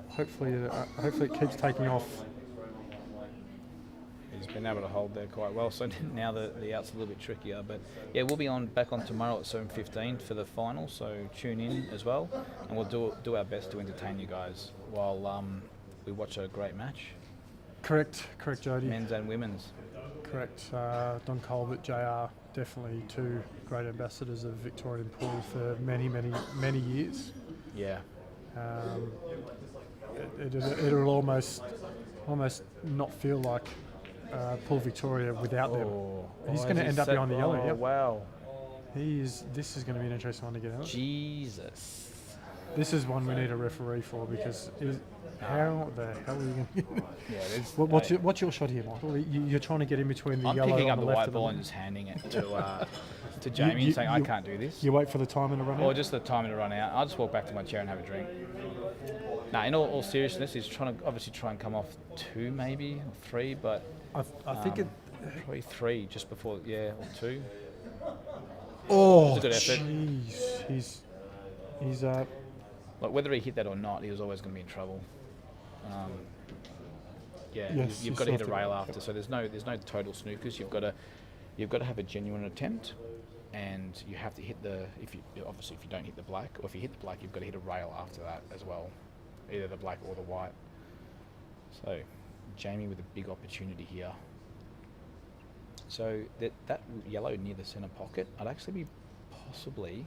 hopefully it keeps taking off. He's been able to hold there quite well. So now the out's a little bit trickier, but yeah, we'll be back on tomorrow at 7:15 for the final. So tune in as well, and we'll do our best to entertain you guys while we watch a great match. Correct, Jody. Men's and women's. Correct. Don Colbert, JR, definitely 2 great ambassadors of Victorian pool for many years. Yeah. It'll almost not feel like Pool Victoria without them. He's going to end up behind the yellow. Yep. Wow. This is going to be an interesting one to get out. Jesus. This is one we need a referee for, because how the hell are you going to get it? Yeah, what's your shot here, Michael? You're trying to get in between the I'm yellow picking and up the the left white ball and just handing it to Jamie and saying, I can't do this. You wait for the timer to run out? Or just the timer to run out. I'll just walk back to my chair and have a drink. Now, in all seriousness, he's trying to come off 2 maybe, or 3, but I think it... Probably 3 just before, or 2. Oh, good effort. Jeez. He's like, whether he hit that or not, he was always going to be in trouble. You've got to hit a rail after, so there's no total snookers. You've got to have a genuine attempt, and you have to hit if you don't hit the black, or if you hit the black, you've got to hit a rail after that as well, either the black or the white. So Jamie with a big opportunity here. So that yellow near the centre pocket, I'd actually be possibly.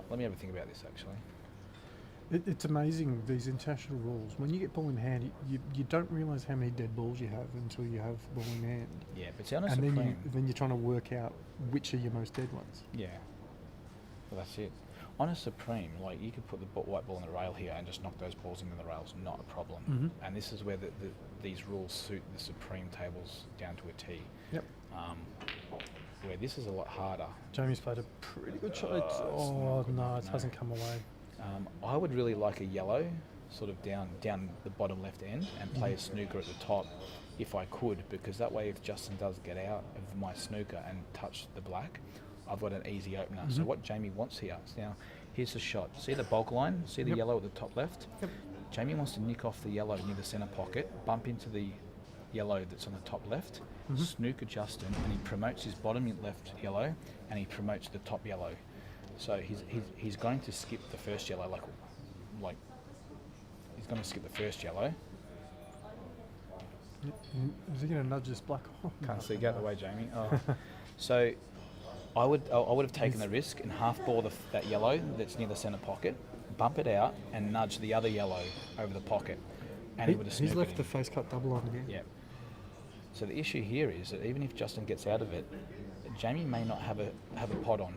Let me have a think about this actually. It's amazing, these international rules. When you get ball in hand, you don't realise how many dead balls you have until you have ball in hand. Yeah, but see, on a and supreme. then you're trying to work out which are your most dead ones. Yeah. Well, that's it. On a Supreme, like you could put the white ball on the rail here and just knock those balls into the rails, not a problem. And this is where these rules suit the Supreme tables down to a T. Yep. Where this is a lot harder. Jamie's played a pretty good shot. It hasn't come away. I would really like a yellow, sort of down the bottom left end, and play a snooker at the top, if I could, because that way, if Justin does get out of my snooker and touch the black, I've got an easy opener. So what Jamie wants here, now here's the shot. See the bulk line? See the yellow at the top left? Jamie wants to nick off the yellow near the centre pocket, bump into the yellow that's on the top left, snooker Justin, and he promotes his bottom left yellow, and he promotes the top yellow. So he's going to skip the first yellow, like he's going to skip the first yellow. Is he going to nudge this black? Can't see. Get out the way, Jamie. Oh. So I would have taken the risk and half ball that yellow that's near the centre pocket, bump it out, and nudge the other yellow over the pocket, and he would have snookered He's left him. the face cut double on again. Yeah. So the issue here is that even if Justin gets out of it, Jamie may not have a pot on.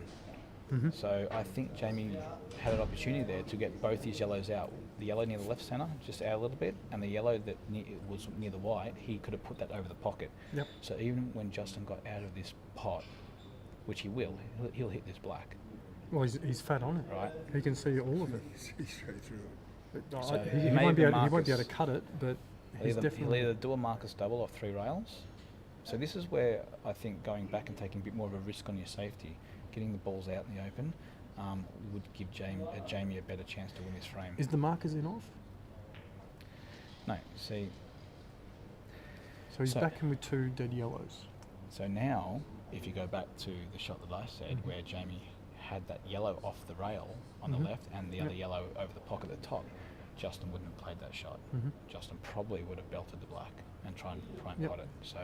So I think Jamie had an opportunity there to get both his yellows out. The yellow near the left centre, just out a little bit, and the yellow that was near the white, he could have put that over the pocket. Yep. So even when Justin got out of this pot, which he will, he'll hit this black. Well, he's fat on it. Right. He can see all of it. He's straight through. So He it may won't be have able been to Marcus. cut it, but he's He'll definitely. either do a Marcus double or 3 rails. So this is where I think going back and taking a bit more of a risk on your safety, getting the balls out in the open, would give Jamie a better chance to win this frame. Is the markers in off? No, see. So he's back in with 2 dead yellows. So now, if you go back to the shot that I said, where Jamie had that yellow off the rail on the left and the other yellow over the pocket at the top, Justin wouldn't have played that shot. Justin probably would have belted the black and try and pot it. So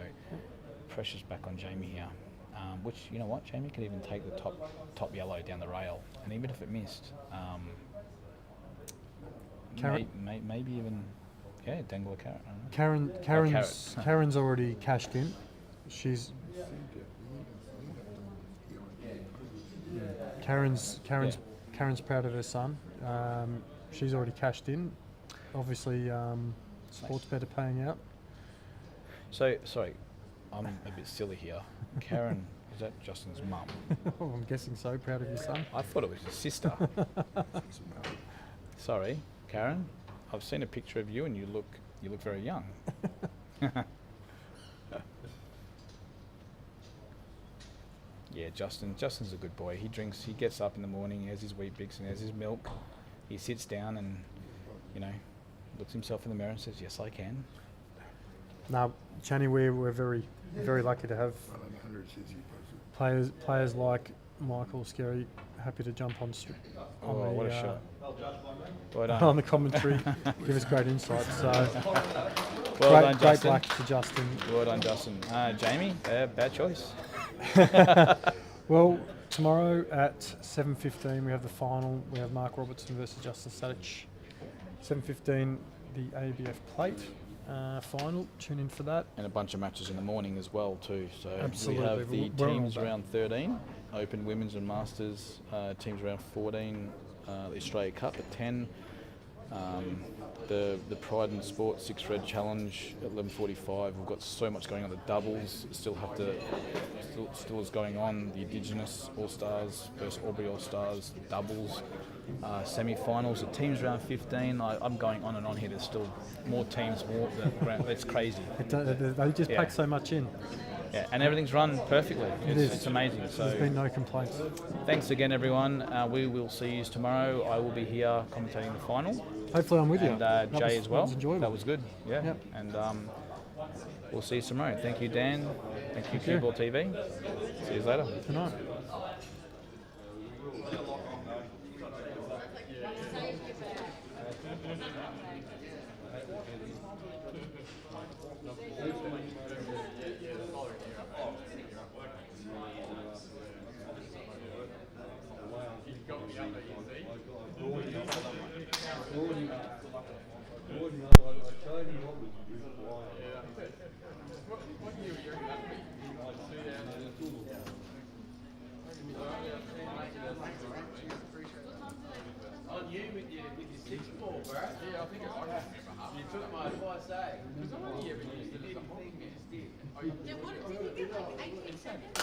pressure's back on Jamie here. Which, you know what, Jamie could even take the top yellow down the rail, and even if it missed, maybe even dangle a carrot. I don't know. Karen's already cashed in. She's Karen's proud of her son. She's already cashed in. Obviously, sports better paying out. So sorry, I'm a bit silly here. Karen, is that Justin's mum? I'm guessing so. Proud of your son. I thought it was his sister. Sorry, Karen. I've seen a picture of you, and you look very young. Yeah, Justin's a good boy. He drinks. He gets up in the morning. He has his Wheat Bix and has his milk. He sits down and, looks himself in the mirror and says, "Yes, I can." Now, Channy, we're very, very lucky to have players like Michael Scary happy to jump on What a shot! Well done. on the commentary, give us great insight. So, Well done, great Justin. luck to Justin. Well done, Justin. Jamie, bad choice. Well, tomorrow at 7:15 we have the final. We have Marc Robertson versus Justin Sajich. 7:15 the AEBF plate final. Tune in for that. And a bunch of matches in the morning as well too. So Absolutely. we have the We're on teams all day. round 13, Open, Women's and Masters. Teams round 14, the Australia Cup at 10. The Pride in Sport 6 Red Challenge at 11:45. We've got so much going on. The doubles still is going on. The Indigenous All Stars versus Albury All Stars doubles. Semi-finals. The teams round 15. I'm going on and on here. There's still more teams. It's crazy. They just pack so much in. Yeah, and everything's run perfectly. is. It's amazing. So There's been no complaints. thanks again, everyone. We will see you tomorrow. I will be here commentating the final. Hopefully I'm with you. And That Jay was- as well. That was enjoyable. That was good. Yeah. Yep. And we'll see you tomorrow. Thank you, Dan. Thank you, CueballTV. See you later. Good night. ball, bro. Yeah, I think it might have. You took my advice, eh? Because I've only ever used it as a hobby. Yeah, what did you get like 18 seconds?